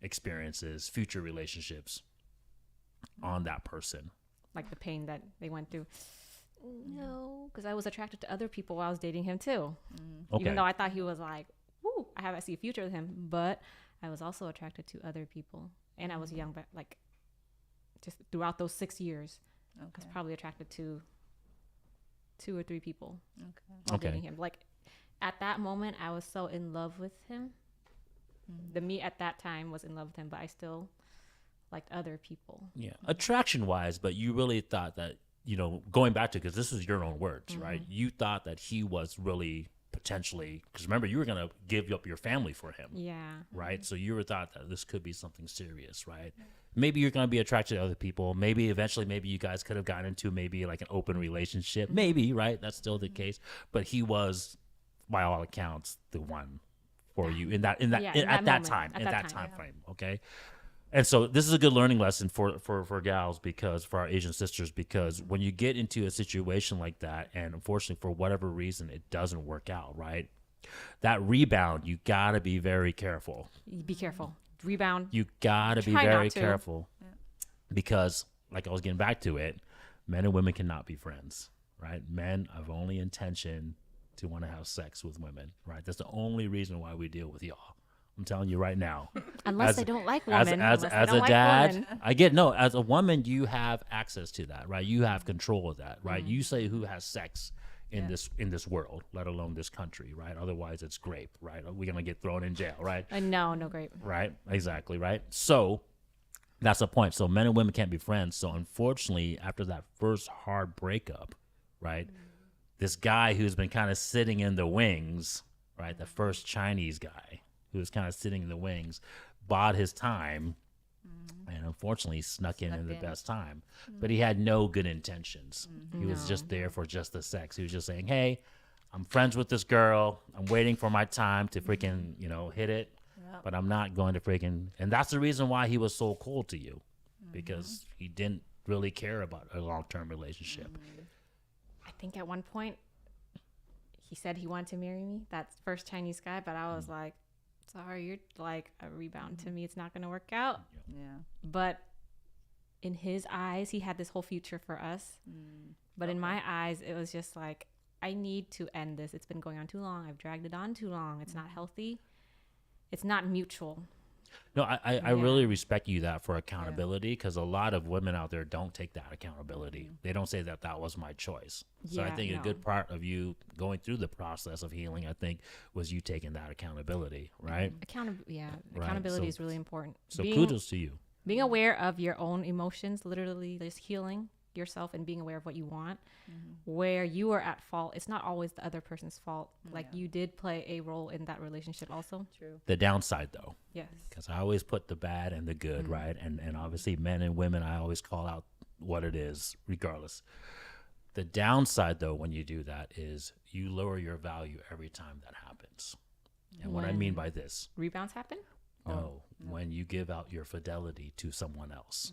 experiences, future relationships on that person. Like the pain that they went through. No, because I was attracted to other people while I was dating him too. Okay. Even though I thought he was like, woo, I see a future with him, but I was also attracted to other people. And I was young, but like just throughout those 6 years, I was probably attracted to 2 or 3 people while dating him. Like at that moment, I was so in love with him. The me at that time was in love with him, but I still liked other people. Yeah, attraction wise, but you really thought that, going back to, because this is your own words, right? You thought that he was really potentially, because remember, you were going to give up your family for him. Yeah. Right. So you were thought that this could be something serious, right? Maybe you're going to be attracted to other people. Maybe eventually, maybe you guys could have gotten into maybe like an open relationship. Maybe, right? That's still the case. But he was, by all accounts, the one for you in that time frame. Okay. And so this is a good learning lesson for gals, because for our Asian sisters, because when you get into a situation like that, and unfortunately for whatever reason it doesn't work out, right? That rebound, you gotta be very careful. Be careful. Rebound. You gotta be Try very not to. careful, because like I was getting back to it, men and women cannot be friends, right? Men have only intention to want to have sex with women, right? That's the only reason why we deal with y'all. I'm telling you right now. Unless they don't like women. As a dad, I get, no, as a woman, you have access to that, right? You have control of that, right? You say who has sex in this world, let alone this country, right? Otherwise, it's grape, right? We're going to get thrown in jail, right? No grape. Right? Exactly, right? So that's the point. So men and women can't be friends. So unfortunately, after that first hard breakup, right, this guy who's been kind of sitting in the wings, right, the first Chinese guy, who was kind of sitting in the wings, bought his time, and unfortunately snuck in the best time. But he had no good intentions. He was just there for just the sex. He was just saying, hey, I'm friends with this girl. I'm waiting for my time to freaking, hit it. But I'm not going to freaking... And that's the reason why he was so cold to you, because he didn't really care about a long-term relationship. I think at one point, he said he wanted to marry me, that first Chinese guy, but I was like, sorry, you're like a rebound to me. It's not going to work out. Yeah. But in his eyes, he had this whole future for us. But in my eyes, it was just like, I need to end this. It's been going on too long. I've dragged it on too long. It's not healthy. It's not mutual. No, I really respect you that for accountability, because a lot of women out there don't take that accountability. They don't say that was my choice. So I think a good part of you going through the process of healing, I think, was you taking that accountability, right? Accountability is really important. So kudos to you. Being aware of your own emotions, literally just healing yourself and being aware of what you want, where you are at fault. It's not always the other person's fault. Like you did play a role in that relationship also. True. The downside, though. Yes. Because I always put the bad and the good, right? And obviously men and women, I always call out what it is, regardless. The downside, though, when you do that is you lower your value every time that happens. And what I mean by this. Rebounds happen? No, when you give out your fidelity to someone else,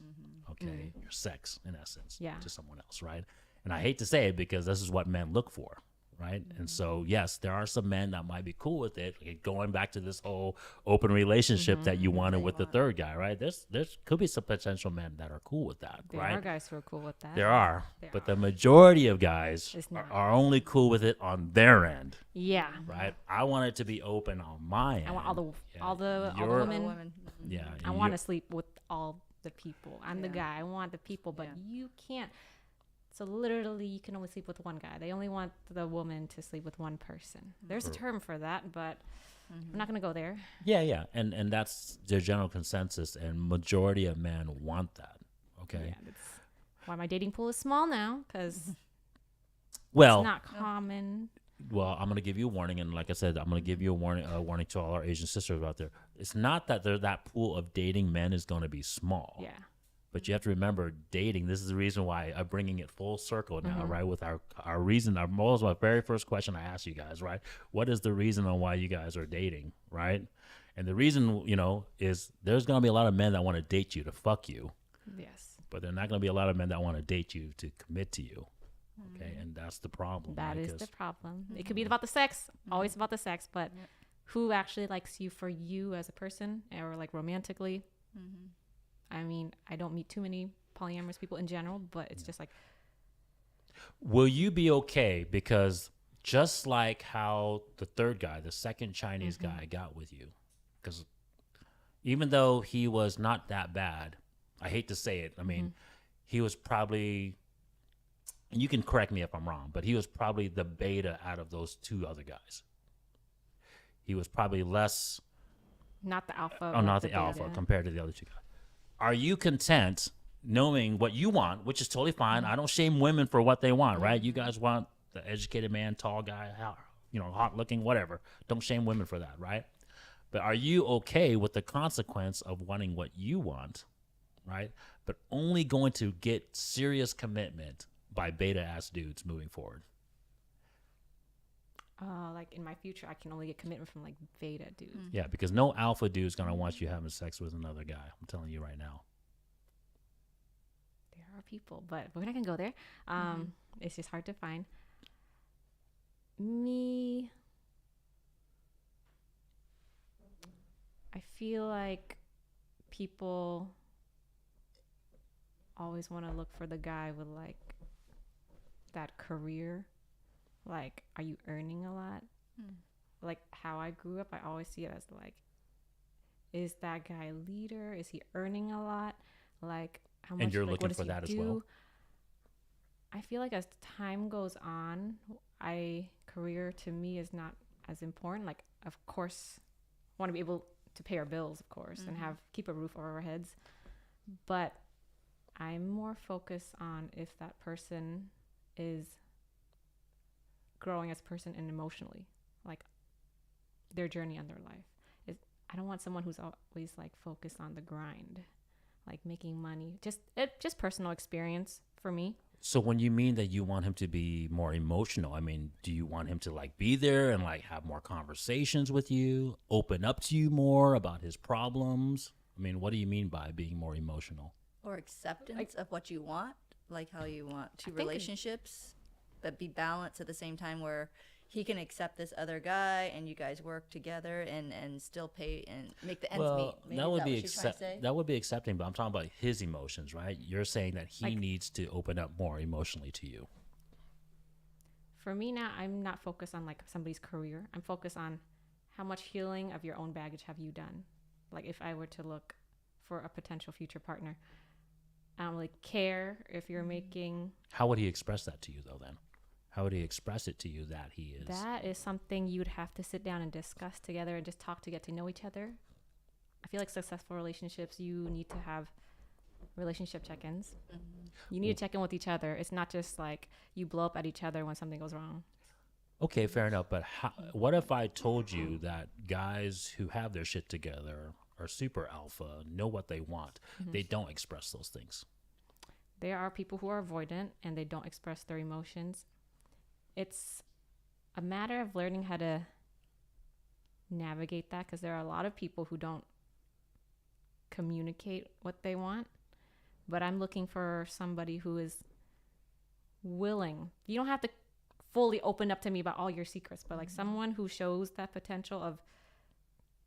okay, your sex in essence, to someone else, right? And I hate to say it, because this is what men look for, right? And so, yes, there are some men that might be cool with it, like going back to this whole open relationship that you wanted with the third guy, right? There's could be some potential men that are cool with that, There right? are guys who are cool with that. There are, but the majority of guys are only cool with it on their end. Yeah. Right. I want it to be open on my end. I want all the women. Yeah. I want to sleep with all the people. I'm the guy. I want the people, but you can't. So literally, you can only sleep with one guy. They only want the woman to sleep with one person. There's a term for that, but I'm not gonna go there. Yeah, and that's the general consensus, and majority of men want that. Okay. Yeah, that's why my dating pool is small now, because Well, it's not common. well, I'm gonna give you a warning, and like I said, I'm gonna give you a warning to all our Asian sisters out there. It's not that that pool of dating men is gonna be small. Yeah. But you have to remember, dating. This is the reason why I'm bringing it full circle now, right? With our reason, my very first question I asked you guys, right? What is the reason on why you guys are dating, right? And the reason, is there's gonna be a lot of men that want to date you to fuck you, Yes. but there's not gonna be a lot of men that want to date you to commit to you. Okay, and that's the problem. That right? is the problem. It could be about the sex, always about the sex, but who actually likes you for you as a person, or like romantically? I mean, I don't meet too many polyamorous people in general, but it's just like, Will you be okay? Because just like how the third guy, the second Chinese guy, got with you, because even though he was not that bad, I hate to say it. I mean, he was probably, and you can correct me if I'm wrong, but he was probably the beta out of those two other guys. He was probably less, not the alpha. not the alpha compared to the other two guys. Are you content knowing what you want, which is totally fine? I don't shame women for what they want, right? You guys want the educated man, tall guy, hot looking, whatever. Don't shame women for that, right? But are you okay with the consequence of wanting what you want, right? But only going to get serious commitment by beta ass dudes moving forward. Like in my future, I can only get commitment from like beta dudes. Yeah, because no alpha dude is gonna want you having sex with another guy. I'm telling you right now. There are people, but we're not gonna go there. It's just hard to find. Me, I feel like people always want to look for the guy with like that career. Like, are you earning a lot? Like how I grew up, I always see it as like, is that guy a leader? Is he earning a lot? Like, how much? And you're like, looking what for does that he as well? do? I feel like as time goes on, career to me is not as important. Like, of course, I want to be able to pay our bills, of course, and keep a roof over our heads. But I'm more focused on if that person is growing as a person and emotionally, like their journey on their life. I don't want someone who's always like focused on the grind, like making money. Just personal experience for me. So when you mean that you want him to be more emotional, I mean, do you want him to like be there and like have more conversations with you, open up to you more about his problems? I mean, what do you mean by being more emotional? Or acceptance of what you want, like how you want two think relationships, but be balanced at the same time, where he can accept this other guy and you guys work together and still pay and make the ends meet. Maybe that would be what she's trying to say? that would be accepting, but I'm talking about his emotions, right? You're saying that he needs to open up more emotionally to you. For me now, I'm not focused on like somebody's career. I'm focused on how much healing of your own baggage have you done. Like if I were to look for a potential future partner, I don't really care if you're making. How would he express that to you though then? How would he express it to you that he is? That is something you would have to sit down and discuss together and just talk to get to know each other. I feel like successful relationships, you need to have relationship check-ins. You need to check in with each other. It's not just like you blow up at each other when something goes wrong. Okay, fair enough. But what if I told you that guys who have their shit together are super alpha, know what they want, they don't express those things? There are people who are avoidant and they don't express their emotions. It's a matter of learning how to navigate that, because there are a lot of people who don't communicate what they want. But I'm looking for somebody who is willing. You don't have to fully open up to me about all your secrets, but like someone who shows that potential of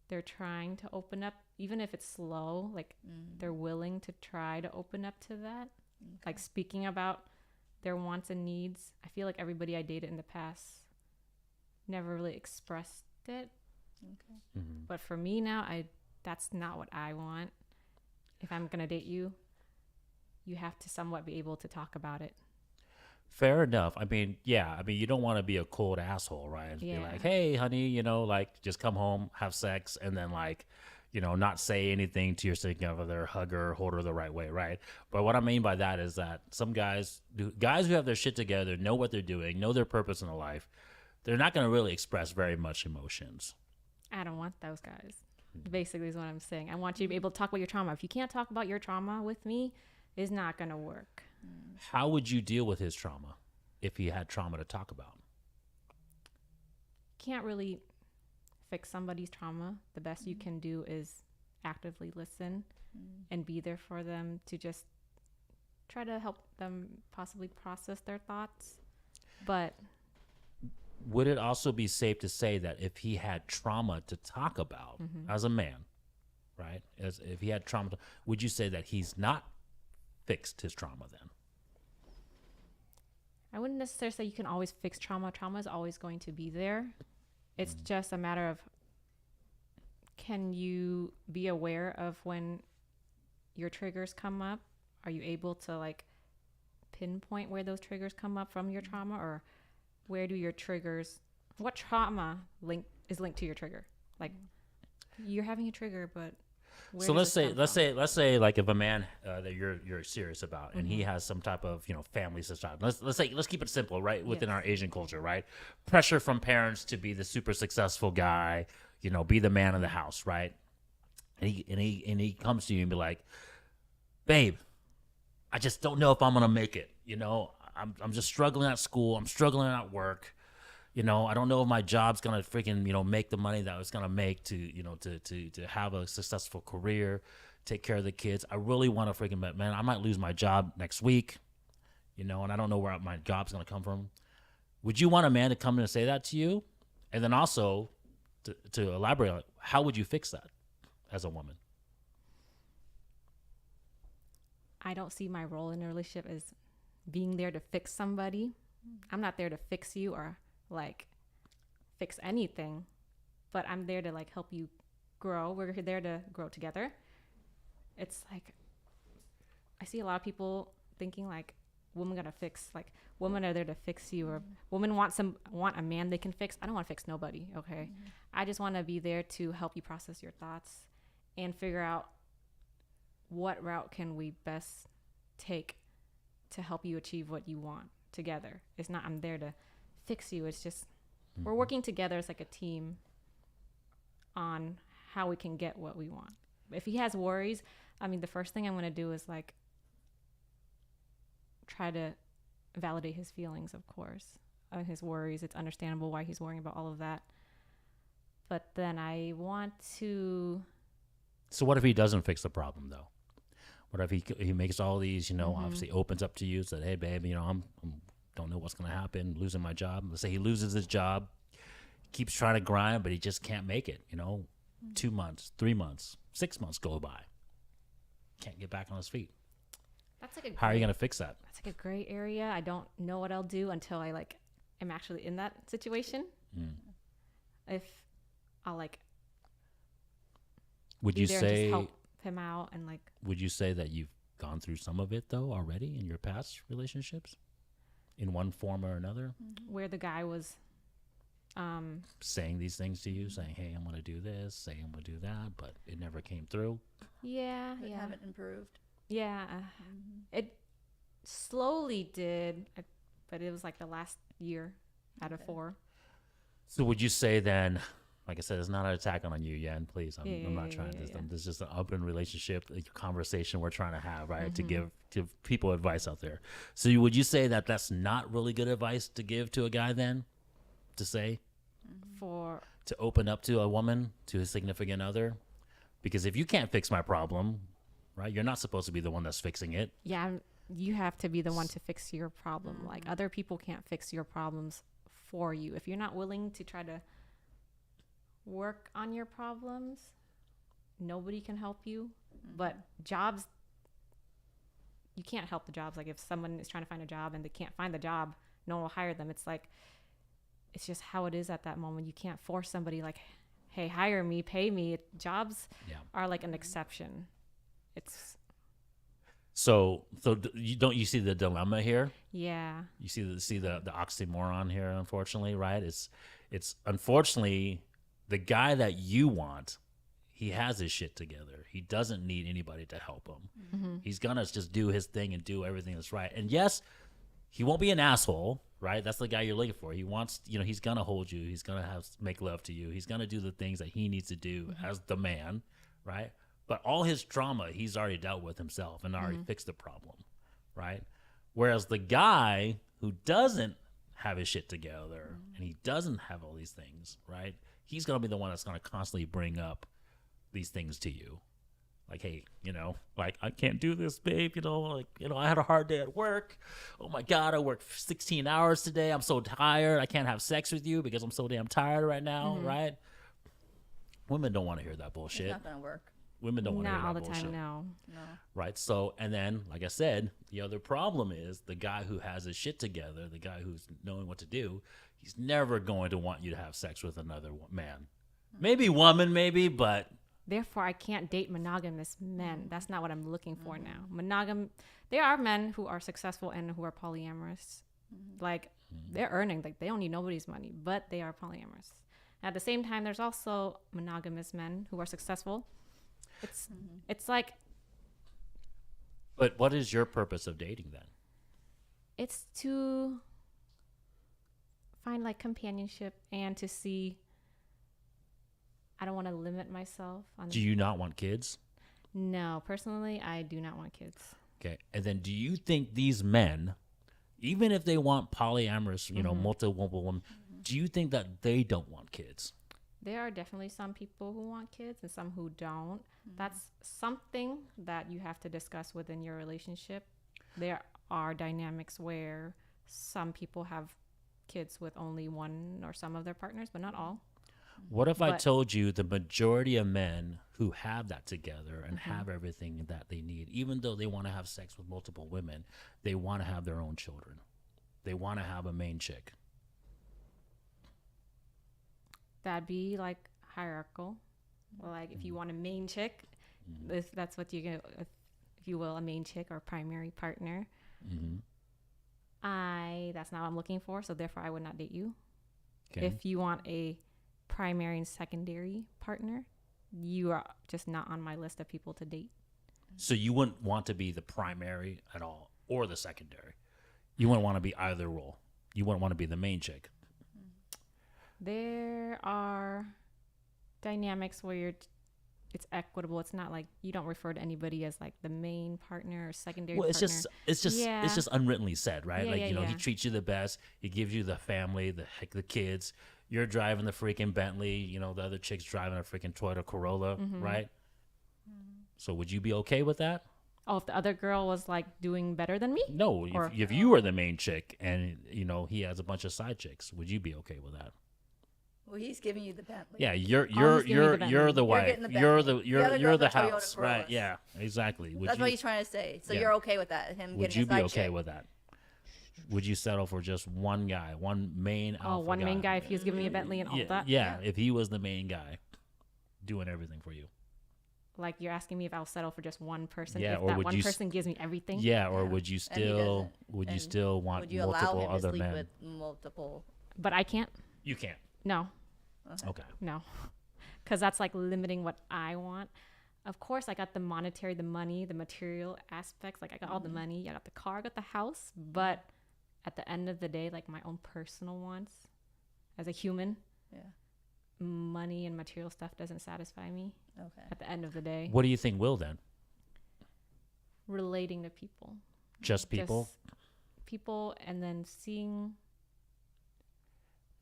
they're trying to open up, even if it's slow, like they're willing to try to open up to that. Like speaking about their wants and needs. I feel like everybody I dated in the past never really expressed it. But for me now, that's not what I want. If I'm gonna date you, you have to somewhat be able to talk about it. Fair enough. I mean, yeah. I mean, you don't want to be a cold asshole, right? And be Yeah. like, hey, honey, like just come home, have sex, and then like, not say anything to your significant other, hug her, hold her the right way, right? But what I mean by that is that some guys who have their shit together, know what they're doing, know their purpose in life, they're not going to really express very much emotions. I don't want those guys. Basically is what I'm saying. I want you to be able to talk about your trauma. If you can't talk about your trauma with me, it's not going to work. How would you deal with his trauma if he had trauma to talk about? Can't really fix somebody's trauma. The best you can do is actively listen and be there for them, to just try to help them possibly process their thoughts. But would it also be safe to say that if he had trauma to talk about as a man, right? As if he had trauma, would you say that he's not fixed his trauma then? I wouldn't necessarily say you can always fix trauma. Trauma is always going to be there. It's just a matter of, can you be aware of when your triggers come up? Are you able to like pinpoint where those triggers come up from your trauma, or where do your triggers, what trauma is linked to your trigger? Like, you're having a trigger, but where So does let's this come from? say like if a man that you're serious about, and he has some type of family system. Let's keep it simple, right? Within Yes. our Asian culture, right? Pressure from parents to be the super successful guy, be the man of the house, right? And he comes to you and be like, babe, I just don't know if I'm gonna make it. I'm just struggling at school. I'm struggling at work. I don't know if my job's gonna freaking make the money that it's gonna make to have a successful career, take care of the kids. I really want to freaking, man, I might lose my job next week, and I don't know where my job's gonna come from. Would you want a man to come in and say that to you? And then also to elaborate on it, how would you fix that as a woman? I don't see my role in a relationship as being there to fix somebody. I'm not there to fix you or like fix anything, but I'm there to like help you grow. We're there to grow together. It's like, I see a lot of people thinking like women gotta fix, like women are there to fix you, or women want a man they can fix. I don't want to fix nobody. Okay. I just want to be there to help you process your thoughts and figure out what route can we best take to help you achieve what you want together. It's not I'm there to fix you. It's just we're working together as like a team on how we can get what we want. If he has worries, I mean, the first thing I'm going to do is like try to validate his feelings, of course, his worries. It's understandable why he's worrying about all of that. But then I want to. So what if he doesn't fix the problem though? What if he makes all these, obviously opens up to you, said, hey babe, I'm don't know what's going to happen, losing my job. Let's say he loses his job, keeps trying to grind, but he just can't make it, 2 months, 3 months, 6 months go by. Can't get back on his feet. That's like How are you going to fix that? That's like a gray area. I don't know what I'll do until I like am actually in that situation. If I'll like Would be you there and just say help him out and like. Would you say that you've gone through some of it though already in your past relationships, in one form or another? Where the guy was saying these things to you, saying, hey, I'm going to do this, saying I'm going to do that, but it never came through. But haven't improved. It slowly did, but it was like the last year out of 4. So would you say then, like I said, it's not an attack on you, Yan, please. I'm not trying to. This is just an open relationship, like, conversation we're trying to have, right? To give people advice out there. So would you say that that's not really good advice to give to a guy then? To say? To open up to a woman, to his significant other? Because if you can't fix my problem, right, you're not supposed to be the one that's fixing it. Yeah, you have to be the one to fix your problem. Like, other people can't fix your problems for you. If you're not willing to try to work on your problems, nobody can help you. But jobs, you can't help the jobs. Like, if someone is trying to find a job and they can't find the job, no one will hire them. It's like, it's just how it is at that moment. You can't force somebody like, hey, hire me, pay me. Jobs are like an exception. It's You see the dilemma here? Yeah. You see the oxymoron here, unfortunately, right? It's unfortunately the guy that you want, he has his shit together. He doesn't need anybody to help him. Mm-hmm. He's gonna just do his thing and do everything that's right. And yes, he won't be an asshole, right? That's the guy you're looking for. He wants, he's gonna hold you. He's gonna make love to you. He's gonna do the things that he needs to do as the man, right? But all his trauma, he's already dealt with himself and already fixed the problem, right? Whereas the guy who doesn't have his shit together and he doesn't have all these things, right? He's going to be the one that's going to constantly bring up these things to you. Like, hey, like, I can't do this, babe. I had a hard day at work. Oh my God, I worked 16 hours today. I'm so tired. I can't have sex with you because I'm so damn tired right now, right? Women don't want to hear that bullshit. It's not gonna work. Women don't want to hear Not all that the bullshit. time, no. Right. So, and then, like I said, the other problem is the guy who has his shit together, the guy who's knowing what to do, he's never going to want you to have sex with another man. Maybe woman, but Therefore, I can't date monogamous men. That's not what I'm looking for now. There are men who are successful and who are polyamorous. Like, they're earning. Like, they don't need nobody's money, but they are polyamorous. At the same time, there's also monogamous men who are successful. It's like, But what is your purpose of dating then? it's to find like companionship and to see. I don't want to limit myself on. Do you not want kids? No, personally, I do not want kids. Okay. And then do you think these men, even if they want polyamorous, multiple women, do you think that they don't want kids? There are definitely some people who want kids and some who don't. That's something that you have to discuss within your relationship. There are dynamics where some people have kids with only one or some of their partners, but not all. What if I But- told you the majority of men who have that together and have everything that they need, even though they want to have sex with multiple women, they want to have their own children. They want to have a main chick. That'd be like hierarchical. Like if you want a main chick, if that's what you get, if you will, a main chick or primary partner. That's not what I'm looking for. So therefore, I would not date you. Okay. If you want a primary and secondary partner, you are just not on my list of people to date. So you wouldn't want to be the primary at all or the secondary. You wouldn't want to be either role. You wouldn't want to be the main chick. There are dynamics where it's equitable. It's not like you don't refer to anybody as like the main partner or secondary Well, it's partner. just Yeah. it's just unwrittenly said, right? Yeah, Like, yeah, he yeah. treats you the best. He gives you the family, the kids. You're driving the freaking Bentley, the other chick's driving a freaking Toyota Corolla, right? So would you be okay with that? Oh, if the other girl was like doing better than me? No, Or- if you were the main chick and he has a bunch of side chicks, would you be okay with that? Well, he's giving you the Bentley. Yeah, you're he's giving me the you're Bentley. the wife. getting the You're Bentley. the you're other you're girl's the a Toyota house, right? Corolla. Yeah, exactly. That's what he's trying to say. So Yeah. you're okay with that? Him Would getting you a be side okay chick? with that? Would you settle for just one guy, one main alpha Oh, one main guy if he was giving me a Bentley and all Yeah, that? yeah, if he was the main guy doing everything for you. Like you're asking me if I'll settle for just one person Yeah, if or that would one you s- person gives me everything? Yeah, or Yeah. would you And he still doesn't. would you And still want Would you allow multiple him to other sleep men? with multiple? But I can't. You can't. No. Okay. No. Because that's like limiting what I want. Of course, I got the monetary, the money, the material aspects. Like I got all the money, I got the car, I got the house. But at the end of the day, like my own personal wants as a human, Yeah. money and material stuff doesn't satisfy me Okay. at the end of the day. What do you think will then? Relating to people. Just people? Just people, and then seeing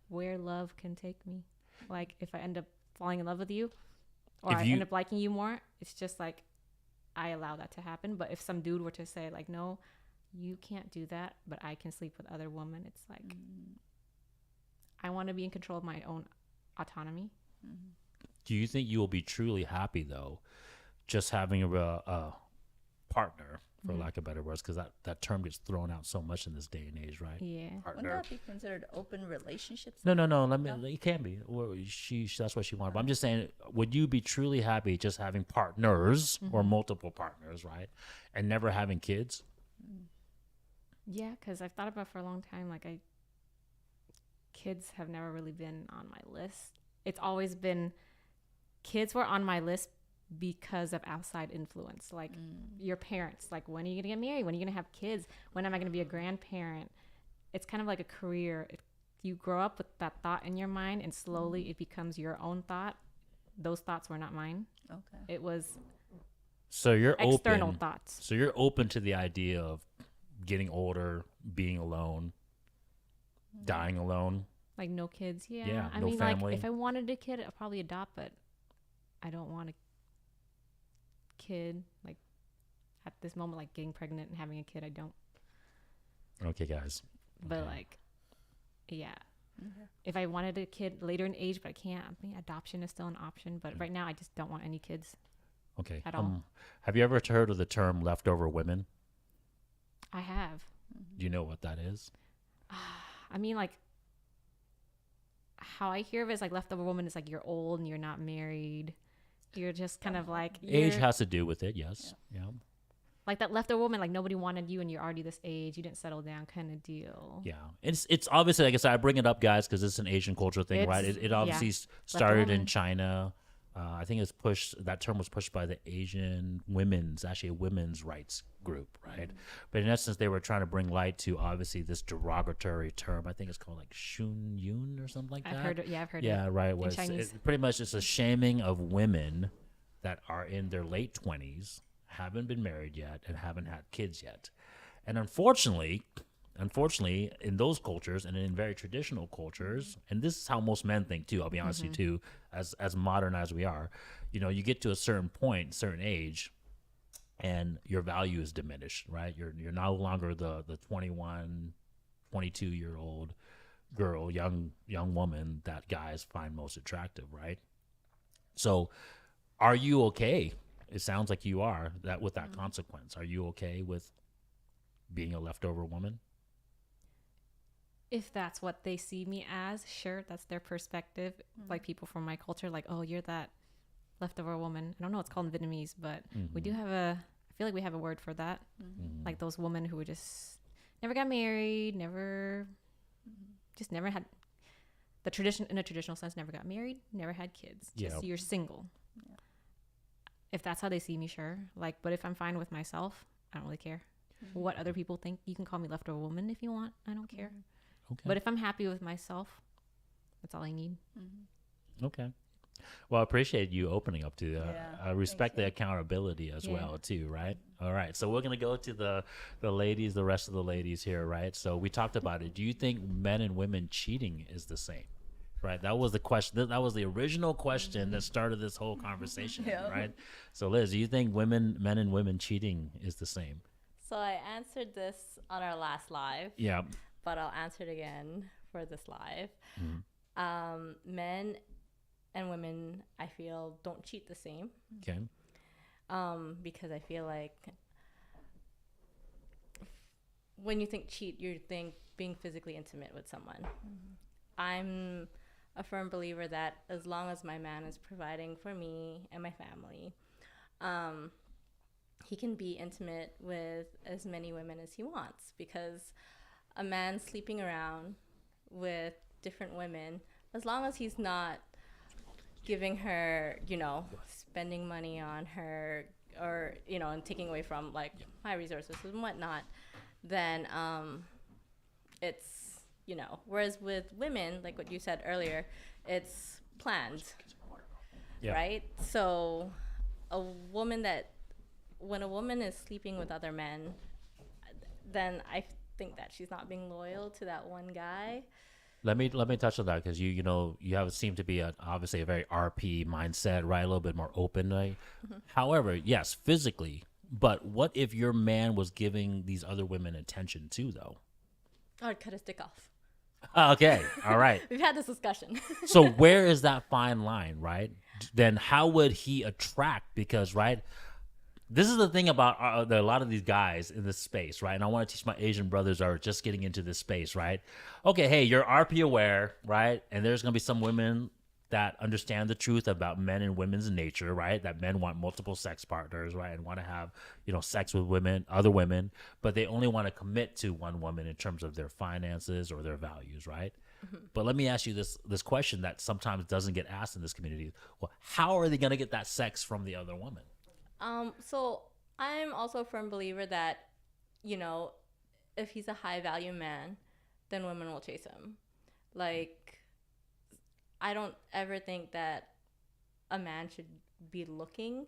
where love can take me. Like if I end up falling in love with you or If I you- end up liking you more, it's just like I allow that to happen. But if some dude were to say like, no, you can't do that, but I can sleep with other women, it's like I want to be in control of my own autonomy. Do you think you will be truly happy though, just having a partner for lack of better words, because that term gets thrown out so much in this day and age, right? Yeah. Wouldn't Partner. that be considered open relationships? No. It can be. Well, that's what she wanted. But I'm just saying, would you be truly happy just having partners or multiple partners, right, and never having kids? Yeah, because I've thought about it for a long time. Like, kids have never really been on my list. It's always been kids were on my list because of outside influence, like your parents. Like, when are you gonna get married? When are you gonna have kids? When am I gonna be a grandparent? It's kind of like a career. You grow up with that thought in your mind, and slowly it becomes your own thought. Those thoughts were not mine. Okay. It was So you're external open. thoughts. So you're open to the idea of getting older, being alone, dying alone. Like, no kids. Yeah. Yeah, I no mean, family. like, if I wanted a kid, I'd probably adopt, but I don't want a kid. Like, at this moment, like, getting pregnant and having a kid, I don't. Okay, guys. But, Okay. like, yeah. Okay. If I wanted a kid later in age, but I can't, I mean, adoption is still an option. But right now, I just don't want any kids Okay. at all. Have you ever heard of the term leftover women? I have. Do you know what that is? I mean, like, how I hear of it is like leftover woman is like you're old and you're not married. You're just kind of like Age you're- has to do with it, yes. Yeah. like that leftover woman, like nobody wanted you and you're already this age, you didn't settle down kind of deal. Yeah. It's obviously, like I said, I bring it up, guys, because it's an Asian culture thing, right? It's- It obviously yeah. started in woman. China. I think that term was pushed by the Asian actually a women's rights group, right? But in essence, they were trying to bring light to obviously this derogatory term. I think it's called like Shun Yun or something like that. I've heard it. Yeah, I've heard Yeah, it. right. in Was Chinese. pretty much it's a shaming of women that are in their late 20s, haven't been married yet, and haven't had kids yet. And unfortunately, in those cultures and in very traditional cultures, and this is how most men think too, I'll be honest with you too, as modern as we are, you get to a certain point, certain age, and your value is diminished, right? You're no longer the 21, 22-year-old girl, young woman that guys find most attractive, right? So are you okay? It sounds like you are, that with that consequence. Are you okay with being a leftover woman? If that's what they see me as, sure, that's their perspective. Like people from my culture, like, oh, you're that leftover woman. I don't know what's called in Vietnamese, but we do have I feel like we have a word for that. Like those women who were just never got married, never had the tradition in a traditional sense, never got married, never had kids. Just Yeah. you're single. Yeah. If that's how they see me, sure. Like, but if I'm fine with myself, I don't really care what other people think. You can call me leftover woman if you want. I don't care. Okay. But if I'm happy with myself, that's all I need. Okay. Well, I appreciate you opening up to Yeah, I respect thank the you. accountability as Yeah. well too, right? All right. So we're going to go to the ladies, the rest of the ladies here, right? So we talked about it. Do you think men and women cheating is the same? Right? That was the question. That was the original question that started this whole conversation, Yeah. right? So Liz, do you think men and women cheating is the same? So I answered this on our last live, Yeah. but I'll answer it again for this live. Men and women, I feel, don't cheat the same. Okay. Because I feel like when you think cheat, you think being physically intimate with someone. I'm a firm believer that as long as my man is providing for me and my family, he can be intimate with as many women as he wants, because a man sleeping around with different women, as long as he's not giving her, spending money on her, or, and taking away from like my resources and whatnot, then it's, whereas with women, like what you said earlier, it's planned, Yeah. right? So when a woman is sleeping with other men, then I think that she's not being loyal to that one guy. Let me touch on that, because you have seemed to be obviously a very RP mindset, right? A little bit more open, right? However, yes, physically, but what if your man was giving these other women attention too, though? I'd cut his dick off. Okay, all right. We've had this discussion. So where is that fine line, right? Then how would he attract? Because, right, this is the thing about a lot of these guys in this space, right? And I want to teach my Asian brothers who are just getting into this space, right? Okay, hey, you're RP aware, right? And there's going to be some women that understand the truth about men and women's nature, right? That men want multiple sex partners, right? And want to have, sex with women, other women, but they only want to commit to one woman in terms of their finances or their values, right? But let me ask you this question that sometimes doesn't get asked in this community. Well, how are they going to get that sex from the other woman? So I'm also a firm believer that, if he's a high value man, then women will chase him. Like, I don't ever think that a man should be looking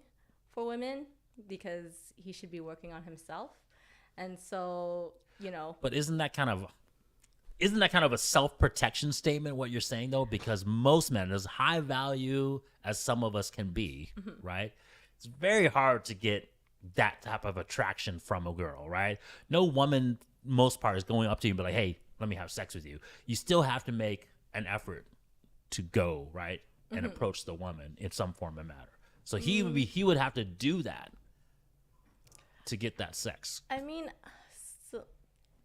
for women because he should be working on himself. And so, But isn't that kind of a self-protection statement, what you're saying, though? Because most men, as high value as some of us can be, right? It's very hard to get that type of attraction from a girl, right? No woman, most part, is going up to you and be like, hey, let me have sex with you. You still have to make an effort to go, right? And approach the woman in some form or matter. So he would have to do that to get that sex. I mean, so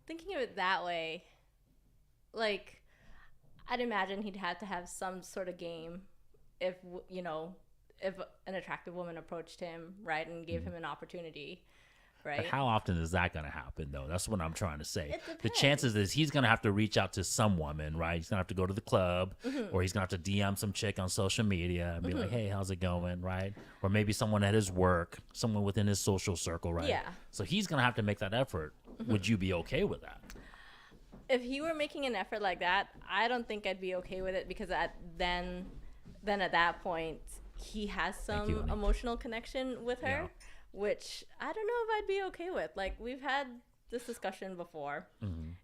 thinking of it that way, like, I'd imagine he'd have to have some sort of game if an attractive woman approached him, right, and gave him an opportunity, right? But how often is that going to happen, though? That's what I'm trying to say. It The depends. chances is he's going to have to reach out to some woman, right? He's going to have to go to the club, or he's going to have to DM some chick on social media and be like, hey, how's it going, right? Or maybe someone at his work, someone within his social circle, right? Yeah. So he's going to have to make that effort. Would you be okay with that? If he were making an effort like that, I don't think I'd be okay with it because then at that point he has some you, honey. emotional connection with her, Yeah. which I don't know if I'd be okay with. Like, we've had this discussion before,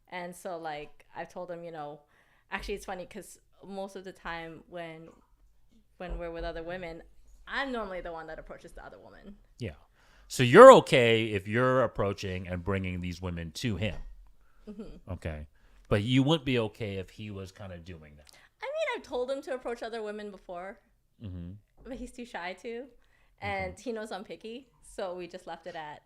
and so, like, I've told him, actually it's funny because most of the time when we're with other women, I'm normally the one that approaches the other woman. Yeah. So you're okay if you're approaching and bringing these women to him. Okay. But you wouldn't be okay if he was kind of doing that. I mean, I've told him to approach other women before, but he's too shy to, and he knows I'm picky, so we just left it at.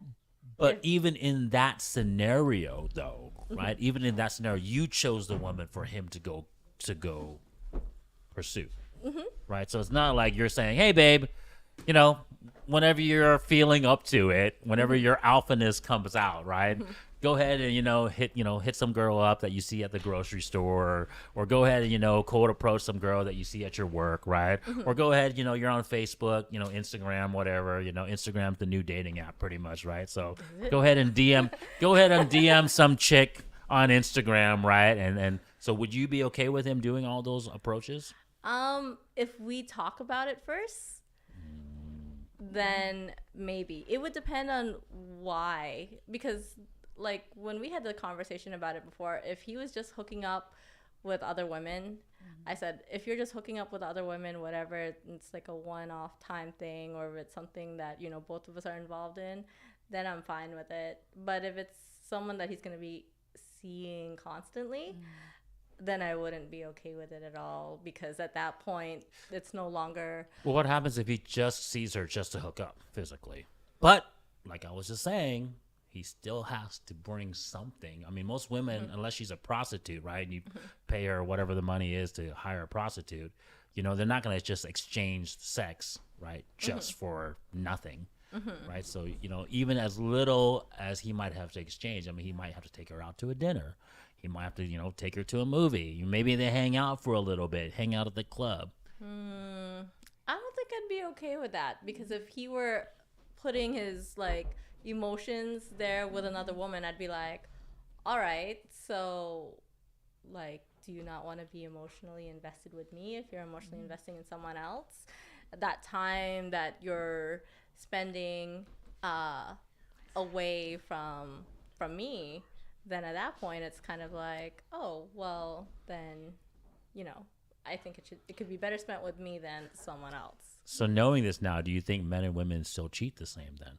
But even in that scenario, though, right? Even in that scenario, you chose the woman for him to go pursue, right? So it's not like you're saying, "Hey, babe, whenever you're feeling up to it, whenever your alphaness comes out, right? Go ahead and hit some girl up that you see at the grocery store, or go ahead and cold approach some girl that you see at your work, right? Or go ahead, you're on Facebook, Instagram, whatever, Instagram's the new dating app pretty much, right? So go ahead and DM some chick on Instagram, right? And so would you be okay with him doing all those approaches? If we talk about it first, then maybe. It would depend on why, because, like, when we had the conversation about it before, if he was just hooking up with other women, I said, if you're just hooking up with other women, whatever, it's like a one-off time thing, or if it's something that, both of us are involved in, then I'm fine with it. But if it's someone that he's going to be seeing constantly, then I wouldn't be okay with it at all, because at that point, it's no longer... Well, what happens if he just sees her just to hook up physically? But, like I was just saying, he still has to bring something. I mean, most women, unless she's a prostitute, right, and you pay her whatever the money is to hire a prostitute, they're not going to just exchange sex, right, just for nothing, right? So, even as little as he might have to exchange, I mean, he might have to take her out to a dinner. He might have to, take her to a movie. Maybe they hang out for a little bit, hang out at the club. I don't think I'd be okay with that, because if he were putting his, like, emotions there with another woman, I'd be like, all right, so, like, do you not want to be emotionally invested with me if you're emotionally investing in someone else? That time that you're spending away from me, then at that point it's kind of like, oh, well, then, I think it could be better spent with me than someone else. So knowing this now, do you think men and women still cheat the same then?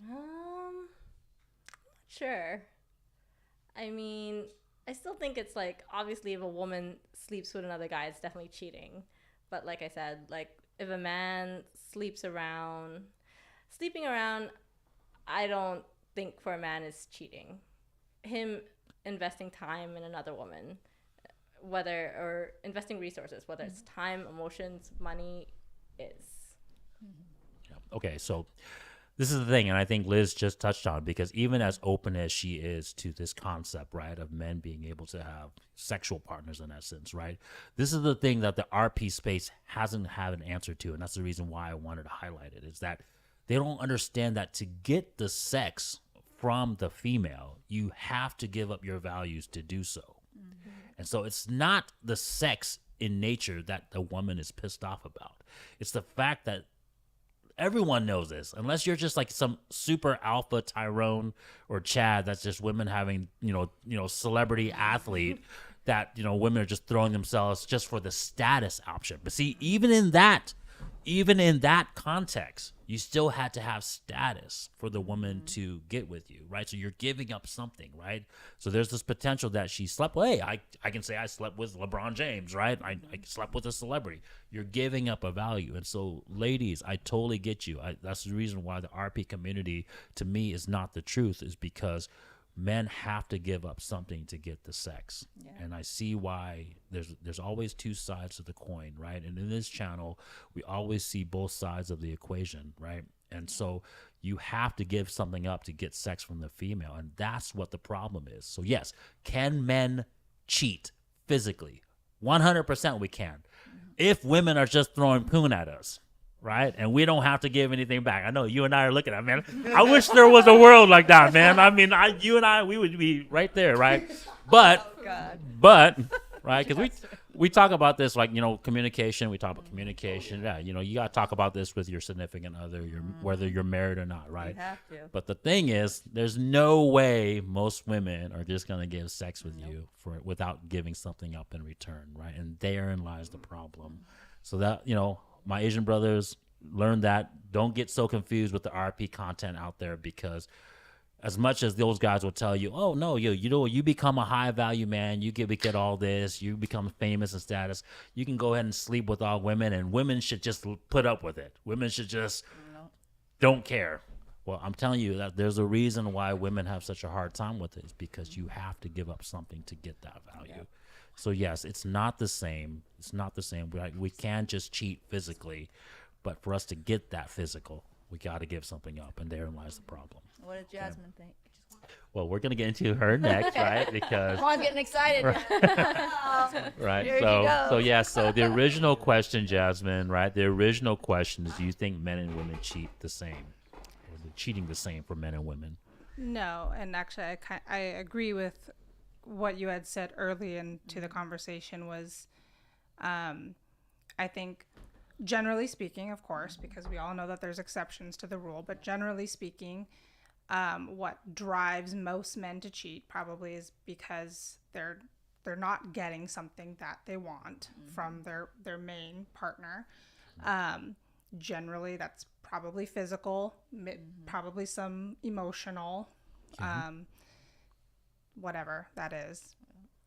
Not sure. I mean, I still think it's like, obviously if a woman sleeps with another guy, it's definitely cheating. But like I said, like, if a man sleeps around, sleeping around, I don't think for a man is cheating. Him investing time in another woman, or investing resources, whether it's time, emotions, money, is. Okay, so this is the thing, and I think Liz just touched on, because even as open as she is to this concept, right, of men being able to have sexual partners in essence, right, this is the thing that the RP space hasn't had an answer to, and that's the reason why I wanted to highlight it, is that they don't understand that to get the sex from the female, you have to give up your values to do so. And so it's not the sex in nature that the woman is pissed off about. It's the fact that everyone knows this, unless you're just like some super alpha Tyrone or Chad, that's just women having, celebrity athlete that, women are just throwing themselves just for the status option. But see, even in that context, you still had to have status for the woman to get with you, right? So you're giving up something, right? So there's this potential that she slept. Well, hey, I can say I slept with LeBron James, right? I slept with a celebrity. You're giving up a value. And so, ladies, I totally get you. That's the reason why the RP community, to me, is not the truth, is because men have to give up something to get the sex. Yeah. And I see why there's always two sides to the coin, right? And in this channel, we always see both sides of the equation, right? And so you have to give something up to get sex from the female. And that's what the problem is. So yes, can men cheat physically? 100% we can. If women are just throwing poon at us, right? And we don't have to give anything back. I know you and I are looking at it, man. I wish there was a world like that, man. I mean, you and I, we would be right there, right? But, right? Because we talk about this, like, communication. We talk about communication. Yeah, you got to talk about this with your significant other, whether you're married or not, right? You have to. But the thing is, there's no way most women are just going to give sex with you without giving something up in return, right? And therein lies the problem. So that, my Asian brothers, learn that. Don't get so confused with the RP content out there, because as much as those guys will tell you, oh no, you become a high value man, you get all this, you become famous and status, you can go ahead and sleep with all women, and women should just put up with it. Women should just don't care. Well, I'm telling you that there's a reason why women have such a hard time with it. It's because you have to give up something to get that value. Yeah. So yes, it's not the same. It's not the same. We can't just cheat physically, but for us to get that physical, we got to give something up, and therein lies the problem. What does Jasmine think? Well, we're gonna get into her next, right? Because I'm getting excited. right. Here you go. So the original question, Jasmine, right? The original question is: do you think men and women cheat the same? Or is it cheating the same for men and women? No, and actually, I agree with what you had said early into the conversation. Was I think, generally speaking, of course, because we all know that there's exceptions to the rule, but generally speaking, what drives most men to cheat probably is because they're not getting something that they want from their main partner. Generally, that's probably physical, probably some emotional, whatever that is.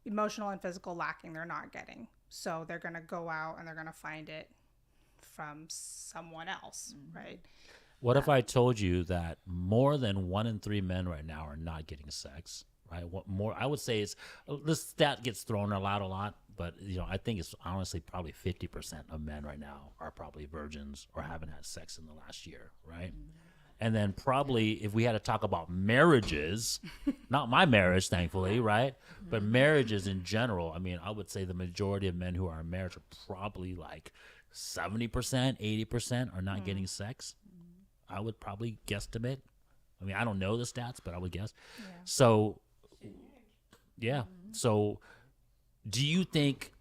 Emotional and physical lacking, they're not getting. So they're going to go out and they're going to find it from someone else, right? What if I told you that more than 1 in 3 men right now are not getting sex, right? What more? I would say this stat gets thrown out a lot, but I think it's honestly probably 50% of men right now are probably virgins or haven't had sex in the last year, right? And then probably if we had to talk about marriages, not my marriage, thankfully, right? But marriages in general, I mean, I would say the majority of men who are in marriage are probably like 70%, 80% are not getting sex. I would probably guesstimate. I mean, I don't know the stats, but I would guess. Yeah. So, yeah. So, do you think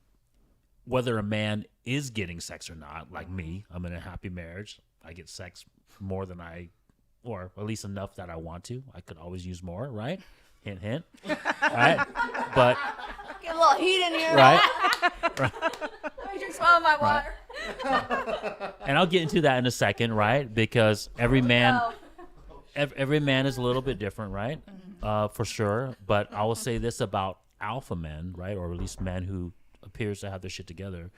whether a man is getting sex or not, like me, I'm in a happy marriage, I get sex more than or at least enough that I want to. I could always use more, right? Hint, hint. Right? But get a little heat in here. Right? Right. Let me drink some of my water. And I'll get into that in a second, right? Because every man is a little bit different, right? For sure. But I will say this about alpha men, right? Or at least men who appears to have their shit together.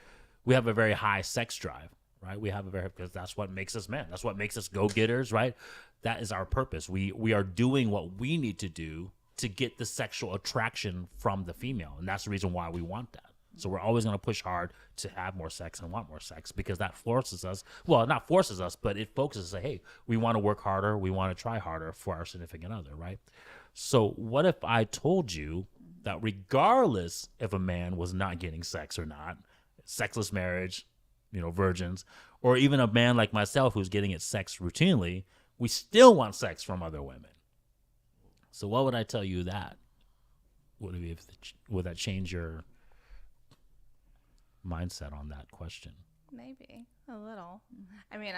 We have a very high sex drive, right? We have a very, because that's what makes us men. That's what makes us go-getters, right? That is our purpose. We are doing what we need to do to get the sexual attraction from the female. And that's the reason why we want that. So we're always going to push hard to have more sex and want more sex, because that forces us, well, not forces us, but it focuses us, hey, we want to work harder. We want to try harder for our significant other, right? So what if I told you that regardless if a man was not getting sex or not, sexless marriage, virgins, or even a man like myself who's getting it sex routinely, we still want sex from other women. So what would I tell you that? Would that change your mindset on that question? Maybe a little. I mean,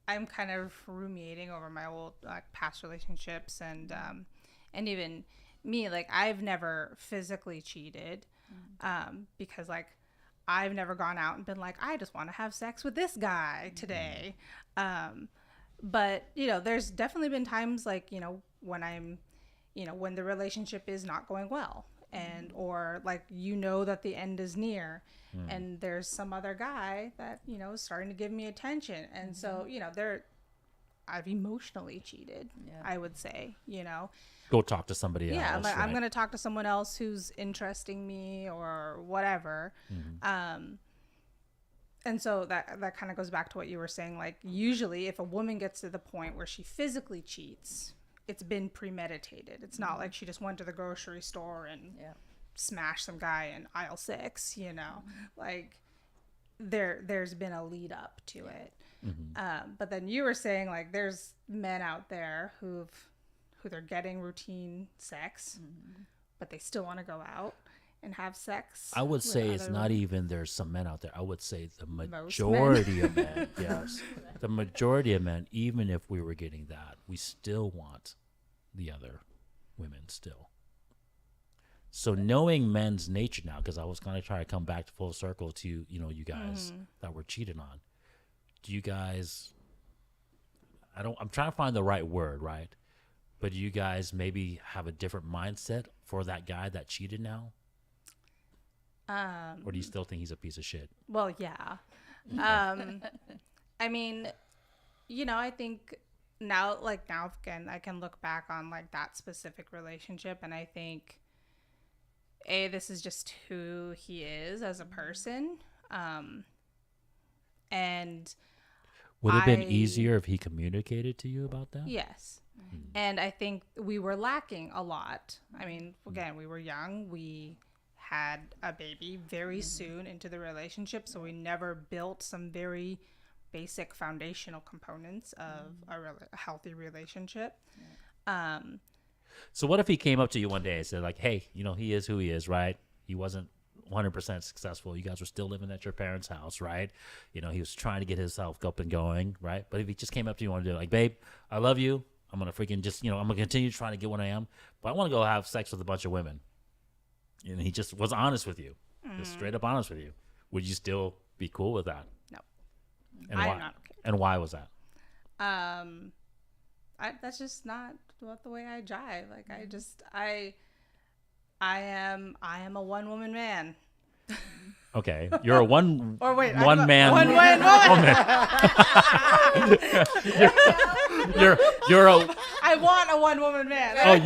I'm kind of ruminating over my old past relationships, and even me, like, I've never physically cheated, because like I've never gone out and been like, I just want to have sex with this guy today. But there's definitely been times like when I'm when the relationship is not going well, and or like that the end is near, and there's some other guy that is starting to give me attention, and so I've emotionally cheated. I would say go talk to somebody else. Yeah, right? I'm gonna talk to someone else who's interesting me or whatever. And so that kind of goes back to what you were saying. Like, usually if a woman gets to the point where she physically cheats, it's been premeditated. It's not like she just went to the grocery store and smashed some guy in aisle 6, like there's been a lead up to it. But then you were saying like there's men out there who they're getting routine sex, but they still want to go out and have sex. I would say it's not even there's some men out there. I would say the majority of men, yes, the majority of men, even if we were getting that, we still want the other women still. So knowing men's nature now, because I was going to try to come back to full circle to, you guys that were cheated on. Do you guys, I'm trying to find the right word, right? But do you guys maybe have a different mindset for that guy that cheated now? Or do you still think he's a piece of shit? Well, yeah. I mean, I think now again, I can look back on like that specific relationship, and I think this is just who he is as a person. And would it have been easier if he communicated to you about that? Yes. And I think we were lacking a lot. I mean, again, we were young. We had a baby very soon into the relationship, so we never built some very basic foundational components of a healthy relationship. So what if he came up to you one day and said like, hey, he is who he is, right? He wasn't 100% successful. You guys were still living at your parents' house, right? He was trying to get himself up and going, right? But if he just came up to you one day like, babe, I love you. I'm going to freaking just, I'm going to continue trying to get what I am, but I want to go have sex with a bunch of women. And he just was honest with you, just straight up honest with you. Would you still be cool with that? No. And I'm why? not okay. And why was that? That's just not the way I jive. Like I am a one-woman man. Okay, you're a one or wait, one man woman. you're a I want a one-woman man. oh.